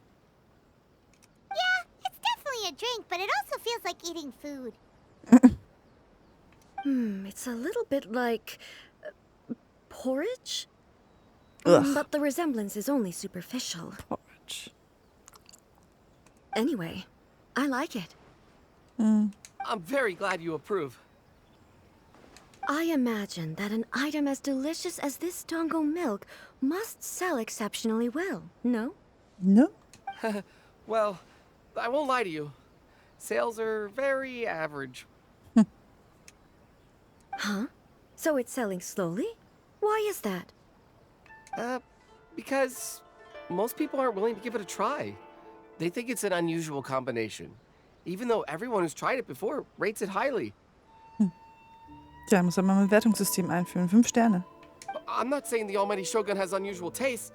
Yeah, it's definitely a drink, but it also feels like eating food. It's a little bit like porridge. Ugh. But the resemblance is only superficial. Porridge. Anyway, I like it. I'm very glad you approve. I imagine that an item as delicious as this Dongo milk must sell exceptionally well, no? No? Well, I won't lie to you. Sales are very average. Huh? So it's selling slowly? Why is that? Because most people aren't willing to give it a try. They think it's an unusual combination. Even though everyone who's tried it before rates it highly. Tja, muss er mal ein Wertungssystem einführen. 5 Sterne. I'm not saying the almighty Shogun has unusual tastes.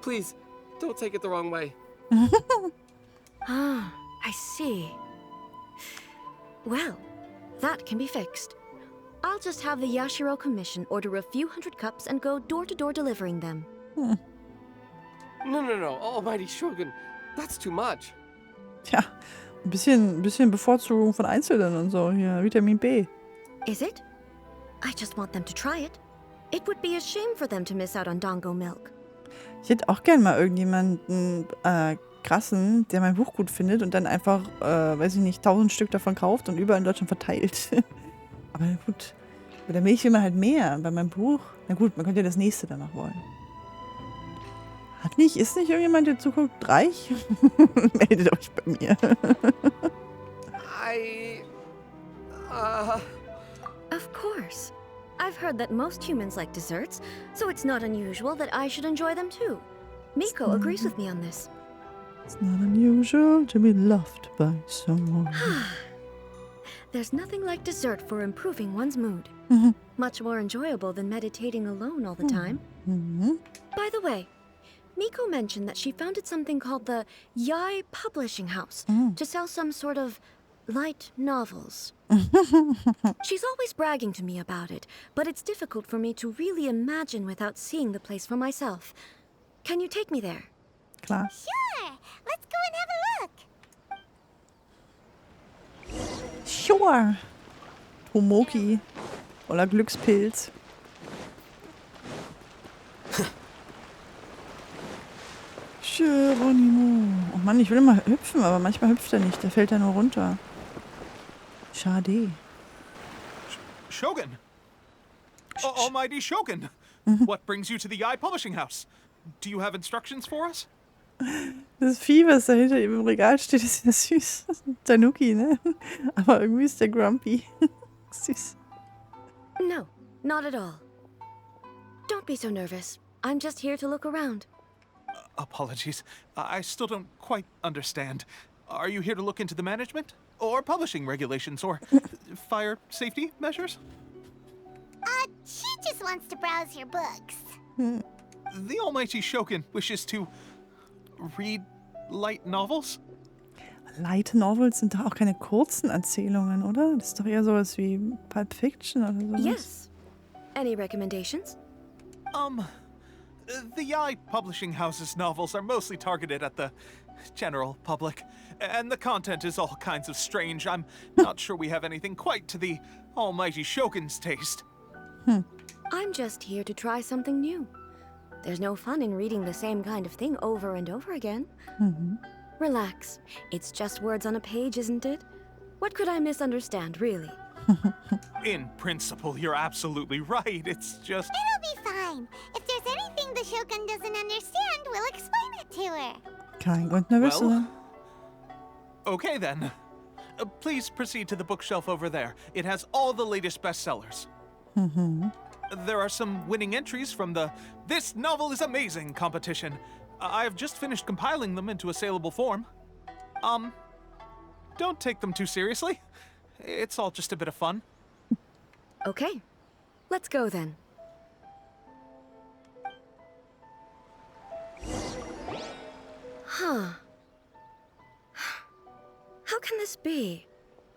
Please, don't take it the wrong way. Ah, I see. Well, that can be fixed. I'll just have the Yashiro Commission order a few hundred cups and go door-to-door delivering them. No, almighty Shogun. That's too much. Tja, ein bisschen Bevorzugung von Einzelnen und so. Hier, Vitamin B. Is it? I just want them to try it. It would be a shame for them to miss out on Dongo milk. Ich hätte auch gern mal irgendjemanden krassen, der mein Buch gut findet und dann einfach, weiß ich nicht, 1000 Stück davon kauft und überall in Deutschland verteilt. Aber gut, bei der Milch will man halt mehr. Bei meinem Buch, na gut, man könnte ja das nächste danach wollen. Ist nicht irgendjemand, der zuguckt, reich? Meldet euch bei mir. Of course. I've heard that most humans like desserts, so it's not unusual that I should enjoy them too. Miko agrees with me on this. It's not unusual to be loved by someone. There's nothing like dessert for improving one's mood. Much more enjoyable than meditating alone all the time. By the way, Miko mentioned that she founded something called the Yai Publishing House to sell some sort of light novels. She's always bragging to me about it, but it's difficult for me to really imagine without seeing the place for myself. Can you take me there? Klar. Sure. Let's go and have a look. Sure. Tomoki. Voller Glückspilz. Geronimo. Oh Mann, ich will immer hüpfen, aber manchmal hüpft er nicht. Der fällt ja nur runter. Schade. Shogun! Almighty Shogun! What brings you to the Yai Publishing House? Do you have instructions for us? Das Vieh, was da hinter ihm im Regal steht, ist ja süß. Das ist ein Tanuki, ne? Aber irgendwie ist der grumpy. Süß. No, not at all. Don't be so nervous. I'm just here to look around. Apologies. I still don't quite understand. Are you here to look into the management? Or publishing regulations? Or fire safety measures? She just wants to browse your books. The almighty Shogun wishes to read light novels? Light Novels sind doch auch keine kurzen Erzählungen, oder? Das ist doch eher sowas wie Pulp Fiction oder sowas. Yes. Any recommendations? The Yai Publishing House's novels are mostly targeted at the general public, and the content is all kinds of strange. I'm not sure we have anything quite to the almighty Shogun's taste. I'm just here to try something new. There's no fun in reading the same kind of thing over and over again. Relax. It's just words on a page, isn't it? What could I misunderstand, really? In principle, you're absolutely right. It's just... It'll be fine. If there's anything the Shogun doesn't understand, we'll explain it to her. Kein Grund nervös zu sein. Okay then. Please proceed to the bookshelf over there. It has all the latest bestsellers. There are some winning entries from the This Novel is Amazing competition. I've just finished compiling them into a saleable form. Don't take them too seriously. It's all just a bit of fun. Okay. Let's go then. Huh. How can this be?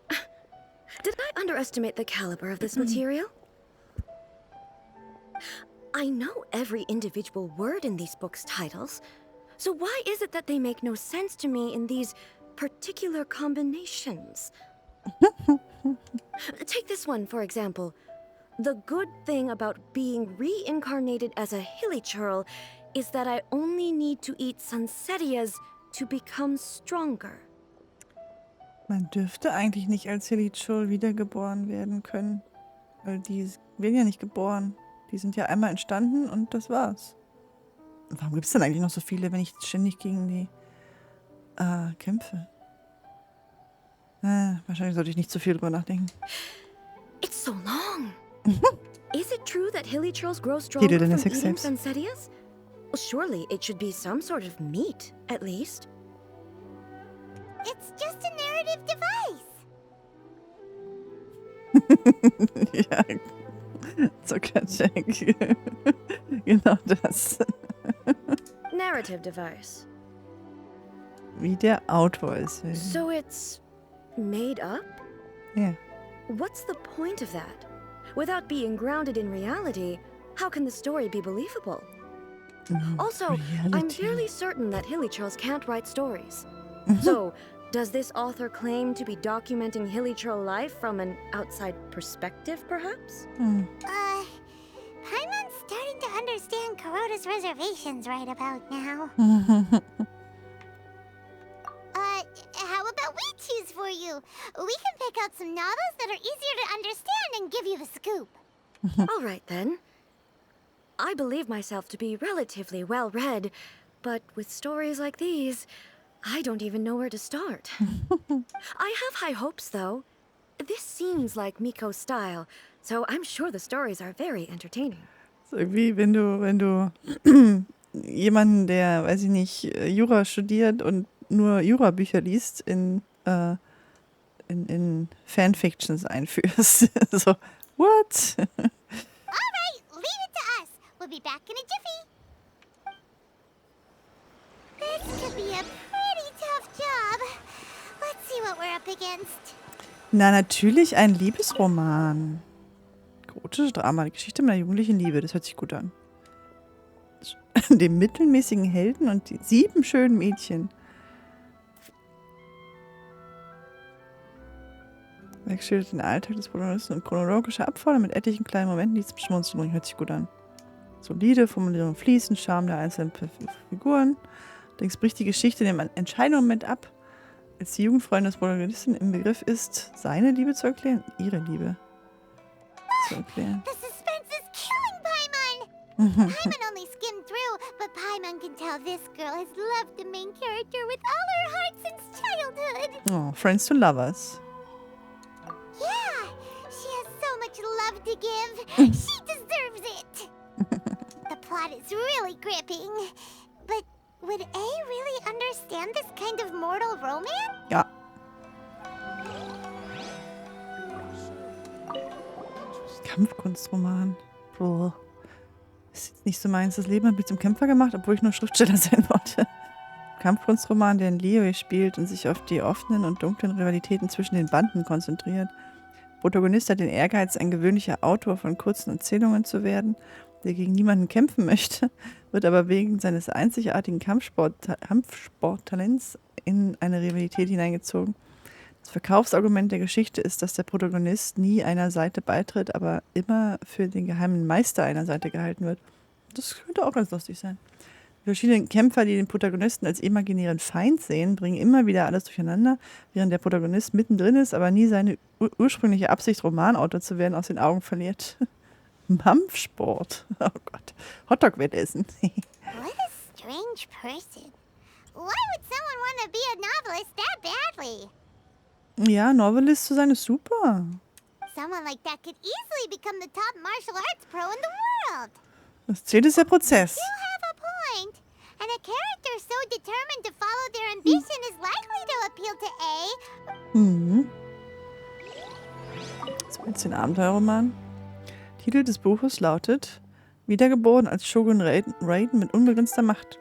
Did I underestimate the caliber of this material? I know every individual word in these books' titles, so why is it that they make no sense to me in these particular combinations? Take this one, for example. The good thing about being reincarnated as a hilichurl is that I only need to eat Sansetias to become stronger. Man dürfte eigentlich nicht als Hilichurl wiedergeboren werden können. Weil die werden ja nicht geboren. Die sind ja einmal entstanden und das war's. Warum gibt es denn eigentlich noch so viele, wenn ich ständig gegen die kämpfe? Wahrscheinlich sollte ich nicht zu viel drüber nachdenken. It's so long. Is it true that hilichurls grow stronger from eating Sansetias? Well, surely it should be some sort of meat, at least. It's just a narrative device. Ja, Zuckercheck. Genau das. Narrative device. Wie der Autor es will. So it's made up? Yeah. What's the point of that? Without being grounded in reality, how can the story be believable? Also, I'm fairly certain that hilichurls can't write stories. So, does this author claim to be documenting hilichurl life from an outside perspective, perhaps? Paimon's starting to understand Kuroda's reservations right about now. How about we choose for you? We can pick out some novels that are easier to understand and give you the scoop. All right, then. I believe myself to be relatively well-read, but with stories like these, I don't even know where to start. I have high hopes, though. This seems like Miko's style, so I'm sure the stories are very entertaining. So wie wenn du jemanden, der, weiß ich nicht, Jura studiert und nur Jura-Bücher liest, in Fanfictions einführst. So, what? Alright, leave it to us. We'll be back in a jiffy. This could be a pretty tough job. Let's see what we're up against. Na, natürlich ein Liebesroman. Erotisches Drama, die Geschichte meiner jugendlichen Liebe, das hört sich gut an. Dem mittelmäßigen Helden und die 7 schönen Mädchen. Er schildert den Alltag des Protagonisten und chronologische Abfolge mit etlichen kleinen Momenten, die zum Schmunzeln bringen. Hört sich gut an. Solide Formulierung fließen, Charme der einzelnen Figuren. Allerdings bricht die Geschichte in dem entscheidenden Moment ab, als die Jugendfreundin des Protagonisten im Begriff ist, seine Liebe zu erklären, ihre Liebe zu erklären. The suspense is killing Paimon! Paimon only skimmed through, but Paimon can tell this girl has loved the main character with all her heart since childhood. Oh, friends to lovers. Yeah, she has so much love to give. She deserves it. The plot is really gripping. But would A really understand this kind of mortal romance? Ja. Kampfkunstroman. Boah. Ist jetzt nicht so meins. Das Leben hat mich zum Kämpfer gemacht, obwohl ich nur Schriftsteller sein wollte. Kampfkunstroman, der in Liyue spielt und sich auf die offenen und dunklen Rivalitäten zwischen den Banden konzentriert. Protagonist hat den Ehrgeiz, ein gewöhnlicher Autor von kurzen Erzählungen zu werden, der gegen niemanden kämpfen möchte, wird aber wegen seines einzigartigen Kampfsporttalents in eine Rivalität hineingezogen. Das Verkaufsargument der Geschichte ist, dass der Protagonist nie einer Seite beitritt, aber immer für den geheimen Meister einer Seite gehalten wird. Das könnte auch ganz lustig sein. Die verschiedenen Kämpfer, die den Protagonisten als imaginären Feind sehen, bringen immer wieder alles durcheinander, während der Protagonist mittendrin ist, aber nie seine ursprüngliche Absicht, Romanautor zu werden, aus den Augen verliert. Kampfsport. Oh Gott. Hotdog-Wett essen. What a strange person. Why would someone want to be a novelist that badly? Ja, Novelist zu sein ist super. Someone like that could easily become the top martial arts pro in the world. Das zählt ist der Prozess. You have a point. And a character so determined to follow their ambition is likely to appeal to A. Mhm. So, jetzt den Abenteuerroman. Titel des Buches lautet Wiedergeboren als Shogun Raiden mit unbegrenzter Macht.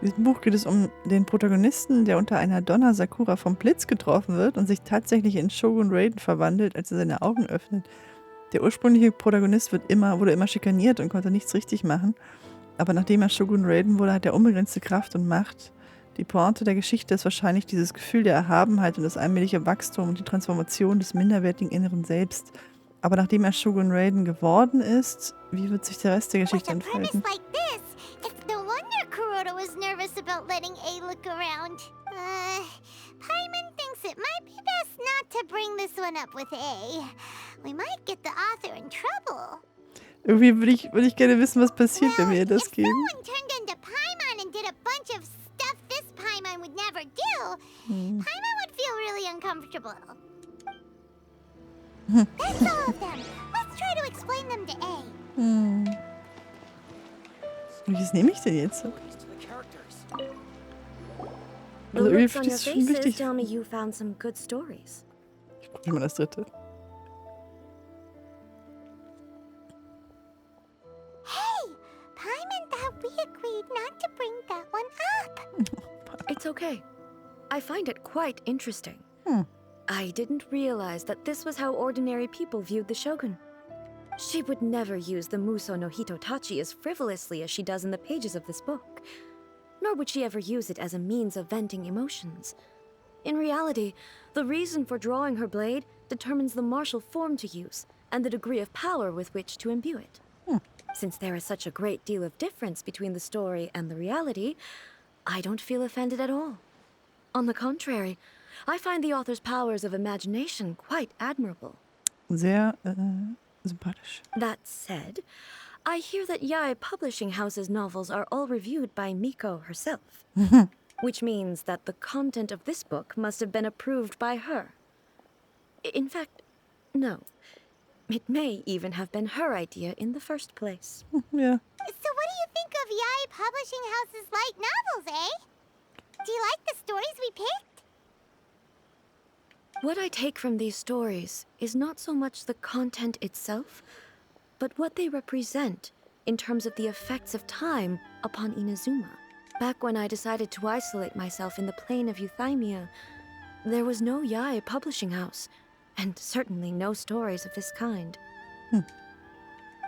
In diesem Buch geht es um den Protagonisten, der unter einer Donner-Sakura vom Blitz getroffen wird und sich tatsächlich in Shogun Raiden verwandelt, als er seine Augen öffnet. Der ursprüngliche Protagonist wurde immer schikaniert und konnte nichts richtig machen. Aber nachdem er Shogun Raiden wurde, hat er unbegrenzte Kraft und Macht, Die Pointe der Geschichte ist wahrscheinlich dieses Gefühl der Erhabenheit und das allmähliche Wachstum und die Transformation des minderwertigen inneren Selbst. Aber nachdem er Shogun Raiden geworden ist, wie wird sich der Rest der Geschichte entfalten? Kuroda was nervous about letting A look around. Paimon thinks it might be best not to bring this one up with A. We might get the author in trouble. Irgendwie würde ich gerne wissen, was passiert, wenn wir ihr das geben. If someone turned into Paimon and did a bunch of stuff this Paimon would never do, Paimon would feel really uncomfortable. That's all of them. Let's try to explain them to A. Welches nehme ich denn jetzt? The Also looks on irgendwie your ist schon faces wichtig. tell me you found some good stories. Ich gucke mal das dritte. Hey, Paimon thought we agreed not to bring that one up. It's okay. I find it quite interesting. I didn't realize that this was how ordinary people viewed the Shogun. She would never use the Muso no Hitotachi as frivolously as she does in the pages of this book. Nor would she ever use it as a means of venting emotions. In reality, the reason for drawing her blade determines the martial form to use and the degree of power with which to imbue it. Since there is such a great deal of difference between the story and the reality, I don't feel offended at all. On the contrary, I find the author's powers of imagination quite admirable. Sehr sympathisch. That said, I hear that Yae Publishing House's novels are all reviewed by Miko herself. Which means that the content of this book must have been approved by her. In fact, no. It may even have been her idea in the first place. Yeah. So what do you think of Yae Publishing House's light novels, eh? Do you like the stories we picked? What I take from these stories is not so much the content itself, but what they represent in terms of the effects of time upon Inazuma. Back when I decided to isolate myself in the plain of Euthymia, there was no Yae Publishing House, and certainly no stories of this kind.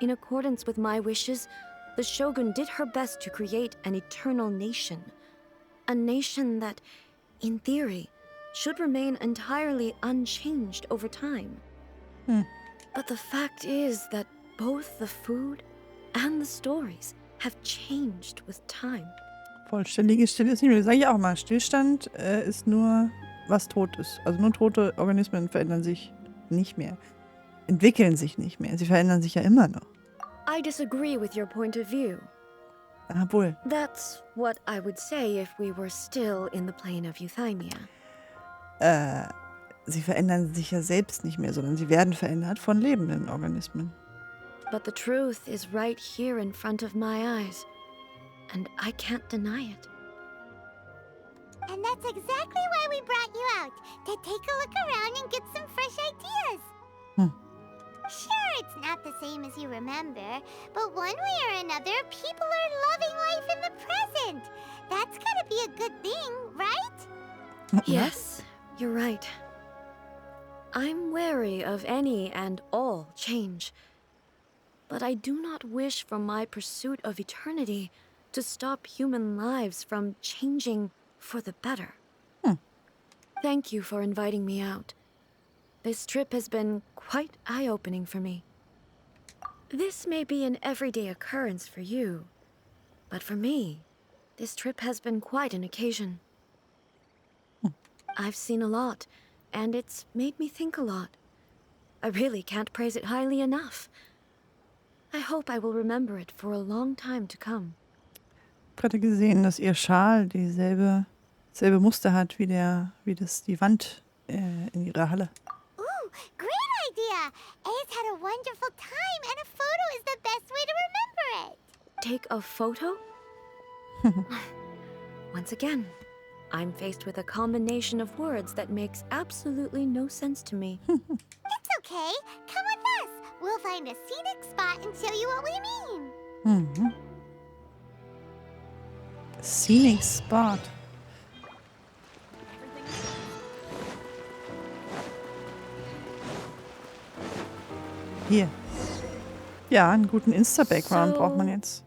In accordance with my wishes, the Shogun did her best to create an eternal nation. A nation that, in theory, should remain entirely unchanged over time. But the fact is that both the food and the stories have changed with time. Vollständige Stille ist nicht mehr. Sag ich auch mal, Stillstand ist nur, was tot ist. Also nur tote Organismen verändern sich nicht mehr. Entwickeln sich nicht mehr. Sie verändern sich ja immer noch. I disagree with your point of view. Obwohl. That's what I would say if we were still in the plane of Euthymia. Sie verändern sich ja selbst nicht mehr, sondern sie werden verändert von lebenden Organismen. But the truth is right here in front of my eyes, and I can't deny it. And that's exactly why we brought you out, to take a look around and get some fresh ideas. Sure, it's not the same as you remember, but one way or another, people are loving life in the present. That's gotta be a good thing, right? Yes, you're right. I'm wary of any and all change. But I do not wish for my pursuit of eternity to stop human lives from changing for the better. Thank you for inviting me out. This trip has been quite eye-opening for me. This may be an everyday occurrence for you, but for me, this trip has been quite an occasion. I've seen a lot, and it's made me think a lot. I really can't praise it highly enough. I hope I will remember it for a long time to come. Ich habe gerade gesehen, dass ihr Schal dasselbe Muster hat wie die Wand in ihrer Halle. Ooh, great idea! A's had a wonderful time, and a photo is the best way to remember it. Take a photo? Once again, I'm faced with a combination of words that makes absolutely no sense to me. It's okay. Come with us. We'll find a scenic spot and show you what we mean. Scenic spot. Hier. Ja, einen guten Insta-Background braucht man jetzt.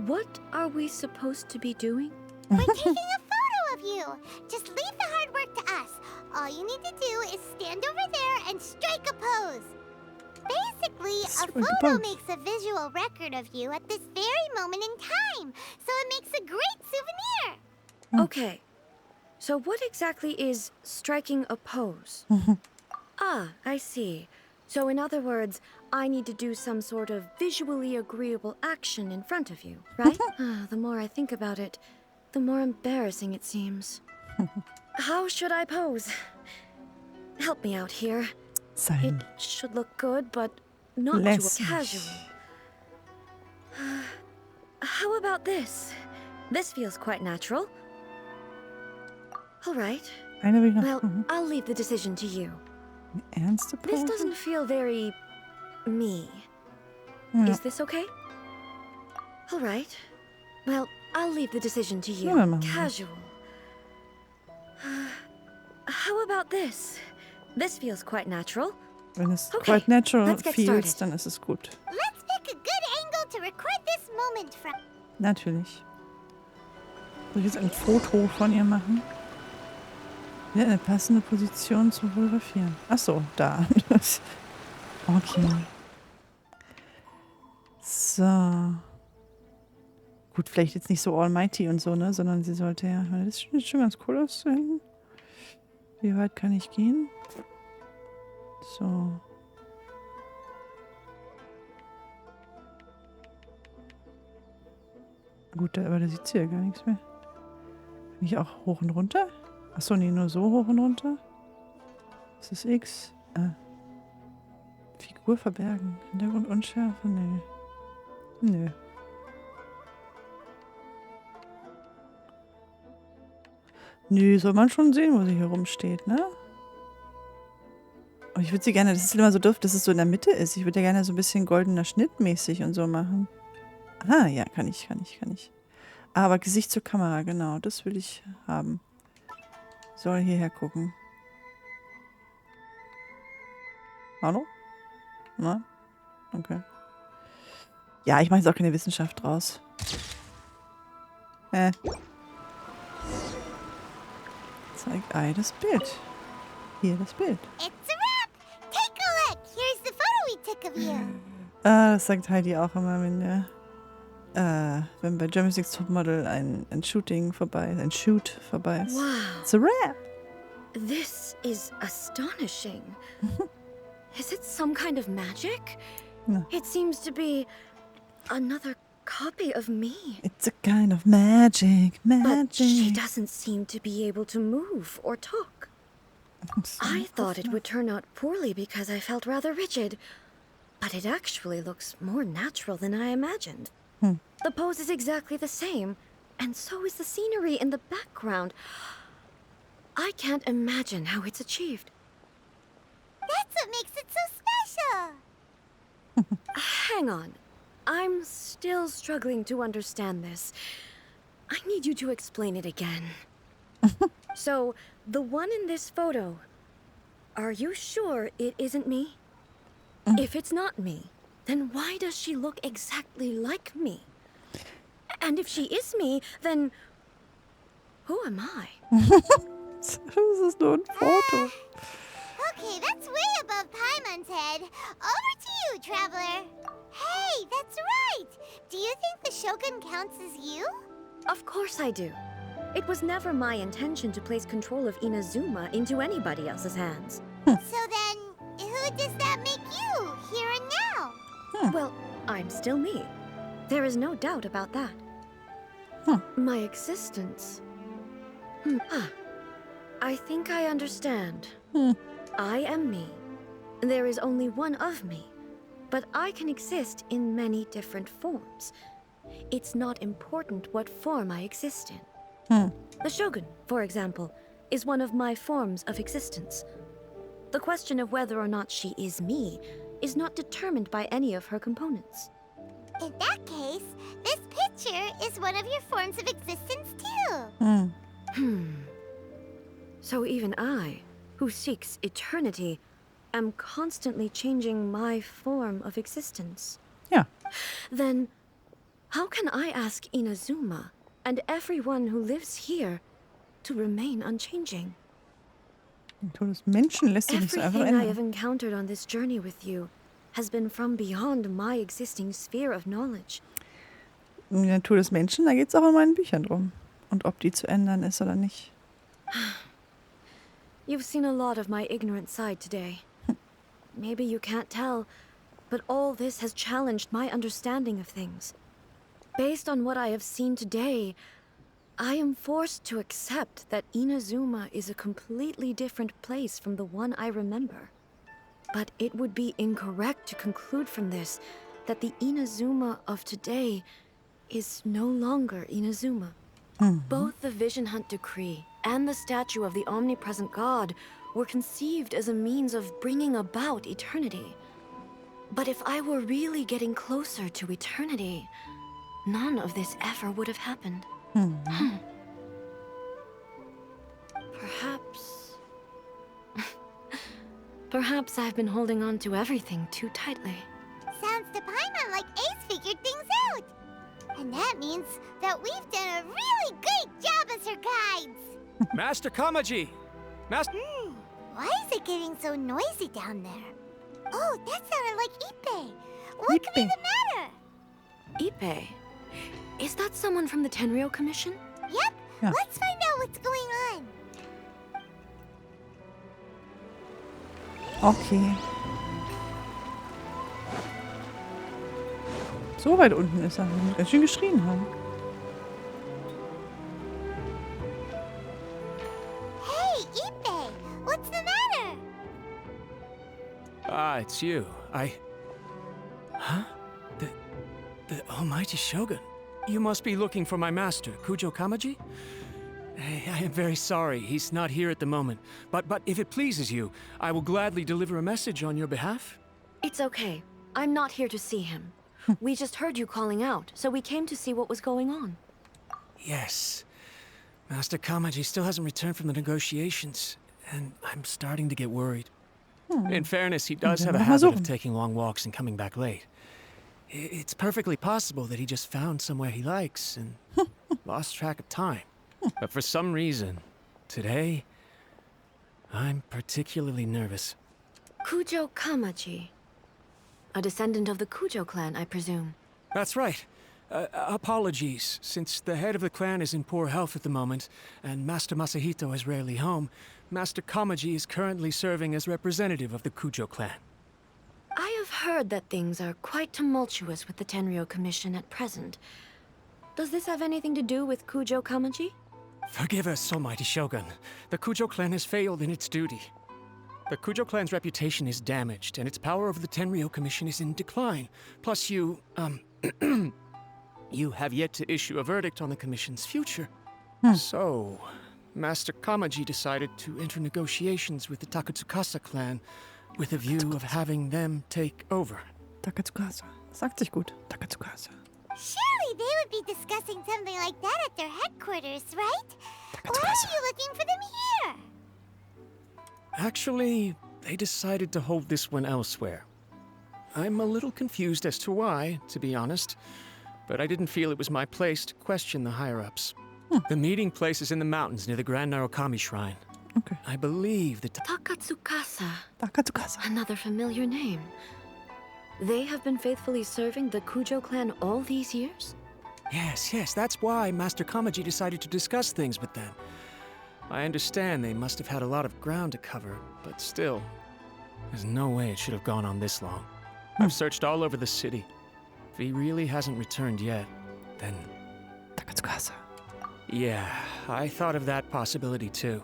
What are we supposed to be doing? We're taking a photo of you. Just leave the hard work to us. All you need to do is stand over there and strike a pose. Basically, a photo makes a visual record of you at this very moment in time, so it makes a great souvenir. Okay, so what exactly is striking a pose? Ah, I see. So in other words, I need to do some sort of visually agreeable action in front of you, right? The more I think about it, the more embarrassing it seems. How should I pose? Help me out here. It should look good, but not too casual. How about this? This feels quite natural. All right. Well, I'll leave the decision to you. This doesn't feel very me. Is this okay? All right. Well, I'll leave the decision to you. Casual. How about this? This feels quite natural. Wenn es quite natural feels, dann ist es gut. Let's pick a good angle to record this moment from. Natürlich. Soll ich jetzt ein Foto von ihr machen? Ja, eine passende Position zu fotografieren. Ach so, da. Okay. So. Gut, vielleicht jetzt nicht so almighty und so, ne? Sondern sie sollte ja... Ich meine, das sieht schon ganz cool aus da hinten. Wie weit kann ich gehen? So. Gut, aber da sieht sie ja gar nichts mehr. Kann ich auch hoch und runter? Achso, nee, nur so hoch und runter. Das ist X. Figur verbergen. Hintergrund unschärfe? Nee. Nö. Nö, soll man schon sehen, wo sie hier rumsteht, ne? Aber ich würde sie gerne, das ist immer so doof, dass es so in der Mitte ist. Ich würde ja gerne so ein bisschen goldener Schnitt mäßig und so machen. Ah, ja, kann ich. Aber Gesicht zur Kamera, genau, das will ich haben. Soll hierher gucken. Hallo? Na? Okay. Ja, ich mache jetzt auch keine Wissenschaft draus. Zeig das Bild. Hier das Bild. It's a wrap! Take a look! Here's the photo we took of you. Das sagt Heidi auch immer, wenn bei Germany's Next Topmodel ein Shooting vorbei ist. Ein Shoot vorbei ist. Wow. It's a wrap! This is astonishing. Is it some kind of magic? No. It seems to be another copy of me. It's a kind of magic. But she doesn't seem to be able to move or talk. I thought it would turn out poorly because I felt rather rigid. But it actually looks more natural than I imagined. The pose is exactly the same, and so is the scenery in the background. I can't imagine how it's achieved. That's what makes it so special. Hang on. I'm still struggling to understand this. I need you to explain it again. So, the one in this photo, are you sure it isn't me? If it's not me, then why does she look exactly like me? And if she is me, then who am I? Das ist nur ein Foto. Okay, that's way above Paimon's head. Over to you, traveler. Hey, that's right. Do you think the Shogun counts as you? Of course I do. It was never my intention to place control of Inazuma into anybody else's hands. So then, who does that make you, here and now? Well, I'm still me. There is no doubt about that. My existence. I think I understand. I am me. There is only one of me, but I can exist in many different forms. It's not important what form I exist in. The Shogun, for example, is one of my forms of existence. The question of whether or not she is me is not determined by any of her components. In that case, this picture is one of your forms of existence too. So even I, who seeks eternity, am constantly changing my form of existence. Yeah. Then, How can I ask Inazuma and everyone who lives here to remain unchanging? Die Natur des Menschen lässt sich nicht so einfach Everything I have ändern. encountered on this journey with you has been from beyond my existing sphere of knowledge. Die Natur des Menschen, da geht es auch in meinen Büchern drum. Und ob die zu ändern ist oder nicht. You've seen a lot of my ignorant side today. Maybe you can't tell, but all this has challenged my understanding of things. Based on what I have seen today, I am forced to accept that Inazuma is a completely different place from the one I remember. But it would be incorrect to conclude from this that the Inazuma of today is no longer Inazuma. Both the Vision Hunt Decree and the statue of the omnipresent God were conceived as a means of bringing about eternity. But if I were really getting closer to eternity, none of this ever would have happened. Perhaps... Perhaps I've been holding on to everything too tightly. Sounds to Paimon like Ace figured things out. And that means that we've done a really great job as her guides. Master Kamaji! Master... Why is it getting so noisy down there? Oh, that sounded like Ippei. What could be the matter? Ippei? Is that someone from the Tenryou Commission? Yep. Ja. Let's find out what's going on. Okay. So weit unten ist er. Wir müssen ganz schön geschrien haben. Hey, Ippei, what's the matter? Ah, it's you. Huh? The almighty Shogun. You must be looking for my master, Kujo Kamaji? I am very sorry, he's not here at the moment. But if it pleases you, I will gladly deliver a message on your behalf. It's okay. I'm not here to see him. We just heard you calling out, so we came to see what was going on. Yes. Master Kamaji still hasn't returned from the negotiations, and I'm starting to get worried. In fairness, he does have a habit of taking long walks and coming back late. It's perfectly possible that he just found somewhere he likes and lost track of time. But for some reason, today, I'm particularly nervous. Kujo Kamaji. A descendant of the Kujo clan, I presume. That's right. Apologies, since the head of the clan is in poor health at the moment, and Master Masahito is rarely home, Master Kamaji is currently serving as representative of the Kujo clan. I have heard that things are quite tumultuous with the Tenryou Commission at present. Does this have anything to do with Kujo Kamaji? Forgive us, almighty Shogun. The Kujo clan has failed in its duty. The Kujo clan's reputation is damaged, and its power over the Tenryou Commission is in decline. Plus you, you have yet to issue a verdict on the Commission's future. So, Master Kamaji decided to enter negotiations with the Takatsukasa clan with a view of having them take over. Takatsukasa. Sagt sich gut. Takatsukasa. Surely they would be discussing something like that at their headquarters, right? Why are you looking for them here? Actually, they decided to hold this one elsewhere. I'm a little confused as to why, to be honest, but I didn't feel it was my place to question the higher-ups. The meeting place is in the mountains near the Grand Narukami Shrine. Okay. I believe that Takatsukasa. Takatsukasa. Another familiar name. They have been faithfully serving the Kujo clan all these years? Yes, that's why Master Kamaji decided to discuss things with them. I understand they must have had a lot of ground to cover, but still, there's no way it should have gone on this long. I've searched all over the city. If he really hasn't returned yet, then... Takatsukasa. Yeah, I thought of that possibility too.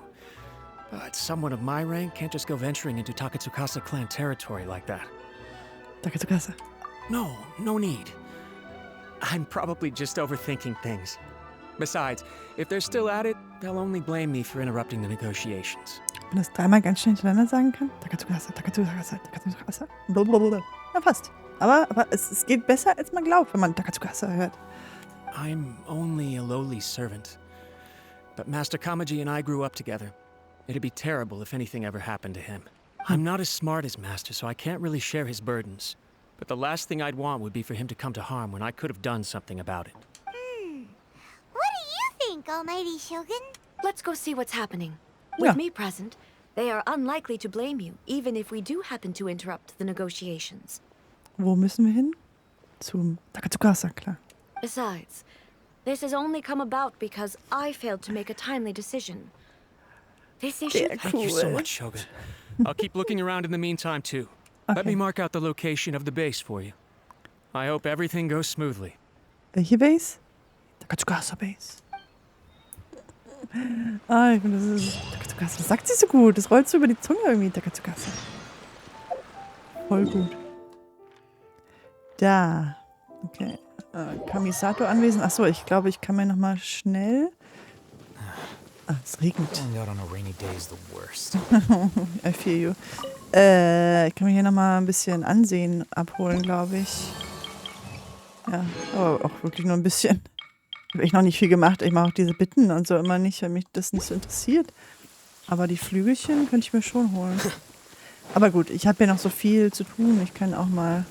But someone of my rank can't just go venturing into Takatsukasa clan territory like that. Takatsukasa. No need. I'm probably just overthinking things. Besides, if they're still at it, they'll only blame me for interrupting the negotiations. Wenn man das dreimal ganz schnell hintereinander sagen kann. Takatsukasa, Takatsukasa, Takatsukasa. Blablabla. Ja, fast. Aber es geht besser, als man glaubt, wenn man Takatsukasa hört. I'm only a lowly servant. But Master Kamaji and I grew up together. It'd be terrible if anything ever happened to him. I'm not as smart as Master, so I can't really share his burdens. But the last thing I'd want would be for him to come to harm when I could have done something about it. What do you think, Almighty Shogun? Let's go see what's happening. With me present, they are unlikely to blame you, even if we do happen to interrupt the negotiations. Wo müssen wir hin? Zum Takatsukasa, klar. Besides, this has only come about because I failed to make a timely decision. This issue... Thank you so much, Shogun. I'll keep looking around in the meantime, too. Let me mark out the location of the base for you. I hope everything goes smoothly. Welche Base? Takatsukasa Base. Ah, ich finde, das ist Takatsukasa. Das sagt sie so gut. Das rollt so über die Zunge irgendwie, Takatsukasa. Voll gut. Da. Okay. Kamisato anwesend. Achso, ich glaube, ich kann mir nochmal schnell... Ah, es regnet. Going out on a rainy day is the worst. I feel you. Ich kann mir hier nochmal ein bisschen Ansehen abholen, glaube ich. Ja, aber auch wirklich nur ein bisschen. Habe ich noch nicht viel gemacht. Ich mache auch diese Bitten und so immer nicht, weil mich das nicht so interessiert. Aber die Flügelchen könnte ich mir schon holen. Aber gut, ich habe ja noch so viel zu tun. Ich kann auch mal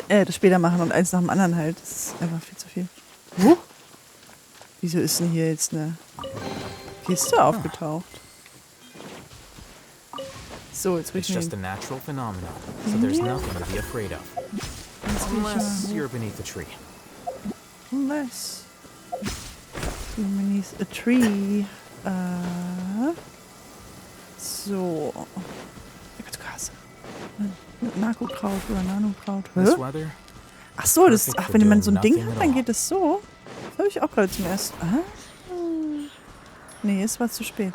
das später machen und eins nach dem anderen halt. Das ist einfach viel zu viel. Wieso ist denn hier jetzt eine Kiste aufgetaucht? So, jetzt It's just a natural phenomenon, so there's nothing to be afraid of. Unless you're beneath a tree. Unless you're beneath a tree. So. Narkokraut oder Nanokraut. Ach so, das, wenn man so ein Ding hat, dann geht es so. Das habe ich auch gerade zum ersten. Nee, es war zu spät.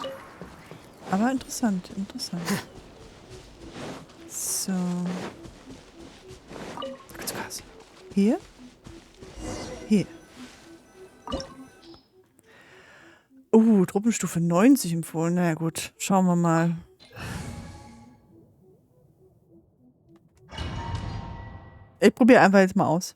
Aber interessant, interessant. So. Hier? Hier. Truppenstufe 90 empfohlen. Na ja, gut, schauen wir mal. Ich probiere einfach jetzt mal aus.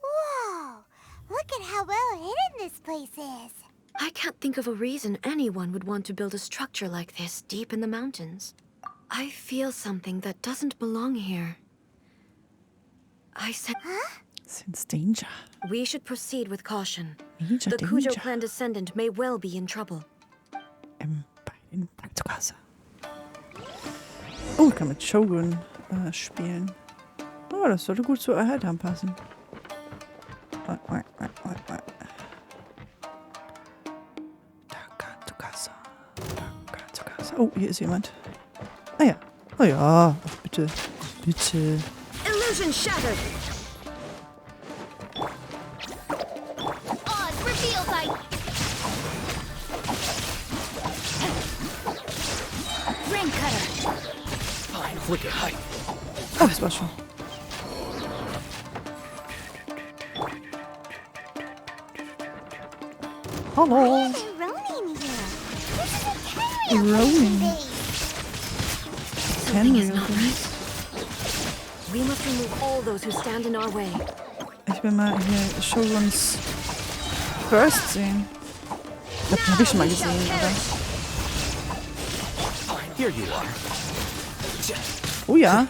Whoa! Look at how well hidden this place is. I can't think of a reason anyone would want to build a structure like this deep in the mountains. I feel something that doesn't belong here. I said... Sense danger. We should proceed with caution. Danger, the Kujo danger. clan descendant may well be in trouble. In Takatsukasa. Ich kann mit Shogun spielen. Oh, das sollte gut zur Erhaltung passen. Takatsukasa. Takatsukasa. Oh, hier ist jemand. Ah ja. Oh ja. Ach, bitte. Bitte. Illusion shattered. Oz revealed by... Ring cutter. Fine, flicker, hide. Oh, das war schon. Hallo. Ronin. We must remove all those who stand in our way. Ich will mal hier Shoguns First sehen. Ich glaube, den habe ich schon mal gesehen, oder? Here you are. Oh ja.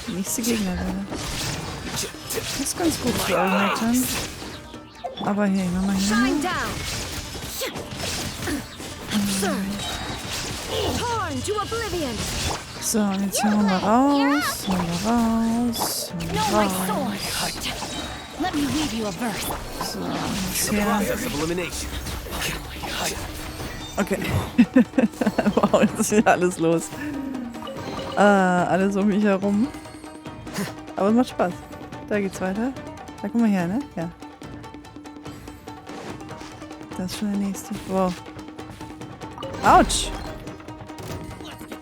Nächste Gegnerin. Das ist ganz gut für Allmettern. Aber hey, mach mal hier. So, und jetzt hier holen wir raus. Holen wir raus. So, jetzt hier. Okay. Wow, jetzt ist wieder alles los. Alles um mich herum. Aber es macht Spaß. Da geht's weiter. Da guck mal her, ne? Ja. Das ist schon der nächste. Wow. Autsch!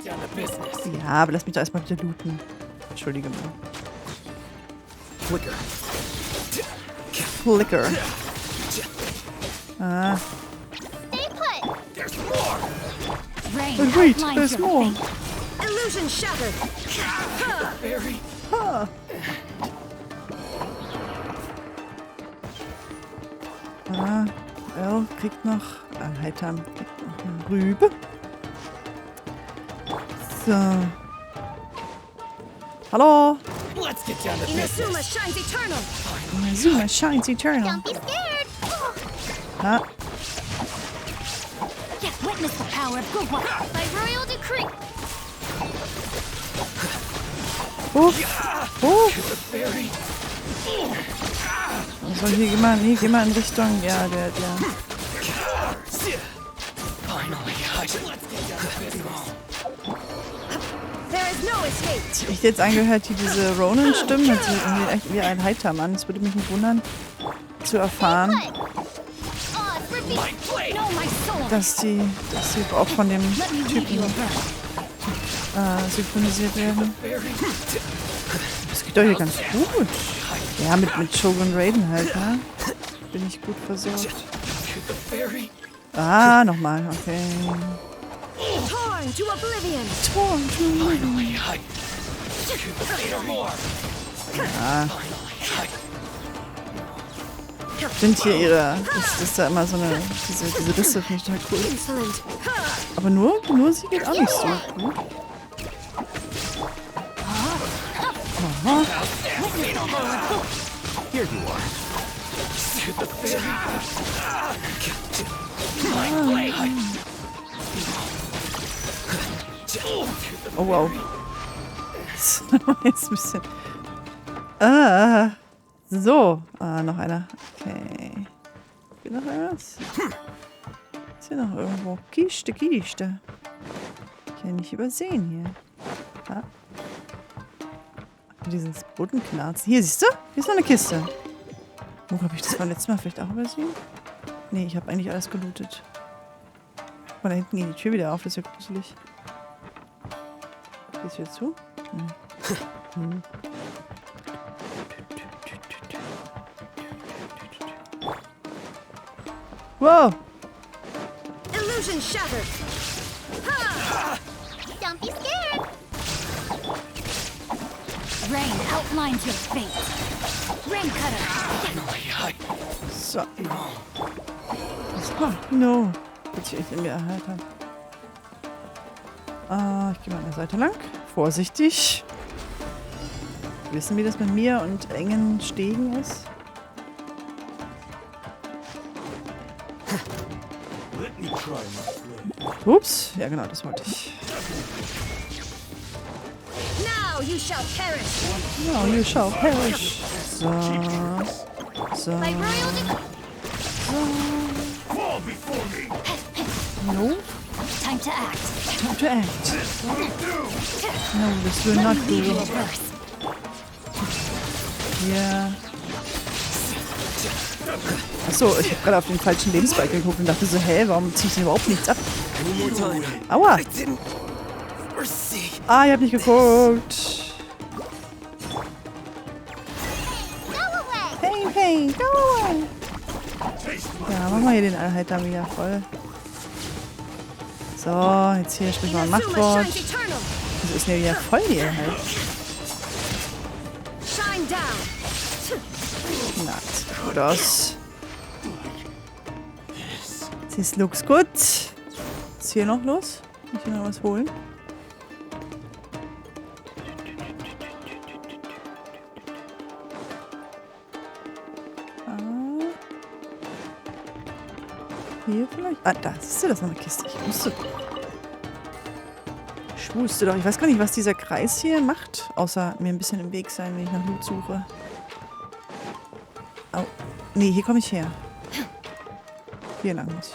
Ja, aber lass mich doch erstmal bitte looten. Entschuldige mal. Flicker. Flicker. Ah. Oh, wait, there's more. Illusion shattered. Ha. L kriegt noch. Heitern kriegt noch. Rübe. So. Hallo. Let's get down to Inazuma business. shines eternal. Inazuma shines eternal. Don't be scared. Ha. Just witness the power of good luck. By royal decree. Also hier geh mal in Richtung. Ja, der. Ich jetzt angehört, hier diese Ronin-Stimmen, hört sich irgendwie echt wie ein Heitermann. Es würde mich nicht wundern, zu erfahren, dass die auch von dem Typen synchronisiert werden. Das geht doch hier ganz gut. Ja, mit Shogun Raiden halt, ne? Bin ich gut versorgt. Ah, nochmal, okay. Torn to oblivion. Torn to oblivion. Ja. Sind hier ihre... ist da immer so eine... Diese Risse finde ich total cool. Aber nur sie geht auch nicht so gut. Aha. Here you are. Oh wow. Jetzt ein bisschen. So. Noch einer. Okay. Geht noch was? Ist hier noch irgendwo? Kiste. Kann ich nicht übersehen hier. Ah. Dieses Bodenknarzen. Hier, siehst du? Hier ist noch eine Kiste. Wo habe ich das beim letzten Mal vielleicht auch übersehen? Nee, ich habe eigentlich alles gelootet. Guck mal, da hinten geht die Tür wieder auf. Das ist ja gruselig. Geht's wieder zu? Hm. Wow! Illusion shattered. Don't be scared. Rain outlines your fate. Rain cutter. So. No. Wird sich echt in mir erhalten. Ich gehe mal an der Seite lang. Vorsichtig. Wissen, wie das mit mir und engen Stegen ist? Ups. Ja, genau, das wollte ich. Now you shall perish. No, you shall perish. So. No. Time to act. Time to act. No, this will not do. Ja. Achso, ich habe gerade auf den falschen Lebensbalken geguckt und dachte so, hä, warum zieht hier überhaupt nichts ab? Aua. Ah, ich hab nicht geguckt. Hey, go away. Ja, machen wir hier den Allheiter wieder voll. So, jetzt hier sprich mal ein Machtwort. Das ist ja wieder voll hier halt. Na, das sieht gut aus. This looks good. Ist hier noch los? Kann ich hier noch was holen? Hier vielleicht? Ah, da siehst du, das ist noch eine Kiste. Ich wusste doch. Ich weiß gar nicht, was dieser Kreis hier macht. Außer mir ein bisschen im Weg sein, wenn ich nach Loot suche. Au. Nee, hier komme ich her. Hier lang muss ich.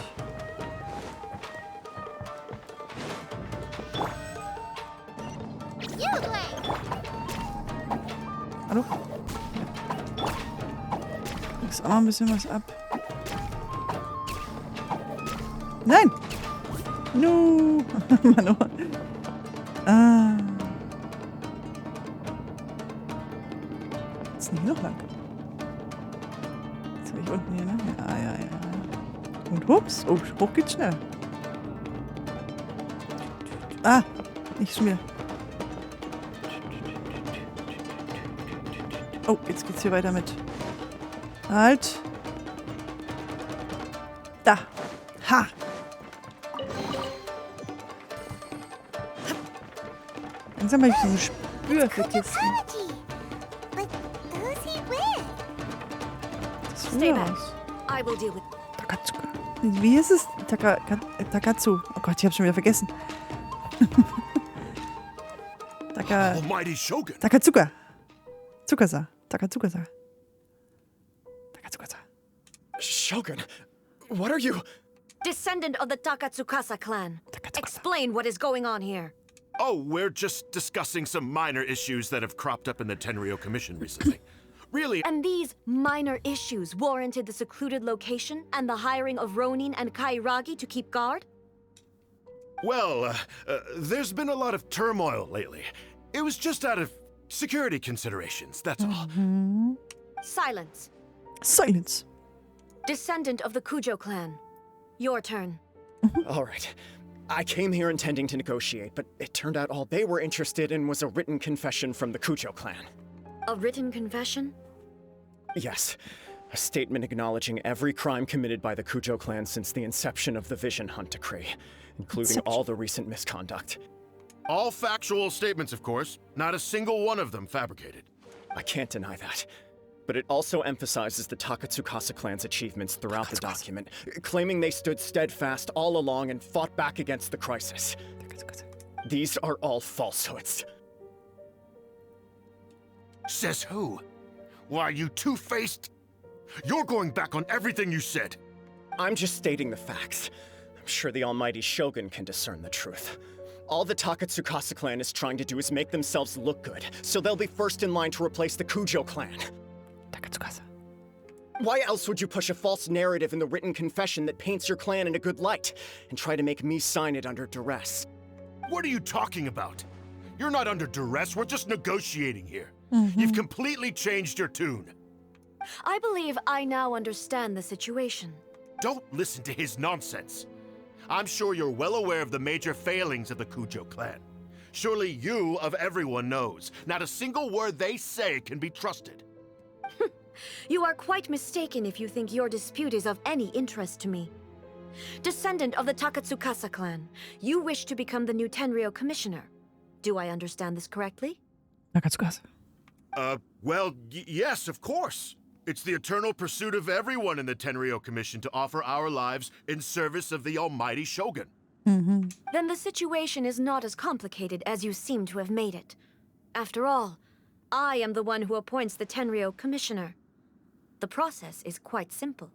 Hallo? Da ist auch noch ein bisschen was ab. Nein! No! Mano. Ah. Ist nicht noch lang? Jetzt habe ich unten hier, ne? Ja. Und hups. Oh, hoch geht's schnell. Ah! Nicht schon wieder. Oh, jetzt geht's hier weiter mit. Halt! Da! Ha! Langsam habe ich dieses Spür für Kisten. But who's he with? Das sieht gut aus. I will deal with. Takatsuka. Wie ist es? Takatsu. Oh Gott, ich hab's schon wieder vergessen. Almighty Shogun. Takatsukasa. Takatsukasa. Shogun, what are you? Descendant of the Takatsukasa clan. Explain what is going on here. Oh, we're just discussing some minor issues that have cropped up in the Tenryou Commission recently. Really? And these minor issues warranted the secluded location and the hiring of Ronin and Kairagi to keep guard? Well, there's been a lot of turmoil lately. It was just out of security considerations, that's all. Silence. Silence. Descendant of the Kujo clan. Your turn. All right. I came here intending to negotiate, but it turned out all they were interested in was a written confession from the Kujo clan. A written confession? Yes. A statement acknowledging every crime committed by the Kujo clan since the inception of the Vision Hunt Decree, including all the recent misconduct. All factual statements, of course. Not a single one of them fabricated. I can't deny that. But it also emphasizes the Takatsukasa clan's achievements throughout the document, claiming they stood steadfast all along and fought back against the crisis. These are all falsehoods. Says who? Why, you two-faced? You're going back on everything you said. I'm just stating the facts. I'm sure the almighty Shogun can discern the truth. All the Takatsukasa clan is trying to do is make themselves look good, so they'll be first in line to replace the Kujo clan. Takatsukasa. Why else would you push a false narrative in the written confession that paints your clan in a good light, and try to make me sign it under duress? What are you talking about? You're not under duress, we're just negotiating here. You've completely changed your tune. I believe I now understand the situation. Don't listen to his nonsense. I'm sure you're well aware of the major failings of the Kujo clan. Surely you, of everyone, knows. Not a single word they say can be trusted. You are quite mistaken if you think your dispute is of any interest to me. Descendant of the Takatsukasa clan, you wish to become the new Tenryou commissioner. Do I understand this correctly? Takatsukasa. Well, yes, of course. It's the eternal pursuit of everyone in the Tenryou Commission to offer our lives in service of the almighty Shogun. Then the situation is not as complicated as you seem to have made it. After all, I am the one who appoints the Tenryou commissioner. The process is quite simple.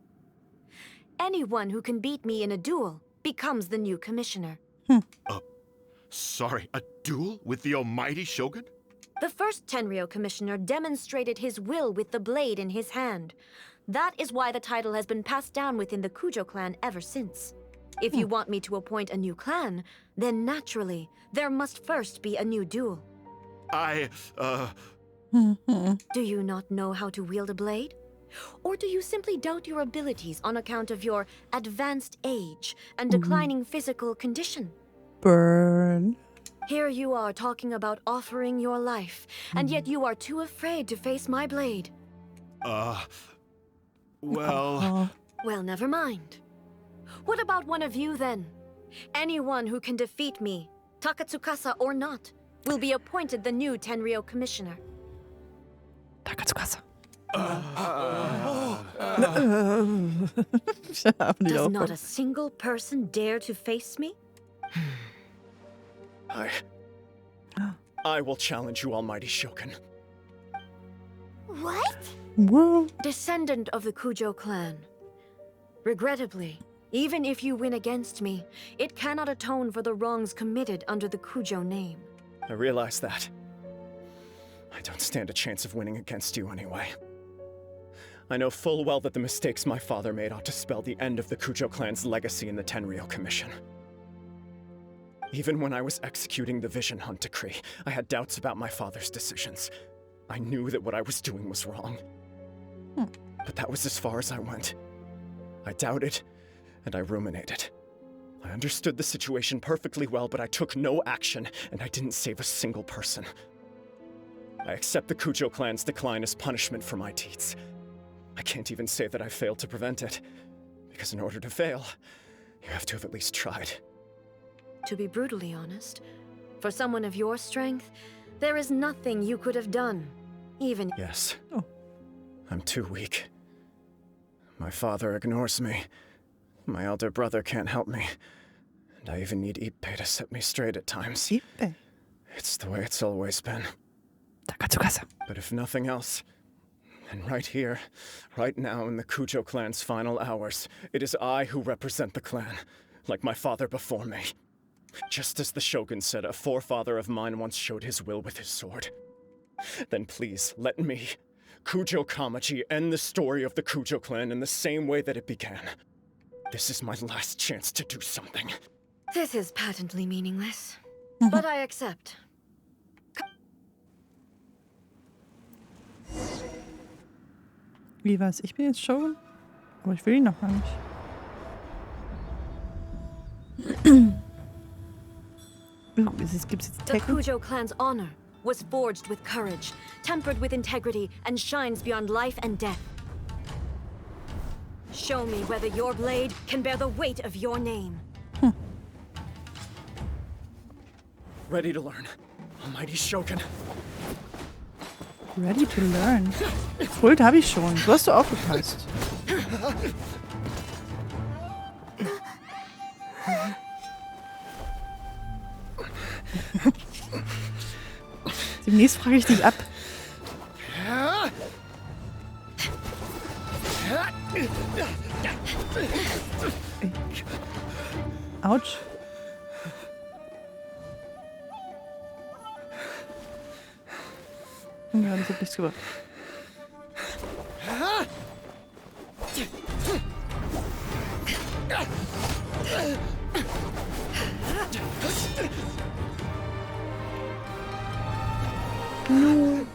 Anyone who can beat me in a duel becomes the new commissioner. Sorry, a duel with the almighty Shogun? The first Tenryou commissioner demonstrated his will with the blade in his hand. That is why the title has been passed down within the Kujo clan ever since. If you want me to appoint a new clan, then naturally, there must first be a new duel. Do you not know how to wield a blade? Or do you simply doubt your abilities on account of your advanced age and declining physical condition? Burn. Here you are talking about offering your life, and yet you are too afraid to face my blade. Well... Well, never mind. What about one of you, then? Anyone who can defeat me, Takatsukasa or not, will be appointed the new Tenryou commissioner. Takatsukasa. Does not a single person dare to face me? I will challenge you, almighty Shogun. What? Whoa. Descendant of the Kujo clan. Regrettably, even if you win against me, it cannot atone for the wrongs committed under the Kujo name. I realize that. I don't stand a chance of winning against you anyway. I know full well that the mistakes my father made ought to spell the end of the Kujo clan's legacy in the Tenryou Commission. Even when I was executing the Vision Hunt Decree, I had doubts about my father's decisions. I knew that what I was doing was wrong. But that was as far as I went. I doubted, and I ruminated. I understood the situation perfectly well, but I took no action, and I didn't save a single person. I accept the Kujo clan's decline as punishment for my deeds. I can't even say that I failed to prevent it, because in order to fail, you have to have at least tried. To be brutally honest, For someone of your strength, there is nothing you could have done, even... Yes. I'm too weak. My father ignores me. My elder brother can't help me. And I even need Ippei to set me straight at times. Ippei? It's the way it's always been. Takatsukasa. But if nothing else, then right here, right now in the Kujo clan's final hours, it is I who represent the clan, like my father before me. Just as the Shogun said, a forefather of mine once showed his will with his sword. Then please, let me, Kujo Kamaji, end the story of the Kujo clan in the same way that it began. This is my last chance to do something. This is patently meaningless, but I accept. Wie war's? Ich bin jetzt Shogun? Aber ich will ihn noch gar nicht. Gibt's jetzt The Kujo clan's honor was forged with courage, tempered with integrity, and shines beyond life and death. Show me whether your blade can bear the weight of your name. Ready to learn, Almighty Shogun. Ready to learn. Kult habe ich schon. Du hast doch aufgepasst. Demnächst frage ich dich ab. Autsch. Ja, das hat nichts gemacht. No.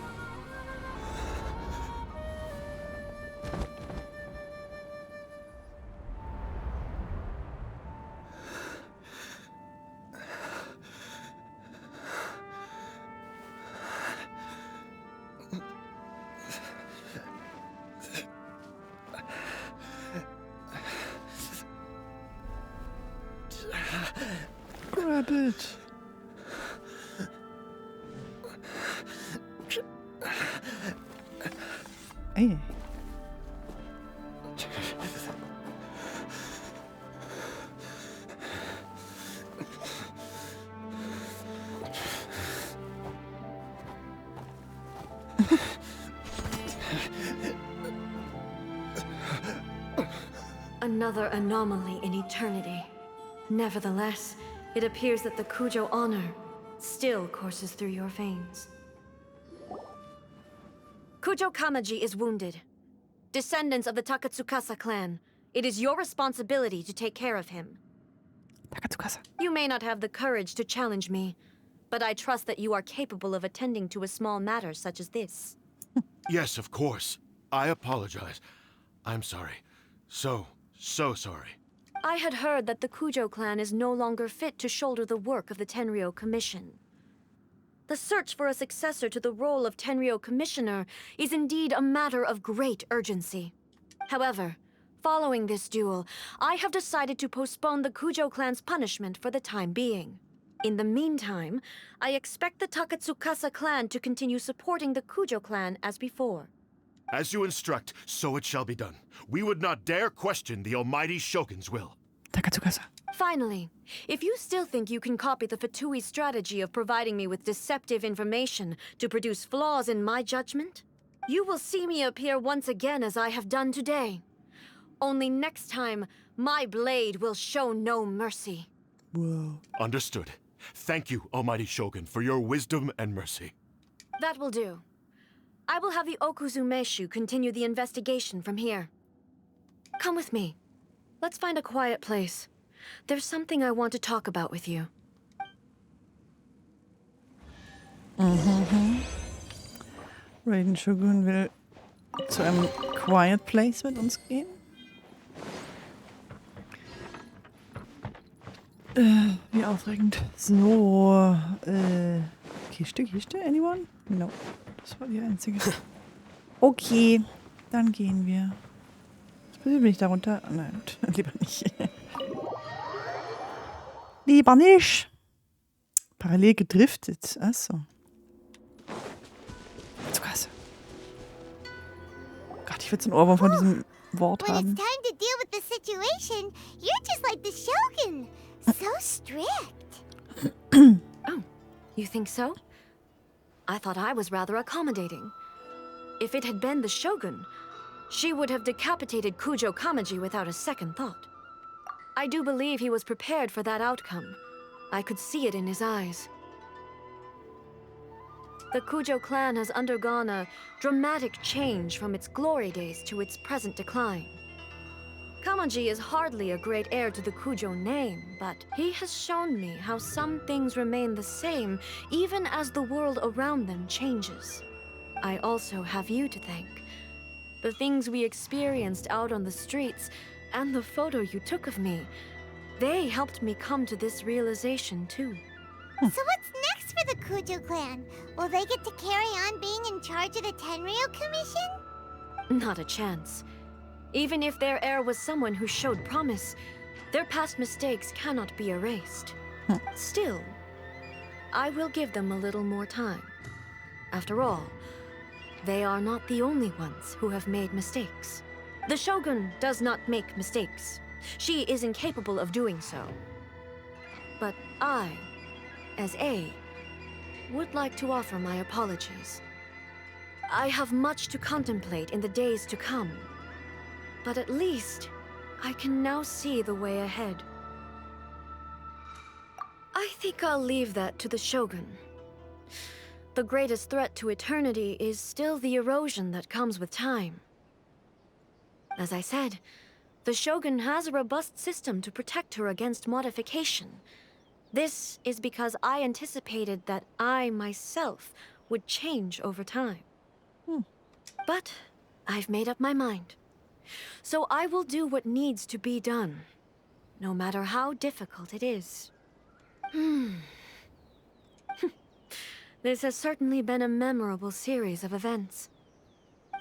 Grab it. Ey. Another anomaly in eternity. Nevertheless, it appears that the Kujo honor still courses through your veins. Kujo Kamaji is wounded. Descendants of the Takatsukasa clan, it is your responsibility to take care of him. Takatsukasa. You may not have the courage to challenge me, but I trust that you are capable of attending to a small matter such as this. Yes, of course. I apologize. I'm sorry. So sorry. I had heard that the Kujo clan is no longer fit to shoulder the work of the Tenryou Commission. The search for a successor to the role of Tenryou Commissioner is indeed a matter of great urgency. However, following this duel, I have decided to postpone the Kujo clan's punishment for the time being. In the meantime, I expect the Takatsukasa clan to continue supporting the Kujo clan as before. As you instruct, so it shall be done. We would not dare question the Almighty Shogun's will. Takatsukasa. Finally, if you still think you can copy the Fatui's strategy of providing me with deceptive information to produce flaws in my judgment, you will see me appear once again as I have done today. Only next time, my blade will show no mercy. Whoa. Understood. Thank you, Almighty Shogun, for your wisdom and mercy. That will do. I will have the Okuzumeshu continue the investigation from here. Come with me. Let's find a quiet place. There's something I want to talk about with you. Raiden Shogun will zu einem Quiet Place mit uns gehen. Wie aufregend. So, Kiste? Anyone? No. Das war die einzige. Okay, dann gehen wir. Bin ich da runter? Nein, lieber nicht. Lieber nicht. Parallel gedriftet. Achso. Takatsukasa. Gott, ich will so einen Ohrwurm von diesem Wort When haben. it's time to deal with the situation, you're just like the Shogun. So strict. Oh, you think so? I thought I was rather accommodating. If it had been the Shogun, she would have decapitated Kujo Kamaji without a second thought. I do believe he was prepared for that outcome. I could see it in his eyes. The Kujo clan has undergone a dramatic change from its glory days to its present decline. Kamaji is hardly a great heir to the Kujo name, but he has shown me how some things remain the same even as the world around them changes. I also have you to thank. The things we experienced out on the streets, and the photo you took of me, they helped me come to this realization too. So what's next for the Kujo clan? Will they get to carry on being in charge of the Tenryou Commission? Not a chance. Even if their heir was someone who showed promise, their past mistakes cannot be erased. Still, I will give them a little more time. After all, they are not the only ones who have made mistakes. The Shogun does not make mistakes. She is incapable of doing so. But I, as A, would like to offer my apologies. I have much to contemplate in the days to come, but at least I can now see the way ahead. I think I'll leave that to the Shogun. The greatest threat to eternity is still the erosion that comes with time. As I said, the Shogun has a robust system to protect her against modification. This is because I anticipated that I myself would change over time. But I've made up my mind. So I will do what needs to be done, no matter how difficult it is. This has certainly been a memorable series of events.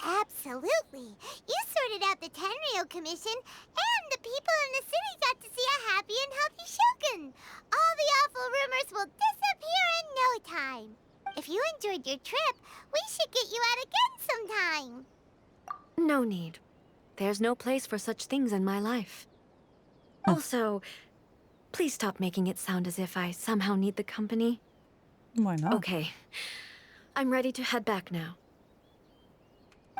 Absolutely. You sorted out the Tenryou Commission, and the people in the city got to see a happy and healthy Shogun. All the awful rumors will disappear in no time. If you enjoyed your trip, we should get you out again sometime. No need. There's no place for such things in my life. Also, please stop making it sound as if I somehow need the company. Why not? Okay. I'm ready to head back now.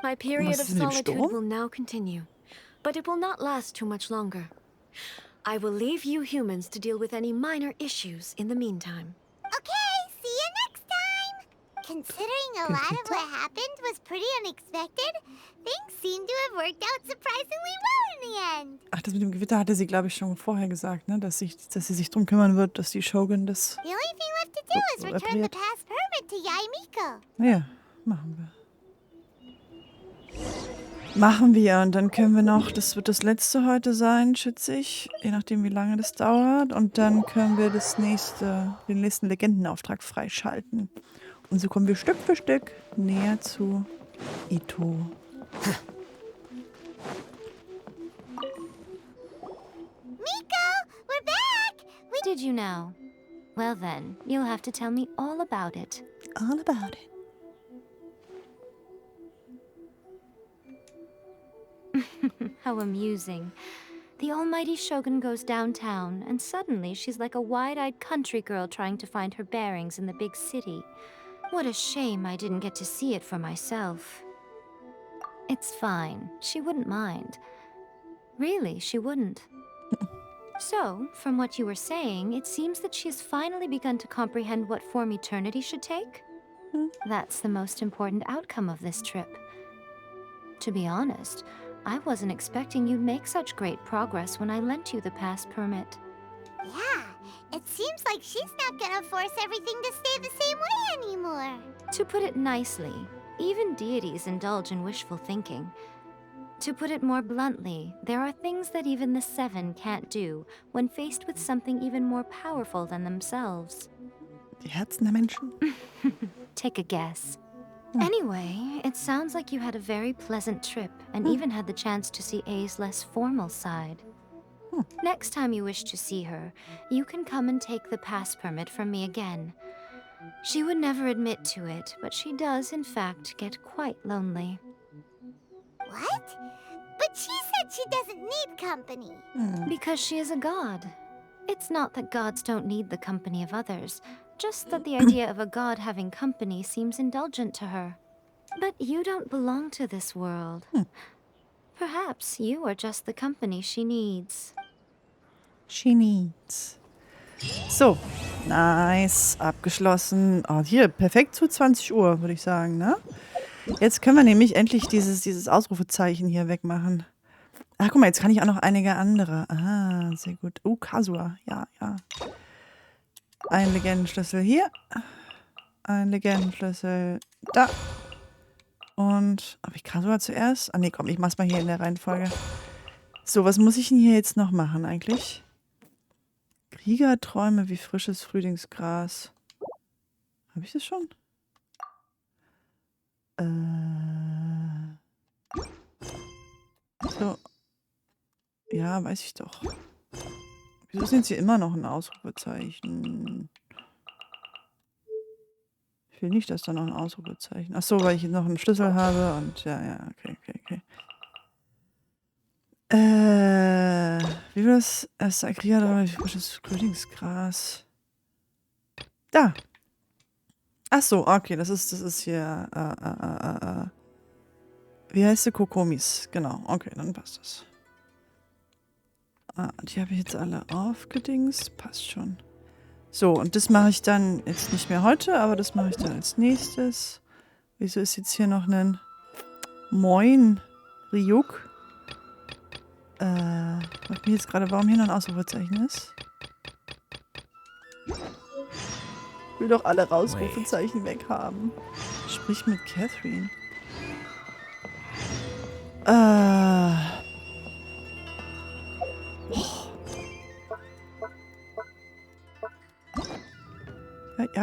My period of solitude will now continue, but it will not last too much longer. I will leave you humans to deal with any minor issues in the meantime. Okay, see you next time! Considering a lot of what happened was pretty unexpected, things seem to have worked out surprisingly well in the end. Ach, das mit dem Gewitter hatte sie, glaube ich, schon vorher gesagt, ne? Dass sie sich drum kümmern wird, dass die Shogun das The only thing left to do is return the past permit to Yaimiko. Ja, machen wir. Machen wir und dann können wir noch, das wird das letzte heute sein, schätze ich, je nachdem wie lange das dauert und dann können wir den nächsten Legendenauftrag freischalten. Und so kommen wir Stück für Stück näher zu Ito. Miko, we're back! Did you know? Well then, you'll have to tell me all about it. All about it. How amusing. The almighty Shogun goes downtown, and suddenly she's like a wide-eyed country girl trying to find her bearings in the big city. What a shame I didn't get to see it for myself. It's fine. She wouldn't mind. Really, she wouldn't. So, from what you were saying, it seems that she has finally begun to comprehend what form eternity should take? That's the most important outcome of this trip. To be honest, I wasn't expecting you'd make such great progress when I lent you the pass permit. Yeah, it seems like she's not gonna force everything to stay the same way anymore. To put it nicely, even deities indulge in wishful thinking. To put it more bluntly, there are things that even the Seven can't do when faced with something even more powerful than themselves. Die Herzen der Menschen? Take a guess. Anyway, it sounds like you had a very pleasant trip and even had the chance to see A's less formal side. Next time you wish to see her, you can come and take the pass permit from me again. She would never admit to it, but she does, in fact, get quite lonely. What? But she said she doesn't need company. Because she is a god. It's not that gods don't need the company of others, just that the idea of a god having company seems indulgent to her. But you don't belong to this world. Perhaps you are just the company she needs. She needs. So, nice, abgeschlossen. Oh, hier, perfekt zu 20 Uhr, würde ich sagen, ne? Jetzt können wir nämlich endlich dieses Ausrufezeichen hier wegmachen. Ach, guck mal, jetzt kann ich auch noch einige andere. Ah, sehr gut. Kasua, ja. Ein Legendenschlüssel hier. Ein Legendenschlüssel da. Und, habe ich Kasua zuerst? Ah, nee, komm, ich mach's mal hier in der Reihenfolge. So, was muss ich denn hier jetzt noch machen eigentlich? Kriegerträume wie frisches Frühlingsgras. Habe ich das schon? So. Ja, weiß ich doch. Wieso sind sie immer noch ein Ausrufezeichen? Ich will nicht, dass da noch ein Ausrufezeichen. Ach so, weil ich noch einen Schlüssel habe und ja, okay. Wie war das? Erst Krieger, frisches Frühlingsgras. Da. Ach so, okay, das ist hier, wie heißt sie? Kokomis. Genau, okay, dann passt das. Die habe ich jetzt alle aufgedingst. Passt schon. So, und das mache ich dann jetzt nicht mehr heute, aber das mache ich dann als nächstes. Wieso ist jetzt hier noch ein Moin Ryuk? Macht mir jetzt gerade, warum hier noch ein Ausrufezeichen ist? Ich will doch alle Ausrufezeichen weghaben. Sprich mit Catherine.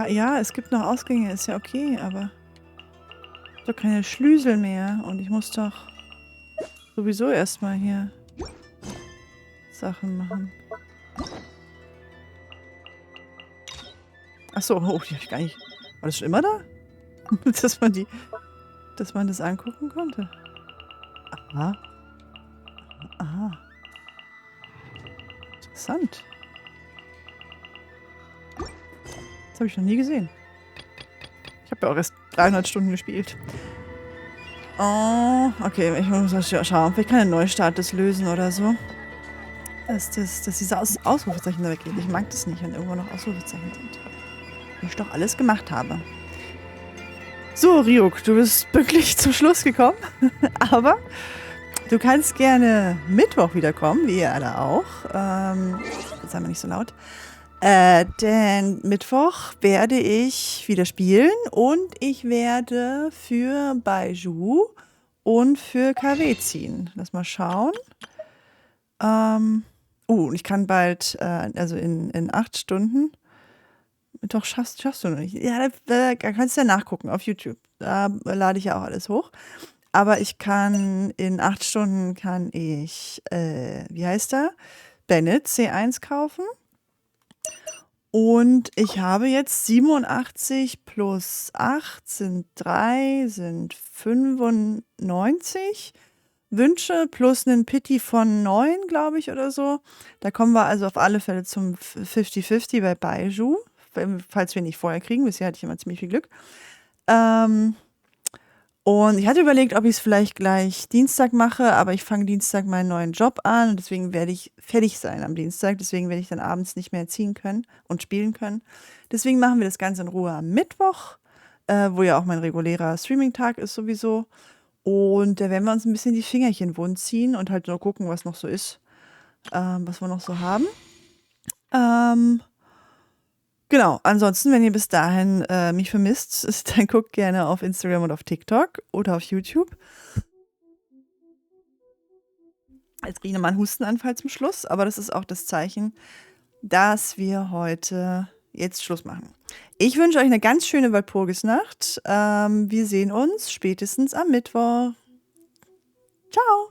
Ja, es gibt noch Ausgänge, ist ja okay, aber ich habe doch keine Schlüssel mehr und ich muss doch sowieso erstmal hier Sachen machen. Achso, die habe ich gar nicht. War das schon immer da? dass man das angucken konnte. Aha. Interessant. Das habe ich noch nie gesehen. Ich habe ja auch erst 300 Stunden gespielt. Oh, okay, ich muss schauen. Vielleicht kann ein Neustart das lösen oder so. Dass diese Ausrufezeichen da weggeht. Ich mag das nicht, wenn irgendwo noch Ausrufezeichen sind. Wie ich doch alles gemacht habe. So, Ryuk, du bist wirklich zum Schluss gekommen. Aber du kannst gerne Mittwoch wiederkommen, wie ihr alle auch. Jetzt sagen wir nicht so laut. Denn Mittwoch werde ich wieder spielen und ich werde für Baiju und für Kaveh ziehen. Lass mal schauen. Und ich kann bald, also in 8 Stunden. Mittwoch schaffst du noch nicht. Ja, da kannst du ja nachgucken auf YouTube. Da lade ich ja auch alles hoch. Aber ich kann in 8 Stunden wie heißt er? Bennett C1 kaufen. Und ich habe jetzt 87 plus 8 sind 95 Wünsche plus einen Pity von 9, glaube ich, oder so. Da kommen wir also auf alle Fälle zum 50-50 bei Baiju, falls wir nicht vorher kriegen. Bisher hatte ich immer ziemlich viel Glück. Und ich hatte überlegt, ob ich es vielleicht gleich Dienstag mache, aber ich fange Dienstag meinen neuen Job an und deswegen werde ich fertig sein am Dienstag. Deswegen werde ich dann abends nicht mehr ziehen können und spielen können. Deswegen machen wir das Ganze in Ruhe am Mittwoch, wo ja auch mein regulärer Streaming-Tag ist sowieso. Und da werden wir uns ein bisschen die Fingerchen wund ziehen und halt nur gucken, was noch so ist, was wir noch so haben. Genau, ansonsten, wenn ihr bis dahin mich vermisst, dann guckt gerne auf Instagram und auf TikTok oder auf YouTube. Jetzt kriege ich nochmal einen Hustenanfall zum Schluss, aber das ist auch das Zeichen, dass wir heute jetzt Schluss machen. Ich wünsche euch eine ganz schöne Walpurgisnacht. Wir sehen uns spätestens am Mittwoch. Ciao!